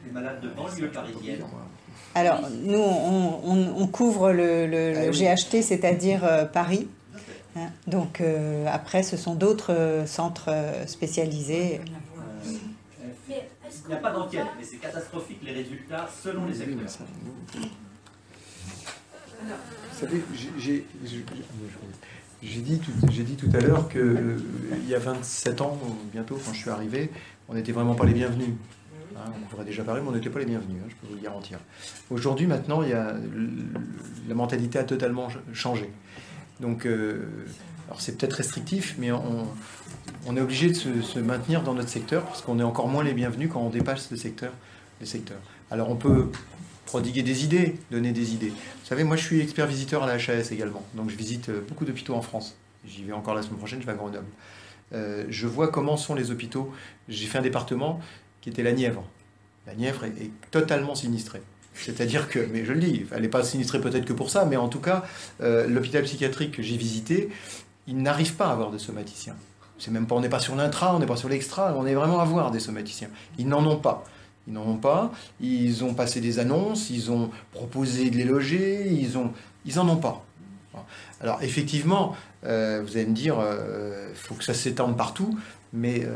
les malades de banlieue parisienne. Alors nous on couvre le GHT, c'est-à-dire Paris. Donc après, ce sont d'autres centres spécialisés. Il n'y a pas d'enquête, mais c'est catastrophique les résultats selon les secteurs. Vous savez, j'ai dit tout à l'heure qu'il y a 27 ans, bientôt, quand je suis arrivé, on n'était vraiment pas les bienvenus. Hein, on pourrait déjà parler, mais on n'était pas les bienvenus, hein, je peux vous le garantir. Aujourd'hui, maintenant, la mentalité a totalement changé. Donc, alors c'est peut-être restrictif, mais on est obligé de se maintenir dans notre secteur parce qu'on est encore moins les bienvenus quand on dépasse les secteurs. Alors on peut prodiguer des idées, donner des idées. Vous savez, moi je suis expert visiteur à la HAS également, donc je visite beaucoup d'hôpitaux en France. J'y vais encore la semaine prochaine, je vais à Grenoble. Je vois comment sont les hôpitaux. J'ai fait un département qui était la Nièvre. La Nièvre est totalement sinistrée. C'est-à-dire que, mais je le dis, elle n'est pas sinistrée peut-être que pour ça, mais en tout cas, l'hôpital psychiatrique que j'ai visité, il n'arrive pas à avoir des somaticiens. C'est même pas, on n'est pas sur l'intra, on n'est pas sur l'extra, on est vraiment à avoir des somaticiens. Ils n'en ont pas. Ils ont passé des annonces, ils ont proposé de les loger, ils en ont pas. Alors effectivement, vous allez me dire, faut que ça s'étende partout, mais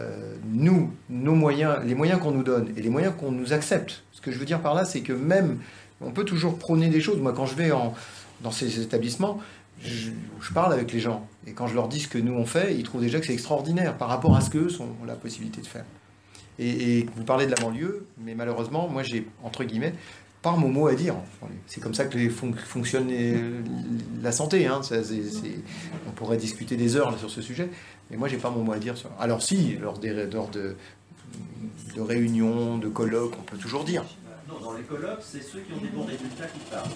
nous, nos moyens, les moyens qu'on nous donne et les moyens qu'on nous accepte, ce que je veux dire par là, c'est que même, on peut toujours prôner des choses. Moi, quand je vais dans ces établissements, je parle avec les gens. Et quand je leur dis ce que nous on fait, ils trouvent déjà que c'est extraordinaire par rapport à ce qu'eux ont la possibilité de faire. Et vous parlez de la banlieue, mais malheureusement, moi j'ai, entre guillemets, pas mon mot à dire. C'est comme ça que fonctionne la santé. Hein. On pourrait discuter des heures là, sur ce sujet, mais moi j'ai pas mon mot à dire. Alors si, lors de réunions, de colloques, on peut toujours dire. Non, dans les colloques, c'est ceux qui ont des bons résultats qui parlent.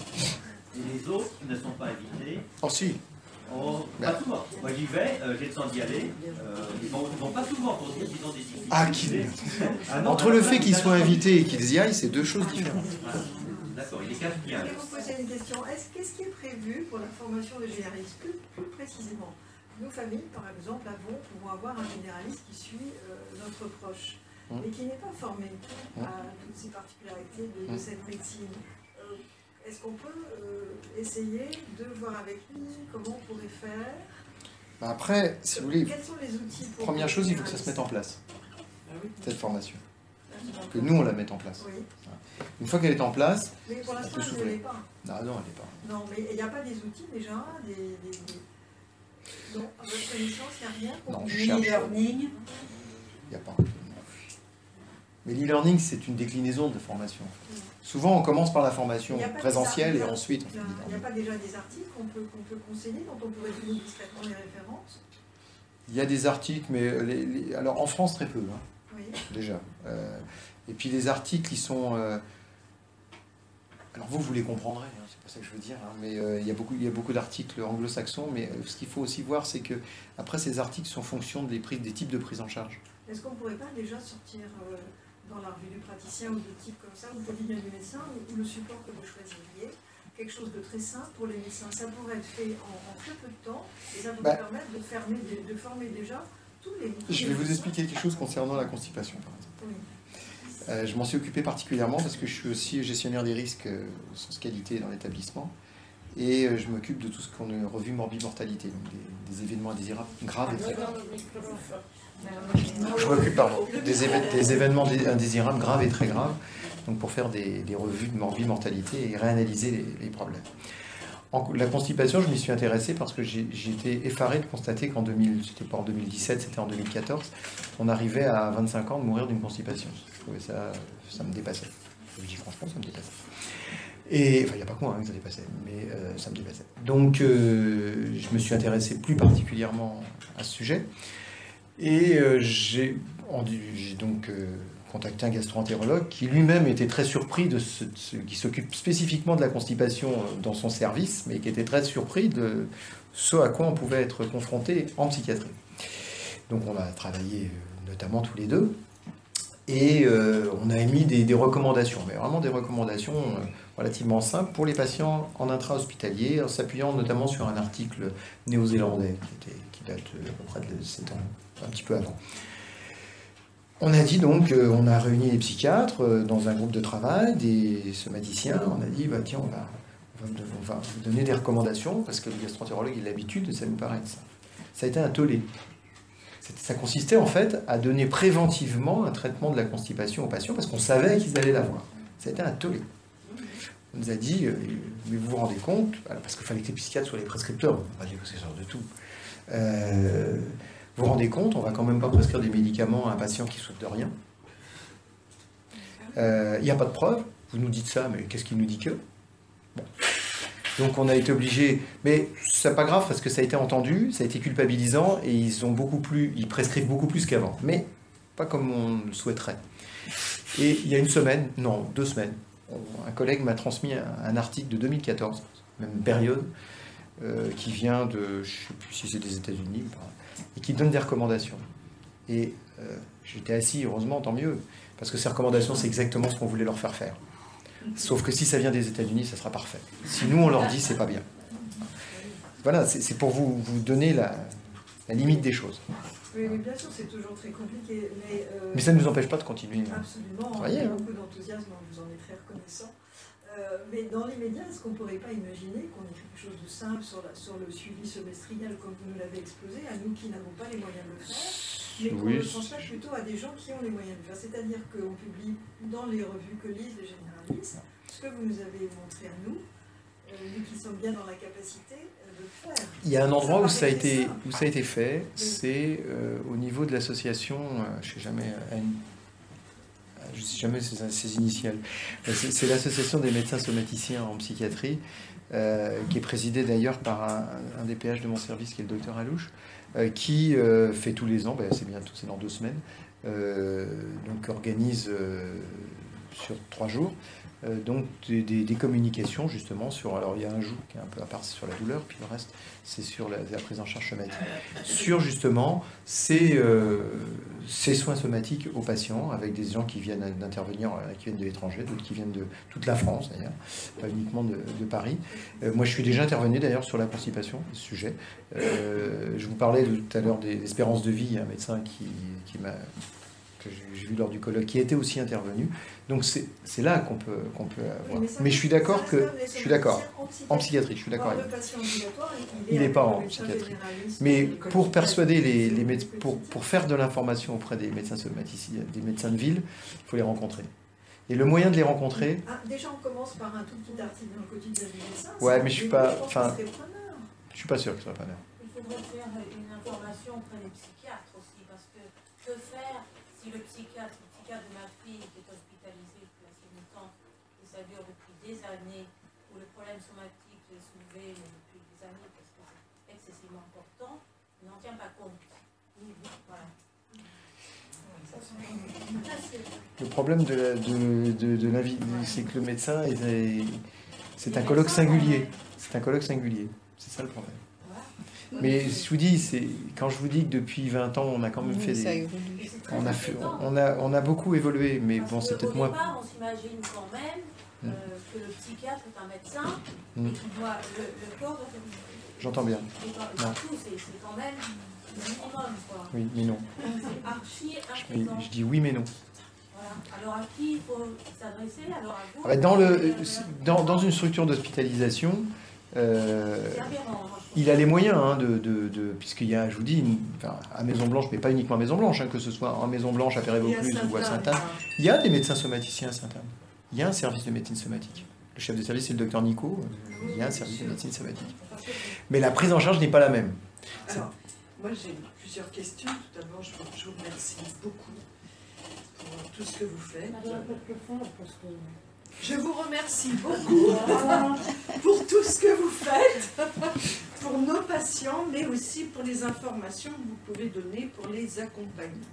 Et les autres qui ne sont pas invités. Oh si. Pas souvent. Moi j'y vais, j'ai le temps d'y aller. Ils vont pas souvent pour dire qu'ils ont des difficultés. Entre le fait qu'ils soient invités et qu'ils y aillent, c'est deux choses différentes. D'accord, il est casse bien. Je vais vous poser une question. Qu'est-ce qui est prévu pour la formation de généralistes plus précisément? Nos familles, par exemple, vont avoir un généraliste qui suit notre proche, mais qui n'est pas formé à toutes ces particularités de cette médecine. Est-ce qu'on peut essayer de voir avec lui comment on pourrait faire? Après, si vous voulez, quels sont les outils pour première chose, il faut que ça se mette en place, cette formation. Que nous, on la mette en place. Oui. Une fois qu'elle est en place, mais pour l'instant, elle ne l'est pas. Non, elle n'est pas. Non, mais il n'y a pas des outils déjà Non, à votre connaissance, il n'y a rien pour l'e-learning. Il n'y a pas. Mais l'e-learning, c'est une déclinaison de formation. Souvent, on commence par la formation présentielle et ensuite... Il n'y a pas déjà des articles qu'on peut conseiller, dont on pourrait donner discrètement les références? Il y a des articles, mais alors en France, très peu, hein, oui. Déjà. Et puis les articles, ils sont... alors vous les comprendrez, hein, c'est pas ça que je veux dire, hein, mais il y a beaucoup d'articles anglo-saxons, mais ce qu'il faut aussi voir, c'est que après ces articles sont en fonction des types de prise en charge. Est-ce qu'on ne pourrait pas déjà sortir dans la revue du praticien ou de type comme ça, ou le quotidien du médecin, ou le support que vous choisiriez, quelque chose de très simple pour les médecins? Ça pourrait être fait en très peu de temps, et ça pourrait permettre de former déjà tous les... Je vais vous expliquer quelque chose concernant la constipation, par exemple. Oui. Je m'en suis occupé particulièrement parce que je suis aussi gestionnaire des risques au sens qualité dans l'établissement, et je m'occupe de tout ce qu'on a revue morbimortalité, donc des événements indésirables graves et très graves. Je m'occupe des événements indésirables graves et très graves, donc pour faire des revues de morbimortalité et réanalyser les problèmes. La constipation, je m'y suis intéressé parce que j'étais effaré de constater qu'en c'était pas en 2017, c'était en 2014, on arrivait à 25 ans de mourir d'une constipation. Je trouvais ça me dépassait. Je dis franchement, ça me dépassait. Et enfin, il n'y a pas que moi que ça dépassait, mais ça me dépassait. Donc, je me suis intéressé plus particulièrement à ce sujet. Et j'ai donc contacté un gastro-entérologue qui lui-même était très surpris qui s'occupe spécifiquement de la constipation dans son service, mais qui était très surpris de ce à quoi on pouvait être confronté en psychiatrie. Donc on a travaillé notamment tous les deux, et on a émis des recommandations, mais vraiment des recommandations relativement simples pour les patients en intra-hospitalier, en s'appuyant notamment sur un article néo-zélandais qui date à peu près de 7 ans, un petit peu avant. On a dit donc, on a réuni les psychiatres dans un groupe de travail, des somaticiens, on a dit, bah, tiens, on va vous donner des recommandations, parce que le gastro-entérologue, il a l'habitude, et ça nous paraît ça. Ça a été un tollé. Ça consistait en fait à donner préventivement un traitement de la constipation aux patients, parce qu'on savait qu'ils allaient l'avoir. Ça a été un tollé. On nous a dit, mais vous vous rendez compte, parce qu'il fallait que les psychiatres soient les prescripteurs, on ne va pas négocier ce genre de tout. Vous vous rendez compte, on ne va quand même pas prescrire des médicaments à un patient qui souffre de rien. Il n'y a pas de preuve. Vous nous dites ça, mais qu'est-ce qui nous dit que bon. Donc on a été obligé, mais c'est pas grave parce que ça a été entendu, ça a été culpabilisant et ils prescrivent beaucoup plus qu'avant, mais pas comme on le souhaiterait. Et il y a 2 semaines, un collègue m'a transmis un article de 2014, même période, qui vient de, je ne sais plus si c'est des États-Unis, et qui donne des recommandations. Et j'étais assis, heureusement, tant mieux, parce que ces recommandations, c'est exactement ce qu'on voulait leur faire faire. Sauf que si ça vient des États-Unis, ça sera parfait. Si nous, on leur dit, c'est pas bien. Voilà, c'est pour vous donner la limite des choses. Oui, mais bien sûr, c'est toujours très compliqué. Mais ça ne nous empêche pas de continuer. Absolument, il y a beaucoup d'enthousiasme, on vous en est très reconnaissant. Mais dans l'immédiat, est-ce qu'on ne pourrait pas imaginer qu'on ait quelque chose de simple sur le suivi semestriel, comme vous nous l'avez exposé, à nous qui n'avons pas les moyens de le faire, mais qu'on le transmette plutôt à des gens qui ont les moyens de le faire. C'est-à-dire qu'on publie dans les revues que lisent les généralistes ce que vous nous avez montré à nous, nous qui sommes bien dans la capacité de le faire. Il y a un endroit où ça a été fait, c'est au niveau de l'association, je ne sais jamais ses initiales, c'est l'association des médecins somaticiens en psychiatrie, qui est présidée d'ailleurs par un des PH de mon service, qui est le docteur Alouche, qui fait tous les ans, c'est bientôt, c'est dans 2 semaines, donc organise sur 3 jours, donc des communications justement sur, alors il y a un jour qui est un peu à part, c'est sur la douleur, puis le reste c'est sur la prise en charge somatique, sur justement ces soins somatiques aux patients, avec des gens qui viennent d'intervenir, qui viennent de l'étranger, d'autres qui viennent de toute la France d'ailleurs, pas uniquement de Paris. Moi je suis déjà intervenu d'ailleurs sur la constipation, ce sujet. Je vous parlais tout à l'heure des espérances de vie, un médecin que j'ai vu lors du colloque, qui était aussi intervenu. Donc c'est là qu'on peut avoir. Mais je suis d'accord en psychiatrie, je suis d'accord avec vous. Il n'est pas en psychiatrie. Mais pour persuader pour faire de l'information auprès des médecins somaticiens, des médecins de ville, il faut les rencontrer. Et le moyen de les rencontrer... déjà on commence par un tout petit article dans le quotidien du médecin. Ouais, mais je suis pas sûr que ce soit preneur. Il faudrait faire une information auprès des psychiatres aussi, parce que faire si le psychiatre de ma fille qui est hospitalisée depuis assez longtemps, et ça dure depuis des années, où le problème somatique est soulevé depuis des années parce que c'est excessivement important, il n'en tient pas compte. Voilà. Le problème de l'invité, c'est que le médecin, c'est un colloque singulier. C'est un colloque singulier. C'est ça le problème. Mais je vous dis, quand je vous dis que depuis 20 ans, on a quand même fait des... On a beaucoup évolué, mais bon, c'est peut-être moins... Au départ, on s'imagine quand même que le psychiatre est un médecin et qu'il doit... Le corps... J'entends bien. Partout, c'est quand même minimum, quoi. Oui, mais non. C'est archi inquiétant. Je dis oui, mais non. Voilà. Alors à qui il faut s'adresser? Alors à vous? Dans une structure d'hospitalisation... il a les moyens, puisqu'il y a, je vous dis, à Maison-Blanche, mais pas uniquement à Maison-Blanche, que ce soit à Maison-Blanche, à Péré-Vaucluse ou à Sainte-Anne, il y a des médecins somaticiens à Sainte-Anne. Il y a un service de médecine somatique. Le chef de service, c'est le docteur Nico. Il y a un service de médecine somatique. Mais la prise en charge n'est pas la même. Alors, moi j'ai plusieurs questions. Tout d'abord, je vous remercie beaucoup pour tout ce que vous faites. Je vous remercie beaucoup pour tout ce que vous faites, pour nos patients, mais aussi pour les informations que vous pouvez donner pour les accompagner.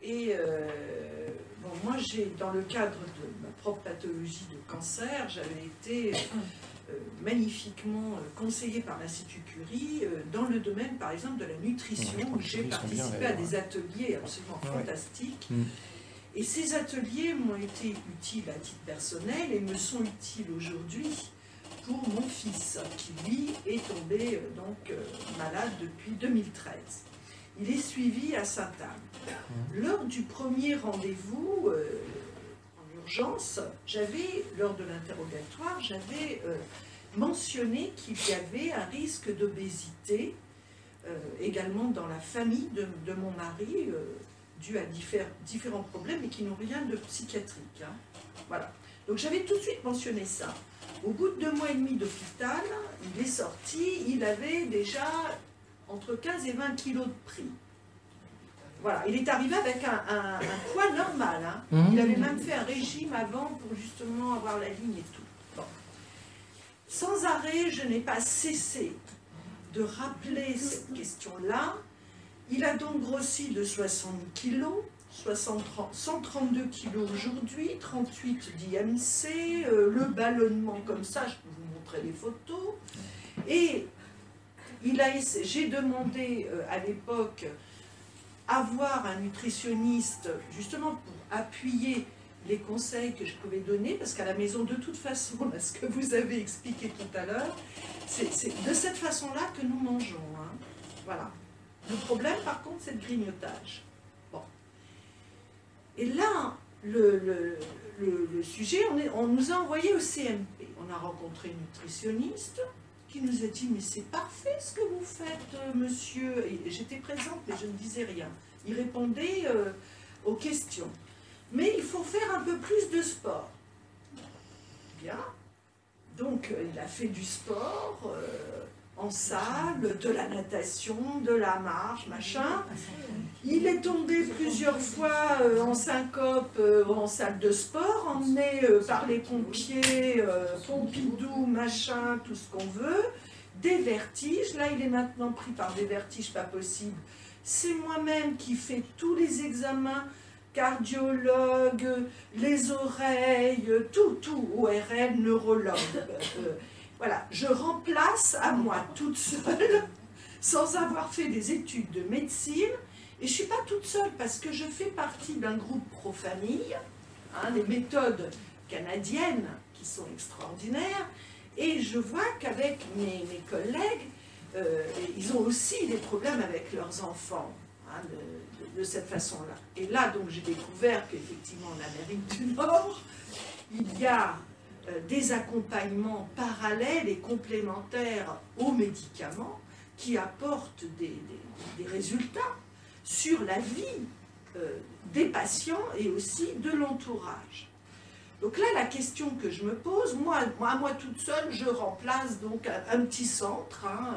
Et bon, moi, dans le cadre de ma propre pathologie de cancer, j'avais été magnifiquement conseillée par l'Institut Curie dans le domaine, par exemple, de la nutrition, où j'ai participé à des ateliers absolument fantastiques. Et ces ateliers m'ont été utiles à titre personnel et me sont utiles aujourd'hui pour mon fils, qui lui est tombé malade depuis 2013. Il est suivi à Sainte-Anne. Lors du premier rendez-vous en urgence, lors de l'interrogatoire, j'avais mentionné qu'il y avait un risque d'obésité également dans la famille de mon mari, dû à différents problèmes, mais qui n'ont rien de psychiatrique. Hein. Voilà. Donc j'avais tout de suite mentionné ça. Au bout de 2 mois et demi d'hôpital, il est sorti, il avait déjà entre 15 et 20 kilos de pris. Voilà, il est arrivé avec un poids normal. Hein. Il avait même fait un régime avant pour justement avoir la ligne et tout. Bon. Sans arrêt, je n'ai pas cessé de rappeler cette question-là. Il a donc grossi de 60 kilos, 132 kilos aujourd'hui, 38 d'IMC, le ballonnement comme ça, je peux vous montrer les photos. Et j'ai demandé à l'époque à voir un nutritionniste justement pour appuyer les conseils que je pouvais donner, parce qu'à la maison, de toute façon, là, ce que vous avez expliqué tout à l'heure, c'est de cette façon-là que nous mangeons. Hein. Voilà. Le problème, par contre, c'est le grignotage. Bon. Et là, le sujet, on nous a envoyé au CMP. On a rencontré une nutritionniste qui nous a dit « Mais c'est parfait ce que vous faites, monsieur ». Et j'étais présente, mais je ne disais rien. Il répondait aux questions. Mais il faut faire un peu plus de sport. Bien. Donc, il a fait du sport en salle, de la natation, de la marche, machin. Il est tombé plusieurs fois en syncope en salle de sport, emmené par les pompiers, Pompidou, machin, tout ce qu'on veut. Des vertiges. Là, il est maintenant pris par des vertiges pas possibles. C'est moi-même qui fais tous les examens, cardiologue, les oreilles, tout, ORL, neurologue. Voilà, je remplace à moi toute seule, sans avoir fait des études de médecine, et je ne suis pas toute seule parce que je fais partie d'un groupe pro-famille, hein, les méthodes canadiennes qui sont extraordinaires, et je vois qu'avec mes collègues, ils ont aussi des problèmes avec leurs enfants, hein, de cette façon-là. Et là, donc, j'ai découvert qu'effectivement, en Amérique du Nord, il y a des accompagnements parallèles et complémentaires aux médicaments qui apportent des résultats sur la vie des patients et aussi de l'entourage. Donc là, la question que je me pose, moi toute seule, je remplace donc un petit centre, hein,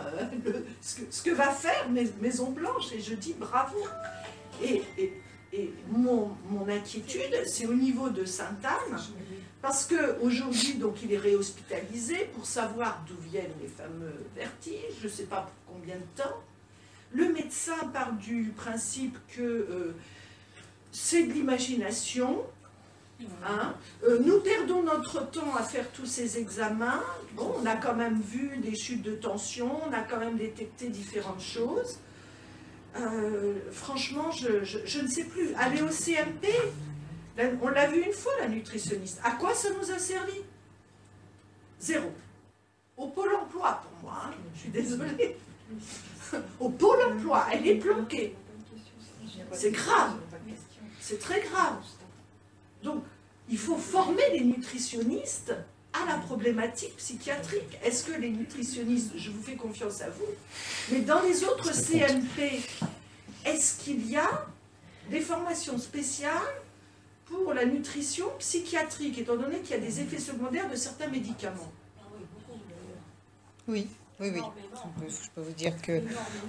ce que va faire Maison Blanche, et je dis bravo. Et mon inquiétude, c'est au niveau de Sainte-Anne, parce qu'aujourd'hui, donc, il est réhospitalisé pour savoir d'où viennent les fameux vertiges, je ne sais pas pour combien de temps. Le médecin part du principe que c'est de l'imagination. Hein. Nous perdons notre temps à faire tous ces examens. Bon, on a quand même vu des chutes de tension, on a quand même détecté différentes choses. Franchement, je ne sais plus. Aller au CMP, on l'a vu une fois, la nutritionniste. À quoi ça nous a servi? Zéro. Au Pôle emploi, pour moi, hein. Je suis désolée. Au Pôle emploi, elle est planquée. C'est grave. C'est très grave. Donc, il faut former les nutritionnistes à la problématique psychiatrique. Est-ce que les nutritionnistes, je vous fais confiance à vous, mais dans les autres CMP, est-ce qu'il y a des formations spéciales pour la nutrition psychiatrique, étant donné qu'il y a des effets secondaires de certains médicaments? Oui. Je peux vous dire que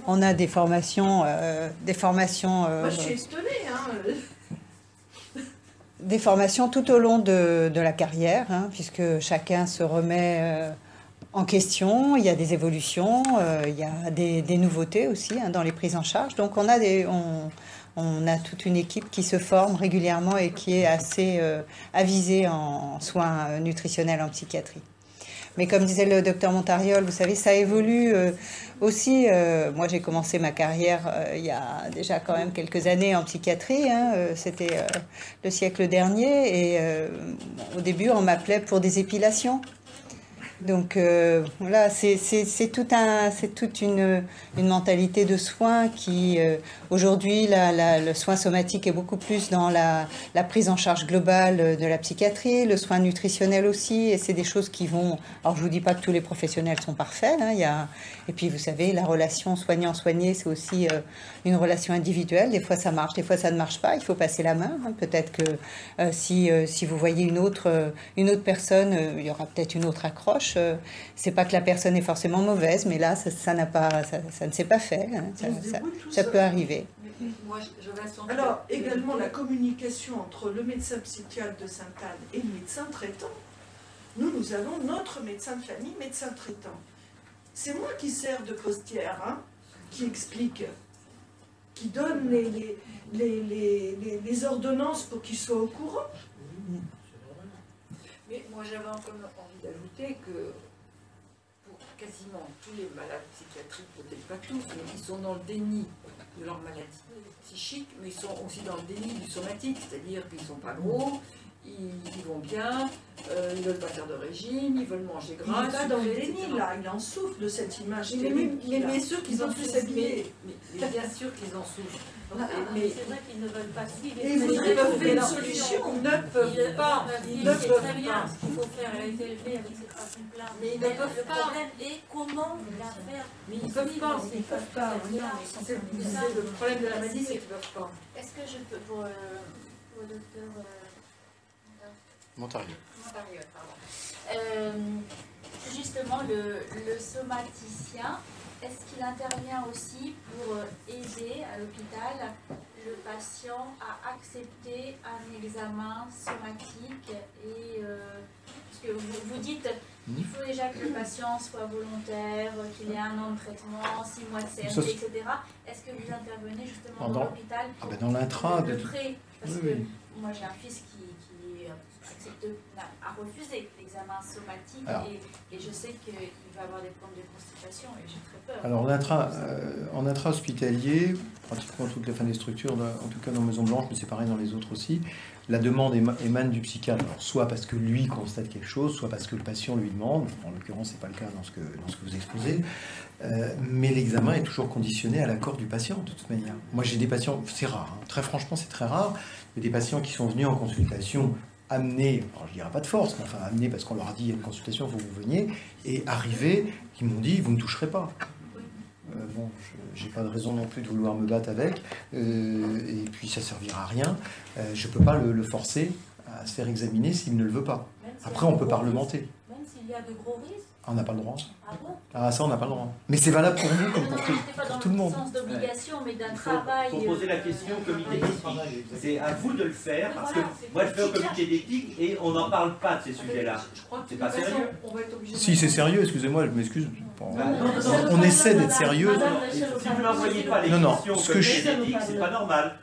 on a des formations. Moi, je suis étonnée, hein. Des formations tout au long de la carrière, hein, puisque chacun se remet en question, il y a des évolutions, il y a des nouveautés aussi, hein, dans les prises en charge. Donc on On a toute une équipe qui se forme régulièrement et qui est assez avisée en soins nutritionnels en psychiatrie. Mais comme disait le docteur Montariol, vous savez, ça évolue aussi. Moi, j'ai commencé ma carrière il y a déjà quand même quelques années en psychiatrie. C'était le siècle dernier. Et au début, on m'appelait pour des épilations. Donc voilà, c'est toute une mentalité de soins qui, aujourd'hui, le soin somatique est beaucoup plus dans la prise en charge globale de la psychiatrie, le soin nutritionnel aussi, et c'est des choses qui vont... Alors je vous dis pas que tous les professionnels sont parfaits, et puis vous savez, la relation soignant-soigné, c'est aussi une relation individuelle, des fois ça marche, des fois ça ne marche pas, il faut passer la main, peut-être que si vous voyez une autre personne, il y aura peut-être une autre accroche. C'est pas que la personne est forcément mauvaise, mais là, ça ne s'est pas fait. Ça peut arriver. Moi, alors, également, la communication entre le médecin psychiatre de Sainte-Anne et le médecin traitant. Nous avons notre médecin de famille, médecin traitant. C'est moi qui sers de postière, qui explique, qui donne les ordonnances pour qu'ils soient au courant. Mais moi, j'avais encore envie d'ajouter que pour quasiment tous les malades psychiatriques, peut-être pas tous, mais ils sont dans le déni de leur maladie psychique, mais ils sont aussi dans le déni du somatique, c'est-à-dire qu'ils ne sont pas gros, ils vont bien, ils ne veulent pas faire de régime, ils veulent manger gras. Il n'est pas dans le déni, là, il en souffre de cette image. Mais bien sûr qu'ils en souffrent, mais bien sûr qu'ils en souffrent. Mais c'est vrai qu'ils ne veulent pas suivre. Et vous devez trouver une solution. Ils ne peuvent pas. Ils ne peuvent très bien ce qu'il faut faire. Elle a été élevée avec cette façon-là. Mais ils ne peuvent Le pas. problème est comment la faire. Mais ils ne peuvent pas. Ils ne peuvent pas. C'est le problème de la maladie, c'est qu'ils ne peuvent pas. Est-ce que je peux, pour le docteur Montariol. Justement, le somaticien, est-ce qu'il intervient aussi pour aider à l'hôpital le patient à accepter un examen somatique et parce que vous dites il faut déjà que le patient soit volontaire, qu'il ait 1 an de traitement, 6 mois de CMP, etc. Est-ce que vous intervenez justement dans l'hôpital dans l'intra de près? Parce que moi j'ai un fils qui a refusé l'examen somatique et je sais qu'il va avoir des problèmes de constipation et j'ai très peur. Alors en intra-hospitalier, pratiquement toutes les fins des structures, en tout cas dans Maison Blanche, mais c'est pareil dans les autres aussi, la demande émane du psychiatre. Alors, soit parce que lui constate quelque chose, soit parce que le patient lui demande. En l'occurrence, ce n'est pas le cas dans ce que vous exposez. Mais l'examen est toujours conditionné à l'accord du patient, de toute manière. Moi, j'ai des patients, c'est rare, très franchement, c'est très rare, mais des patients qui sont venus en consultation amenés, alors je ne dirais pas de force, mais enfin amenés parce qu'on leur a dit il y a une consultation, il faut que vous veniez, et arrivés, qui m'ont dit vous ne toucherez pas. Bon, j'ai pas de raison non plus de vouloir me battre avec, et puis ça servira à rien. Je peux pas le forcer à se faire examiner s'il ne le veut pas. Après, on peut parlementer. Même s'il y a de gros risques. On n'a pas le droit. Ah bon? Ah, ça, on n'a pas le droit. Mais c'est valable pour nous comme pour tout le monde. Pas dans le sens d'obligation, mais d'un travail. Pour poser la question au comité d'éthique, c'est à vous de le faire, parce que moi je fais au comité d'éthique et on n'en parle pas de ces sujets-là. C'est pas sérieux. Si c'est sérieux, excusez-moi, je m'excuse. On essaie d'être sérieux. Si vous n'envoyez pas les questions au comité d'éthique, c'est pas normal.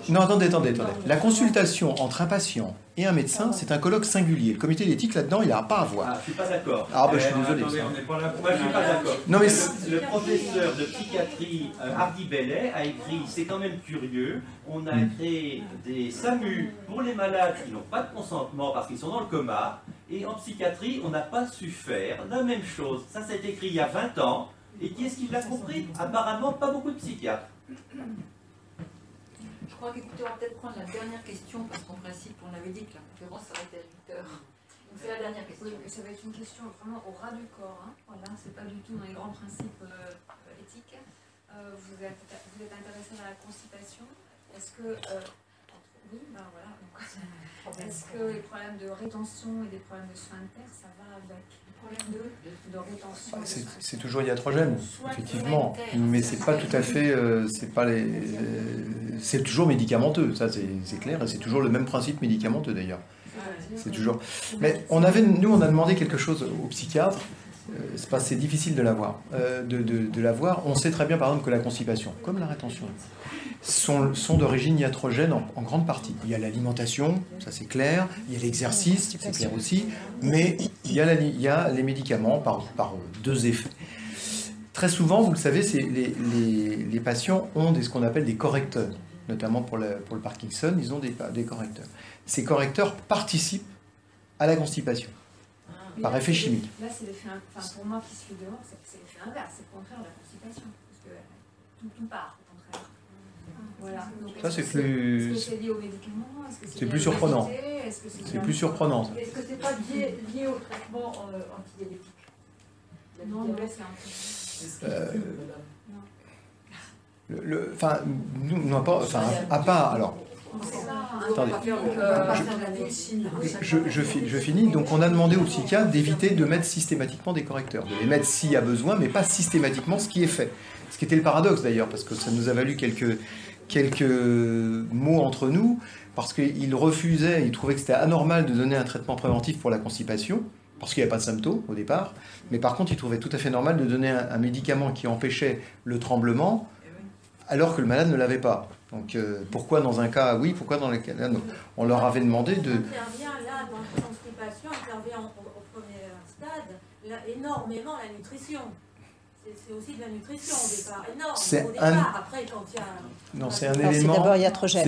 Non, attendez. La consultation entre un patient et un médecin, c'est un colloque singulier. Le comité d'éthique, là-dedans, il n'a pas à voir. Ah, je suis pas d'accord. Ah, ben, je suis désolé. Attendez, on n'est pas là pour... Moi, je suis pas d'accord. Non, mais Le professeur de psychiatrie, Hardy Bellet, a écrit « C'est quand même curieux, on a créé des SAMU pour les malades qui n'ont pas de consentement parce qu'ils sont dans le coma, et en psychiatrie, on n'a pas su faire la même chose. » Ça a été écrit il y a 20 ans, et qui est-ce qui l'a compris? Apparemment, pas beaucoup de psychiatres. Je crois qu'écoutez, on va peut-être prendre la dernière question, parce qu'en principe, on avait dit que la conférence s'arrêtait à 8 heures. Donc c'est la dernière question. Oui, mais ça va être une question vraiment au ras du corps. Voilà, c'est pas du tout dans les grands principes éthiques. Vous êtes intéressé à la constipation. Est-ce que... oui, ben voilà. Est-ce que les problèmes de rétention et des problèmes de sphincter, ça va avec les problèmes de rétention? c'est toujours iatrogène, effectivement, mais c'est pas tout à fait, c'est toujours médicamenteux, ça c'est clair, et c'est toujours le même principe médicamenteux d'ailleurs. C'est toujours. Mais nous on a demandé quelque chose au psychiatre c'est difficile de l'avoir. On sait très bien, par exemple, que la constipation, comme la rétention, sont d'origine iatrogène en grande partie. Il y a l'alimentation, ça c'est clair, il y a l'exercice, c'est clair aussi, mais il y a les médicaments par deux effets. Très souvent, vous le savez, les patients ont ce qu'on appelle des correcteurs, notamment pour le Parkinson, ils ont des correcteurs. Ces correcteurs participent à la constipation. Par effet chimique. Là, c'est l'effet, pour moi qui suis dehors, c'est l'effet inverse, c'est le contraire de la constipation. Parce que tout part, au contraire. Voilà. Donc, ça, c'est plus. Est-ce que c'est lié aux médicaments? C'est plus surprenant. C'est plus surprenant. Est-ce que c'est pas lié au traitement antidiabétique? Non, c'est à part, alors. Attendez. Je finis. Donc, on a demandé aux psychiatres d'éviter de mettre systématiquement des correcteurs, de les mettre s'il y a besoin, mais pas systématiquement ce qui est fait. Ce qui était le paradoxe d'ailleurs, parce que ça nous a valu quelques mots entre nous, parce qu'ils refusaient, ils trouvaient que c'était anormal de donner un traitement préventif pour la constipation, parce qu'il n'y avait pas de symptômes au départ, mais par contre, ils trouvaient tout à fait normal de donner un médicament qui empêchait le tremblement, alors que le malade ne l'avait pas. Donc pourquoi dans un cas oui, pourquoi dans le cas là non? On leur avait demandé de... Intervient là dans la constipation, intervient au premier stade, là, énormément la nutrition. C'est aussi de la nutrition au départ, énorme au départ. Après, quand il y a... Non, c'est un élément... C'est d'abord iatrogène.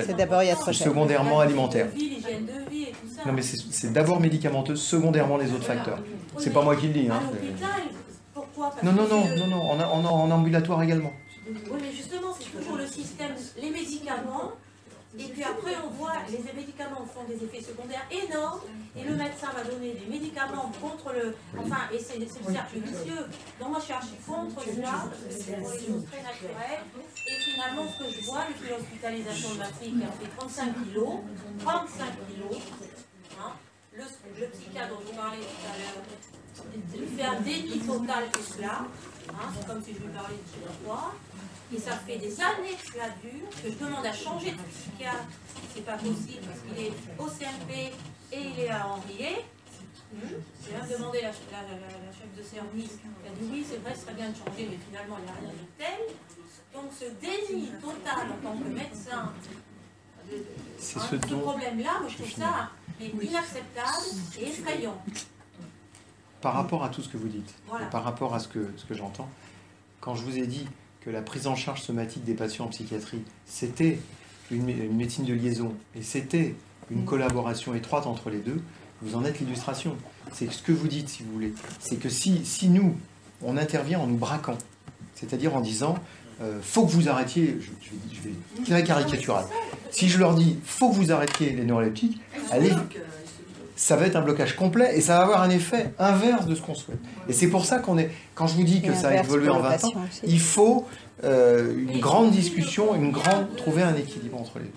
C'est d'abord iatrogène. Secondairement alimentaire. L'hygiène de vie et tout ça. Non, mais c'est d'abord médicamenteux, secondairement les autres facteurs. C'est pas moi qui le dis. À l'hôpital, pourquoi? Non, en ambulatoire également. Oui, mais justement, c'est toujours le système, les médicaments, et puis après on voit, les médicaments font des effets secondaires énormes, et le médecin va donner des médicaments contre le... Enfin, et c'est le cercle vicieux. Donc moi je suis archi contre cela, c'est pour les choses très naturelles, et finalement ce que je vois, depuis l'hospitalisation de ma fille qui a fait 35 kilos, hein, le psychiatre dont vous parlez tout à l'heure, lui fait un déni total de cela, hein, c'est comme si je lui parlais de je sais pas quoi. Et ça fait des années que cela dure, que je demande à changer de psychiatre. C'est pas possible parce qu'il est au CMP et il est à Henriet. J'ai même demandé la chef de service. Elle a dit oui, c'est vrai, ce serait bien de changer, mais finalement, il n'y a rien de tel. Donc ce déni total en tant que médecin, ce problème-là, moi je trouve ça inacceptable et effrayant. Par rapport à tout ce que vous dites, voilà. Et par rapport à ce que j'entends, quand je vous ai dit que la prise en charge somatique des patients en psychiatrie, c'était une médecine de liaison et c'était une collaboration étroite entre les deux, vous en êtes l'illustration. C'est ce que vous dites, si vous voulez. C'est que si nous, on intervient en nous braquant, c'est-à-dire en disant faut que vous arrêtiez, je vais très caricatural, si je leur dis faut que vous arrêtiez les neuroleptiques, allez, ça va être un blocage complet et ça va avoir un effet inverse de ce qu'on souhaite. Et c'est pour ça quand je vous dis que ça a évolué en 20 ans, il faut une grande discussion, trouver un équilibre entre les deux.